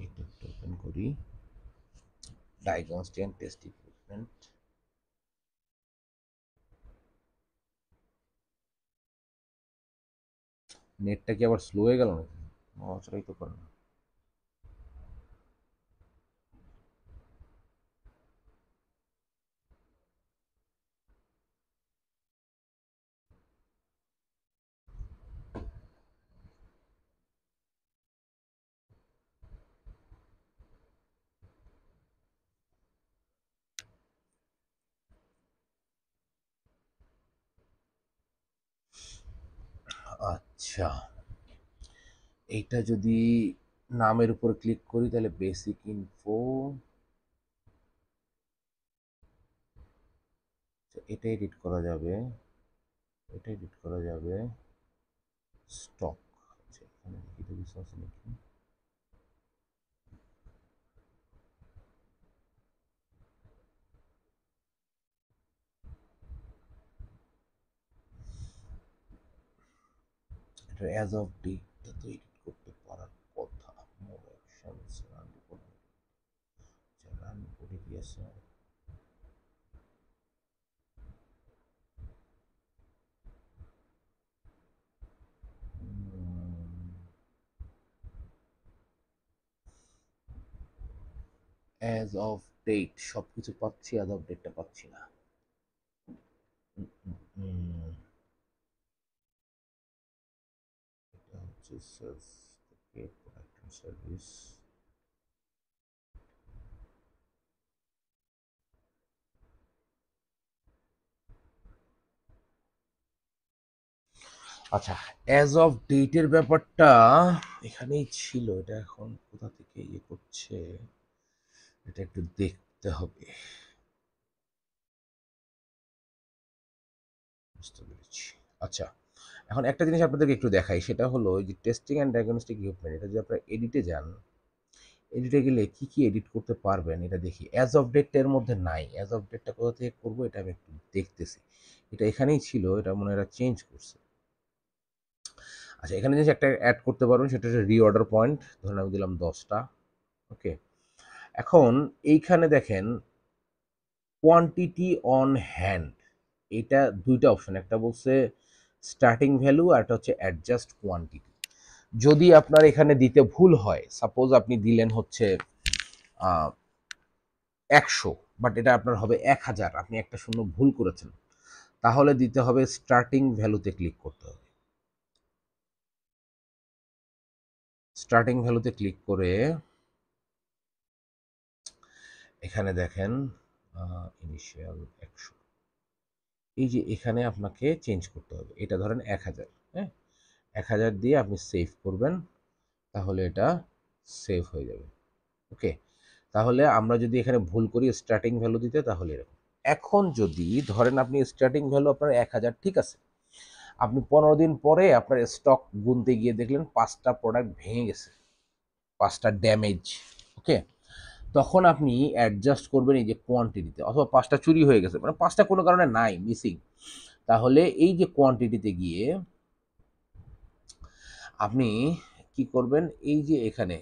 [SPEAKER 1] এটা একটু ওপেন করি। ডায়াগনস্টিক এন্ড টেস্ট ইকুইপমেন্ট, নেটটা কি আবার স্লো হয়ে গেল নাকি? নড়াচড়াই তো করে না। আচ্ছা, এইটা যদি নামের উপর ক্লিক করি তাহলে বেসিক ইনফো, এটা এডিট করা যাবে, এটা এডিট করা যাবে, স্টক, আচ্ছা এখানে দেখি তো কিছু আছে নাকি। এটা অ্যাজ অফ ডেটটা তো এডিট করতে পারার কথা। মোর অ্যাকশনস রান রিপোর্ট, রান রিপোর্টে কি আছে? অ্যাজ অফ ডেট সব কিছু পাচ্ছি, অ্যাজ অফ ডেটটা পাচ্ছি না। এটা হচ্ছে সেলস থেকে প্রোডাক্ট এন্ড সার্ভিস। আচ্ছা, অ্যাজ অফ ডেটের ব্যাপারটা এখানেই ছিল, এটা এখন কোথা থেকে ইয়ে করছে এটা একটু দেখতে হবে। বুঝতে পেরেছি। আচ্ছা, এখন একটা জিনিস আপনাদেরকে একটু দেখাই, সেটা হলো যে টেস্টিং অ্যান্ড ডায়াগনস্টিক ইকুইপমেন্ট, এটা যদি আপনারা এডিটে যান, এডিটে গেলে কি কি এডিট করতে পারবেন এটা দেখি। অ্যাজ অফ ডেটটা এর মধ্যে নাই, অ্যাজ অফ ডেটটা কোথা থেকে করবো এটা আমি একটু দেখতেছি। এটা এখানেই ছিল, এটা মনে হয় এরা চেঞ্জ করছে। আচ্ছা, এখানে জিনিস একটা অ্যাড করতে পারবেন, সেটা হচ্ছে রিঅর্ডার পয়েন্ট, ধরুন আমি দিলাম 10টা। ওকে, এখন এইখানে দেখেন কোয়ান্টিটি অন হ্যান্ড, এটা দুইটা অপশন, একটা বলছে স্টার্টিং ভ্যালু আর একটা হচ্ছে অ্যাডজাস্ট কোয়ান্টিটি। যদি আপনার এখানে দিতে ভুল হয়, সাপোজ আপনি দিলেন হচ্ছে 100, বাট এটা আপনার হবে 1000, আপনি একটা শূন্য ভুল করেছেন, তাহলে দিতে হবে স্টার্টিং ভ্যালুতে ক্লিক করতে হবে। স্টার্টিং ভ্যালুতে ক্লিক করে এখানে দেখেন ইনিশিয়াল 100, এই যে এখানে আপনাকে চেঞ্জ করতে হবে, এটা ধরেন 1000, হ্যাঁ 1000 দিয়ে আপনি সেভ করবেন, তাহলে এটা সেভ হয়ে যাবে। ওকে, তাহলে আমরা যদি এখানে ভুল করি স্টার্টিং ভ্যালু দিতে, তাহলে এরকম। এখন যদি ধরেন আপনি স্টার্টিং ভ্যালু আপনার 1000, ঠিক আছে, আপনি 15 দিন পরে আপনার স্টক গুনতে গিয়ে দেখলেন 5টা প্রোডাক্ট ভেঙে গেছে, 5টা ড্যামেজ। ওকে, তখন আপনি অ্যাডজাস্ট করবেন এই যে কোয়ান্টিটিতে, অথবা 5টা চুরি হয়ে গেছে, মানে 5টা কোনো কারণে নাই, মিসিং, তাহলে এই যে কোয়ান্টিটিতে গিয়ে আপনি কি করবেন, এই যে এখানে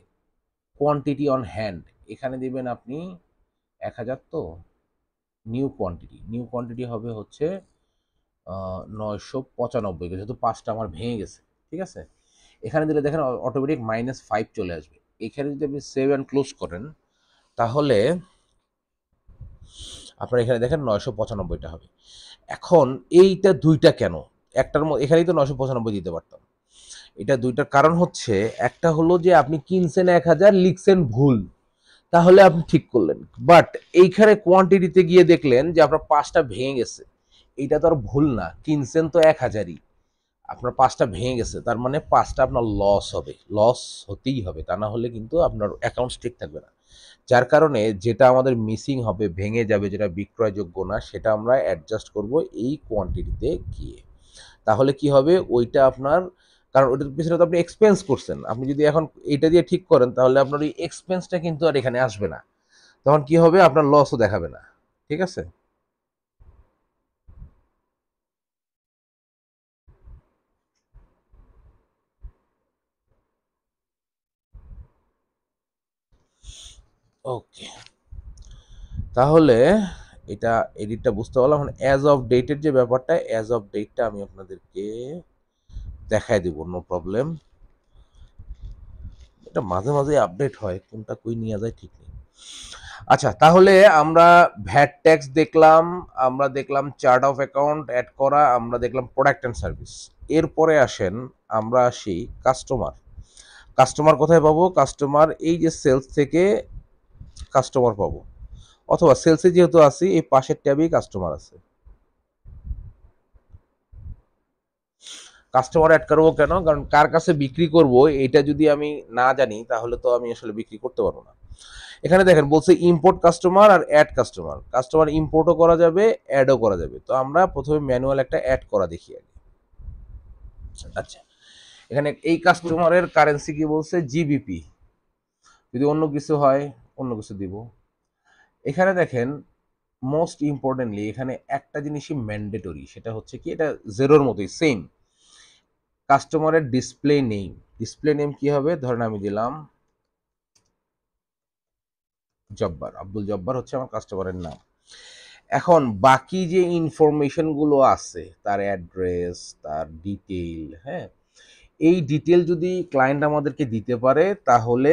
[SPEAKER 1] কোয়ান্টিটি অন হ্যান্ড, এখানে দিবেন আপনি 1000, তো নিউ কোয়ান্টিটি, নিউ কোয়ান্টিটি হবে হচ্ছে 995, যেহেতু 5টা আমার ভেঙে গেছে, ঠিক আছে। এখানে দিলে দেখেন অটোমেটিক -5 চলে আসবে। এখানে যদি আপনি সেভ অ্যান্ড ক্লোজ করেন, তাহলে আপনার এখানে দেখেন 995টা হবে। এখন এইটা দুইটা কেন, একটার মধ্যে এখানেই তো 995 দিতে পারতাম, এটা দুইটার কারণ হচ্ছে, একটা হলো যে আপনি কিনছেন 1000, লিখছেন ভুল, তাহলে আপনি ঠিক করলেন, বাট এইখানে কোয়ান্টিটিতে গিয়ে দেখলেন যে আপনার 5টা ভেঙে গেছে। এইটা তো আর ভুল না, কিনছেন তো 1000ই, আপনার 5টা ভেঙে গেছে, তার মানে 5টা আপনার লস হবে, লস হতেই হবে, তা না হলে কিন্তু আপনার অ্যাকাউন্ট ঠিক থাকবে না। যার কারণে যেটা আমাদের মিসিং হবে, ভেঙে যাবে, যেটা বিক্রয়যোগ্য না, সেটা আমরা অ্যাডজাস্ট করব এই কোয়ান্টিটিতে গিয়ে। তাহলে কি হবে, ওইটা আপনার, কারণ ওইটার পিছনে তো আপনি এক্সপেন্স করছেন, আপনি যদি এখন এটা দিয়ে ঠিক করেন তাহলে আপনার ওই এক্সপেন্সটা কিন্তু আর এখানে আসবে না, তখন কি হবে, আপনার লসও দেখাবে না। ঠিক আছে? ওকে, তাহলে এটা এডিটটা বুঝতে পারলাম। এখন অ্যাজ অফ ডেটের যে ব্যাপারটা, অ্যাজ অফ ডেটটা আমি আপনাদেরকে দেখাই দিব, নো প্রবলেম। এটা মাঝে মাঝে আপডেট হয়, কোনটা কই নিয়ে যায় ঠিক নেই। আচ্ছা, তাহলে আমরা ভ্যাট ট্যাক্স দেখলাম, আমরা দেখলাম চার্ট অফ অ্যাকাউন্ট অ্যাড করা, আমরা দেখলাম প্রোডাক্ট অ্যান্ড সার্ভিস। এরপরে আসেন, আমরা আসি কাস্টমার। কাস্টমার কোথায় পাবো? কাস্টমার এই যে সেলস থেকে কাস্টমার পাবো, অথবা সেলসে যেহেতু আছি এই পাশের ট্যাবেই কাস্টমার আছে। কাস্টমার অ্যাড করবো কেন? কারণ কার কাছে বিক্রি করব এটা যদি আমি না জানি তাহলে তো আমি আসলে বিক্রি করতে পারবো না। এখানে দেখেন বলছে ইম্পোর্ট কাস্টমার আর অ্যাড কাস্টমার। কাস্টমার ইম্পোর্টও করা যাবে, অ্যাডও করা যাবে। তো আমরা প্রথমে ম্যানুয়াল একটা অ্যাড করা দেখি আগে। আচ্ছা, এখানে এই কাস্টমারের কারেন্সি কি বলছে? জিবিপি। যদি অন্য কিছু হয় অন্য কিছু দিব। এখানে দেখেন মোস্ট ইম্পর্টেন্টলি এখানে একটা জিনিসই ম্যান্ডেটরি, সেটা হচ্ছে কি, এটা জেরোর মতোই সেম, কাস্টমারের ডিসপ্লে নেম। ডিসপ্লে নেম কি হবে? ধরেন আমি দিলাম জব্বার, আব্দুল জব্বার হচ্ছে আমার কাস্টমারের নাম। এখন বাকি যে ইনফরমেশন গুলো আছে, তার অ্যাড্রেস, তার ডিটেইল, হ্যাঁ, এই ডিটেল যদি ক্লায়েন্ট আমাদেরকে দিতে পারে তাহলে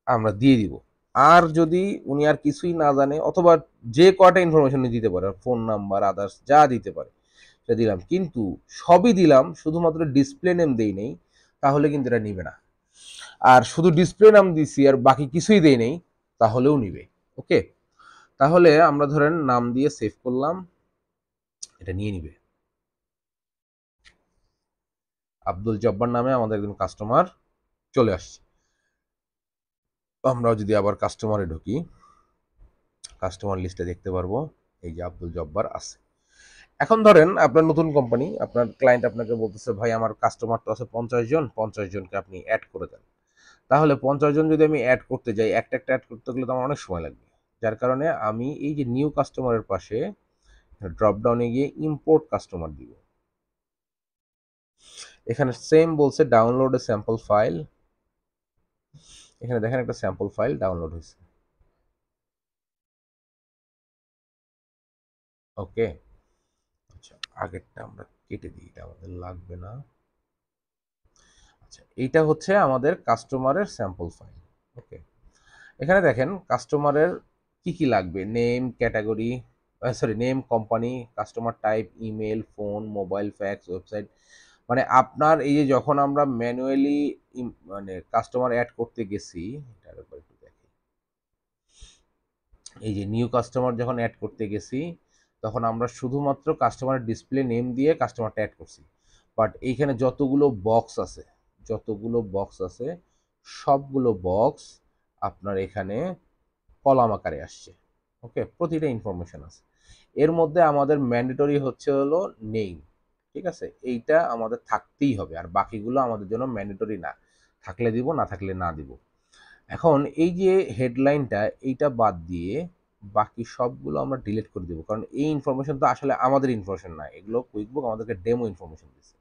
[SPEAKER 1] আমরা দিয়ে দিব। আর যদি উনি আর কিছুই না জানে, অথবা যে কয়টা ইনফরমেশন দিতে পারে, ফোন নাম্বার, আদার্স যা দিতে পারে সেটা দিলাম, কিন্তু সবই দিলাম, শুধুমাত্র ডিসপ্লে নেম দেই নেই, তাহলে কিন্তু এটা নিবে না। আর শুধু ডিসপ্লে নাম দিছি আর বাকি কিছুই দেই নেই, তাহলেও নিবে। ওকে, তাহলে আমরা ধরেন নাম দিয়ে সেভ করলাম, এটা নিয়ে নিবে। আব্দুল জব্বার নামে আমাদের একজন কাস্টমার চলে আসছে। আমরাও যদি আবার কাস্টমারে ঢুকি, কাস্টমার লিস্টে দেখতে পারবো এই যে আব্দুল জব্বার আছে। এখন ধরেন আপনার নতুন কোম্পানি, আপনার ক্লায়েন্ট আপনাকে বলতেছে ভাই আমার কাস্টমার তো আছে 50 জন, 50 জনকে আপনি অ্যাড করে দেন। তাহলে 50 জন যদি আমি অ্যাড করতে যাই, একটা একটা অ্যাড করতে গেলে তো আমার অনেক সময় লাগবে। যার কারণে আমি এই যে নিউ কাস্টমারের পাশে ড্রপ ডাউনে গিয়ে ইম্পোর্ট কাস্টমার দিব। এখানে সেম বলছে ডাউনলোড এ স্যাম্পল ফাইল। এখানে দেখেন একটা স্যাম্পল ফাইল ডাউনলোড হয়েছে। ওকে, আচ্ছা, আগেরটা আমরা কেটে দিই, এটা আমাদের লাগবে না। আচ্ছা, এইটা হচ্ছে আমাদের কাস্টমারের স্যাম্পল ফাইল। ওকে, এখানে দেখেন কাস্টমারের কি কি লাগবে, name, category, sorry name, company, customer type, email, phone, mobile, fax, website. মানে আপনার এই যে যখন আমরা ম্যানুয়ালি মানে কাস্টমার অ্যাড করতে গেছি, এটার উপর একটু দেখি, এই যে নিউ কাস্টমার যখন অ্যাড করতে গেছি তখন আমরা শুধুমাত্র কাস্টমারের ডিসপ্লে নেম দিয়ে কাস্টমারটা অ্যাড করছি, বাট এইখানে যতগুলো বক্স আছে, যতগুলো বক্স আছে সবগুলো বক্স আপনার এখানে কলাম আকারে আসছে। ওকে, প্রতিটা ইনফরমেশন আছে। এর মধ্যে আমাদের ম্যান্ডেটরি হচ্ছে হলো নেম। ঠিক আছে, এইটা আমাদের থাকতেই হবে, আর বাকিগুলো আমাদের জন্য ম্যান্ডেটরি না, থাকলে দিব, না থাকলে না দিব। এখন এই যে হেডলাইনটা, এইটা বাদ দিয়ে বাকি সবগুলো আমরা ডিলিট করে দেবো, কারণ এই ইনফরমেশন তো আসলে আমাদের ইনফরমেশন না, এগুলো কুইকবুক আমাদেরকে ডেমো ইনফরমেশন দিচ্ছে।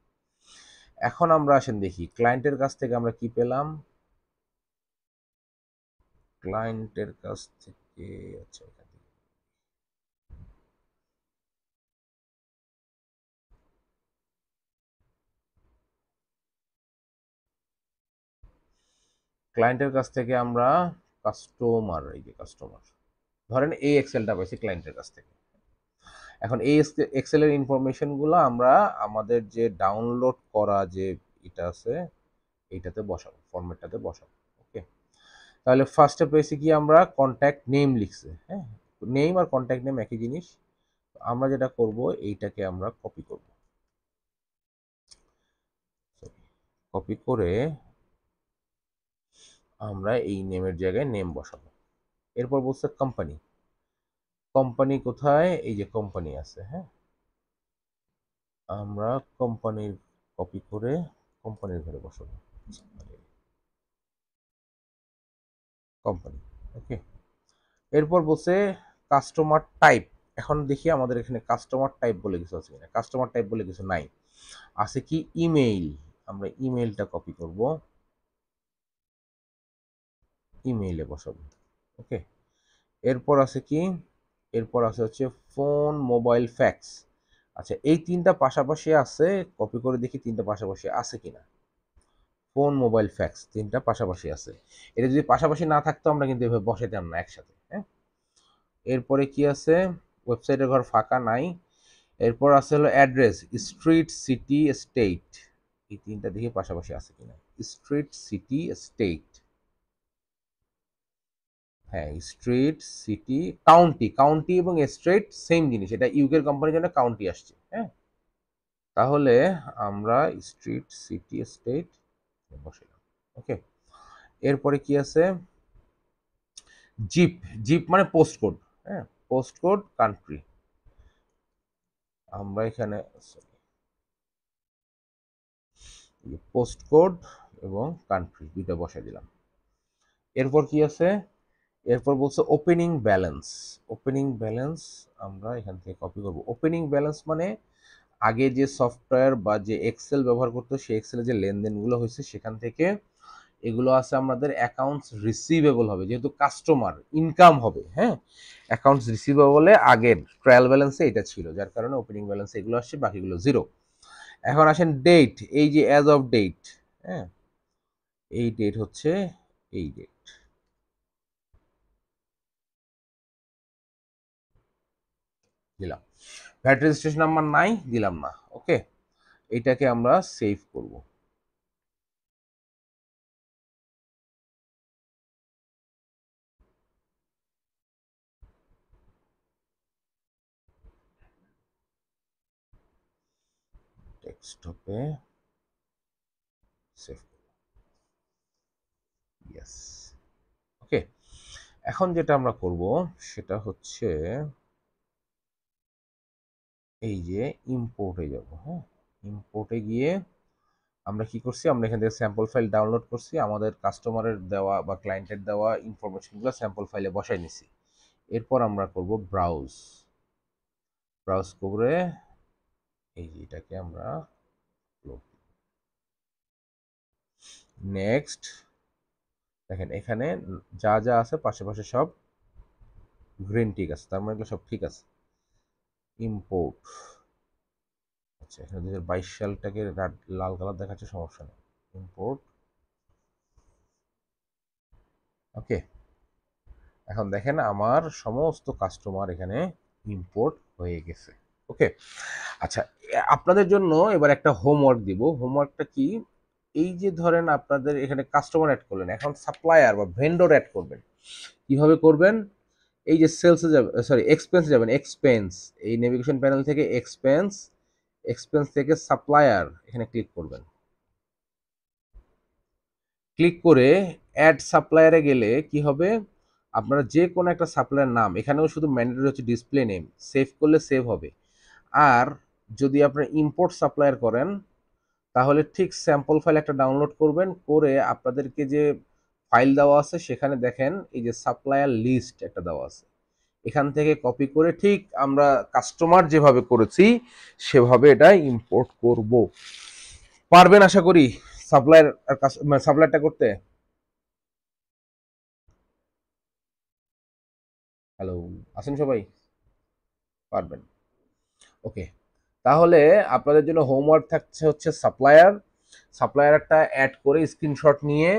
[SPEAKER 1] এখন আমরা আসেন দেখি ক্লায়েন্টের কাছ থেকে আমরা কি পেলাম। ক্লায়েন্টের কাছ থেকে, আচ্ছা, ক্লায়েন্টের কাছ থেকে আমরা কাস্টমার, এই যে কাস্টমার, ধরেন এই এক্সেলটা পাইছি ক্লায়েন্টের কাছ থেকে। এখন এই এক্সেলের ইনফরমেশনগুলো আমরা আমাদের যে ডাউনলোড করা যে এটা আছে, এইটাতে বসাবো, ফরম্যাটটাতে বসাবো। ওকে, তাহলে ফার্স্টে পেয়েছি কি আমরা কন্ট্যাক্ট নেম লিখছে, হ্যাঁ, নেম আর কন্ট্যাক্ট নেম একই জিনিস। আমরা যেটা করব এইটাকে আমরা কপি করব, কপি করে আমরা এই নেমের জায়গায় নেম বসাবো। এরপর বলছে কোম্পানি, কোম্পানি কোথায়, এই যে কোম্পানি আছে, হ্যাঁ, আমরা কোম্পানির কপি করে কোম্পানির ঘরে বসাবো, কোম্পানি। ওকে, এরপর বলছে কাস্টমার টাইপ। এখন দেখি আমাদের এখানে কাস্টমার টাইপ বলে কিছু আছে কিনা। কাস্টমার টাইপ বলে কিছু নাই, আছে কি ইমেইল। আমরা ইমেইলটা কপি করব, ইমেইলে বসাবো। ওকে, এরপর আছে কি, এরপর আছে হচ্ছে ফোন, মোবাইল, ফ্যাক্স। আচ্ছা, এই তিনটা পাশাপাশি আছে, কপি করে দেখি তিনটা পাশাপাশি আছে কিনা। ফোন, মোবাইল, ফ্যাক্স তিনটা পাশাপাশি আছে। এটা যদি পাশাপাশি না থাকতো আমরা কিন্তু এভাবে বসাইতাম না একসাথে, হ্যাঁ। এরপরে কি আছে, ওয়েবসাইটের ঘর ফাঁকা নাই। এরপর আছে হলো অ্যাড্রেস, স্ট্রিট, সিটি, স্টেট। এই তিনটা দেখি পাশাপাশি আছে কিনা। স্ট্রিট, সিটি, স্টেট, হ্যাঁ, স্ট্রিট, সিটি, কাউন্টি। কাউন্টি এবং স্টেট সেম জিনিস, এটা ইউকের কোম্পানির জন্য কাউন্টি আসছে, হ্যাঁ। তাহলে আমরা স্ট্রিট, সিটি, স্টেট বসাইলাম। ওকে, এরপরে কি আছে, জিপ। জিপ মানে পোস্ট কোড, হ্যাঁ, পোস্ট কোড, কান্ট্রি। আমরা এখানে পোস্ট কোড এবং কান্ট্রি দুইটা বসাই দিলাম। এরপর কি আছে, এরপর বলছে ওপেনিং ব্যালেন্স। ওপেনিং ব্যালেন্স আমরা এখান থেকে কপি করব। ওপেনিং ব্যালেন্স মানে আগে যে সফটওয়্যার বা যে এক্সেল ব্যবহার করতো সেই এক্সেলে যে লেনদেনগুলো হয়েছে সেখান থেকে এগুলো আছে আমাদের অ্যাকাউন্টস রিসিভেবল হবে, যেহেতু কাস্টমার ইনকাম হবে, হ্যাঁ। অ্যাকাউন্টস রিসিভেবলে আগের ট্রায়াল ব্যালেন্সে এটা ছিল, যার কারণে ওপেনিং ব্যালেন্সে এগুলো আসছে, বাকিগুলো জিরো। এখন আসেন ডেট, এই যে অ্যাজ অফ ডেট, হ্যাঁ, এই ডেট হচ্ছে এই ডেট দিলাম। ভ্যাট রেজিস্ট্রেশন নাম্বার নাই, দিলাম না। ওকে, এটাকে আমরা সেভ করব। ডেস্কটপে সেভ করব, ইয়েস। ওকে, এখন যেটা আমরা করব সেটা হচ্ছে এই যে ইম্পোর্টে যাব, হ্যাঁ। ইম্পোর্টে গিয়ে আমরা কি করছি, আমরা এখান থেকে স্যাম্পল ফাইল ডাউনলোড করছি, আমাদের কাস্টমারের দেওয়া বা ক্লায়েন্টের দেওয়া ইনফরমেশনগুলো স্যাম্পল ফাইলে বসাই নিছি। এরপর আমরা করব ব্রাউজ। ব্রাউজ করে এই যে এটাকে আমরা নেক্সট। দেখেন এখানে যা যা আছে পাশে পাশে সব গ্রিন টিক আছে, তার মানে এগুলো সব ঠিক আছে। ইম্পোর্ট, আচ্ছা, এখানে 2022 সালটাকে লাল কালার দেখাচ্ছে, সমস্যা নেই। ইম্পোর্ট, ওকে। এখন দেখেন আমার সমস্ত কাস্টমার এখানে ইম্পোর্ট হয়ে গেছে। ওকে, আচ্ছা, আপনাদের জন্য এবার একটা হোমওয়ার্ক দিব। হোমওয়ার্কটা কি, এই যে ধরেন আপনাদের এখানে কাস্টমার অ্যাড করলেন, এখন সাপ্লায়ার বা ভেন্ডর অ্যাড করবেন। কিভাবে করবেন, এই যে সেলসে যাবেন, সরি এক্সপেন্সে যাবেন, এক্সপেন্স, এই নেভিগেশন প্যানেল থেকে এক্সপেন্স, এক্সপেন্স থেকে সাপ্লায়ার এখানে ক্লিক করবেন। ক্লিক করে অ্যাড সাপ্লায়ারে গেলে কি হবে, আপনারা যে কোনো একটা সাপ্লায়ার নাম, এখানেও শুধু ম্যান্ডেটরি হচ্ছে ডিসপ্লে নেম, সেভ করলে সেভ হবে। আর যদি আপনারা ইম্পোর্ট সাপ্লায়ার করেন তাহলে ঠিক স্যাম্পল ফাইল একটা ডাউনলোড করবেন, করে আপনাদেরকে যে ফাইল দেওয়া আছে সেখানে দেখেন এই যে সাপ্লায়ার লিস্ট একটা দেওয়া আছে, এখান থেকে কপি করে ঠিক আমরা কাস্টমার যেভাবে করেছি সেভাবে এটা ইম্পোর্ট করব। পারবেন আশা করি সাপ্লায়ার আর সাপ্লায়ারটা করতে। হ্যালো, আছেন সবাই, পারবেন। ওকে, তাহলে আপনাদের জন্য হোমওয়ার্ক থাকছে হচ্ছে সাপ্লায়ার। সাপ্লায়ারটা অ্যাড করে স্ক্রিনশট নিয়ে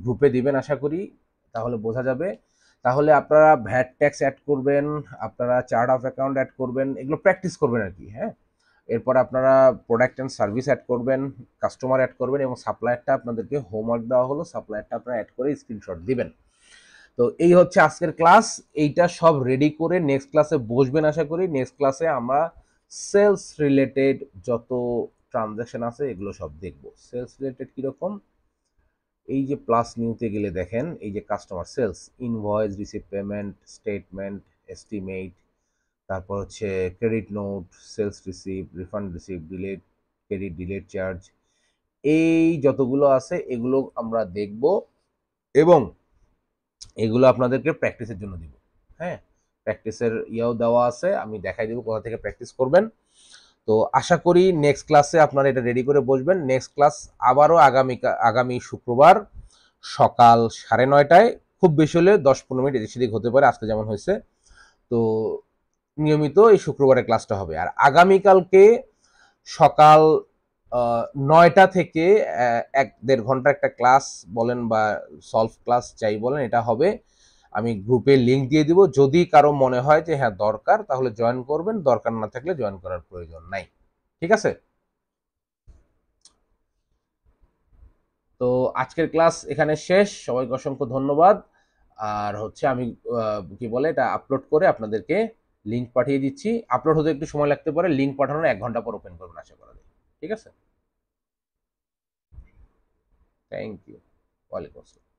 [SPEAKER 1] গ্রুপে দিবেন আশা করি, তাহলে বোঝা যাবে। তাহলে আপনারা ভ্যাট ট্যাক্স অ্যাড করবেন, আপনারা চার্ট অফ অ্যাকাউন্ট অ্যাড করবেন, এগুলো প্র্যাকটিস করবেন আর কি, হ্যাঁ। এরপর আপনারা প্রোডাক্ট অ্যান্ড সার্ভিস অ্যাড করবেন, কাস্টমার অ্যাড করবেন এবং সাপ্লায়ারটা আপনাদেরকে হোমওয়ার্ক দেওয়া হলো, সাপ্লায়ারটা আপনারা অ্যাড করে স্ক্রিনশট দিবেন। তো এই হচ্ছে আজকের ক্লাস। এইটা সব রেডি করে নেক্সট ক্লাসে বসবেন আশা করি। নেক্সট ক্লাসে আমরা সেলস রিলেটেড যত ট্রানজ্যাকশন আছে এগুলো সব দেখব। সেলস রিলেটেড কীরকম, এই যে প্লাস নিউতে গেলে দেখেন এই যে customer sales, invoice, receive payment, statement, estimate, তারপর হচ্ছে credit note, sales receive, refund receive, delete credit, delete charge, এই যতগুলো আছে এগুলো আমরা দেখব এবং এগুলো আপনাদেরকে প্র্যাকটিসের জন্য দিব। হ্যাঁ, প্র্যাকটিসের ইয়াও দেওয়া আছে, আমি দেখাই দেবো কোথা থেকে প্র্যাকটিস করবেন। তো আশা করি নেক্সট ক্লাসে আপনারা এটা রেডি করে বসবেন। নেক্সট ক্লাস আবারও আগামী শুক্রবার সকাল 9:30টায়, খুব বেশি হলে 10-15 মিনিট এদিক সেদিক হতে পারে আজকে যেমন হয়েছে। তো নিয়মিত এই শুক্রবারে ক্লাসটা হবে। আর আগামীকালকে সকাল 9টা থেকে 1-1.5 ঘন্টা একটা ক্লাস বলেন বা সলভ ক্লাস যাই বলেন এটা হবে। আমি গ্রুপে লিঙ্ক দিয়ে দিব, যদি কারো মনে হয় যে হ্যাঁ দরকার তাহলে জয়েন করবেন, দরকার না থাকলে জয়েন করার প্রয়োজন নাই। ঠিক আছে? তো আজকের ক্লাস এখানে শেষ, সবাইকে অসংখ্য ধন্যবাদ। আর হচ্ছে আমি কি বলে এটা আপলোড করে আপনাদেরকে লিঙ্ক পাঠিয়ে দিচ্ছি। আপলোড হতে একটু সময় লাগতে পারে, লিঙ্ক পাঠানোর 1 ঘন্টা পর ওপেন করবেন আশা করা যায়। ঠিক আছে? Thank you. ওয়ালাইকুম আসসালাম।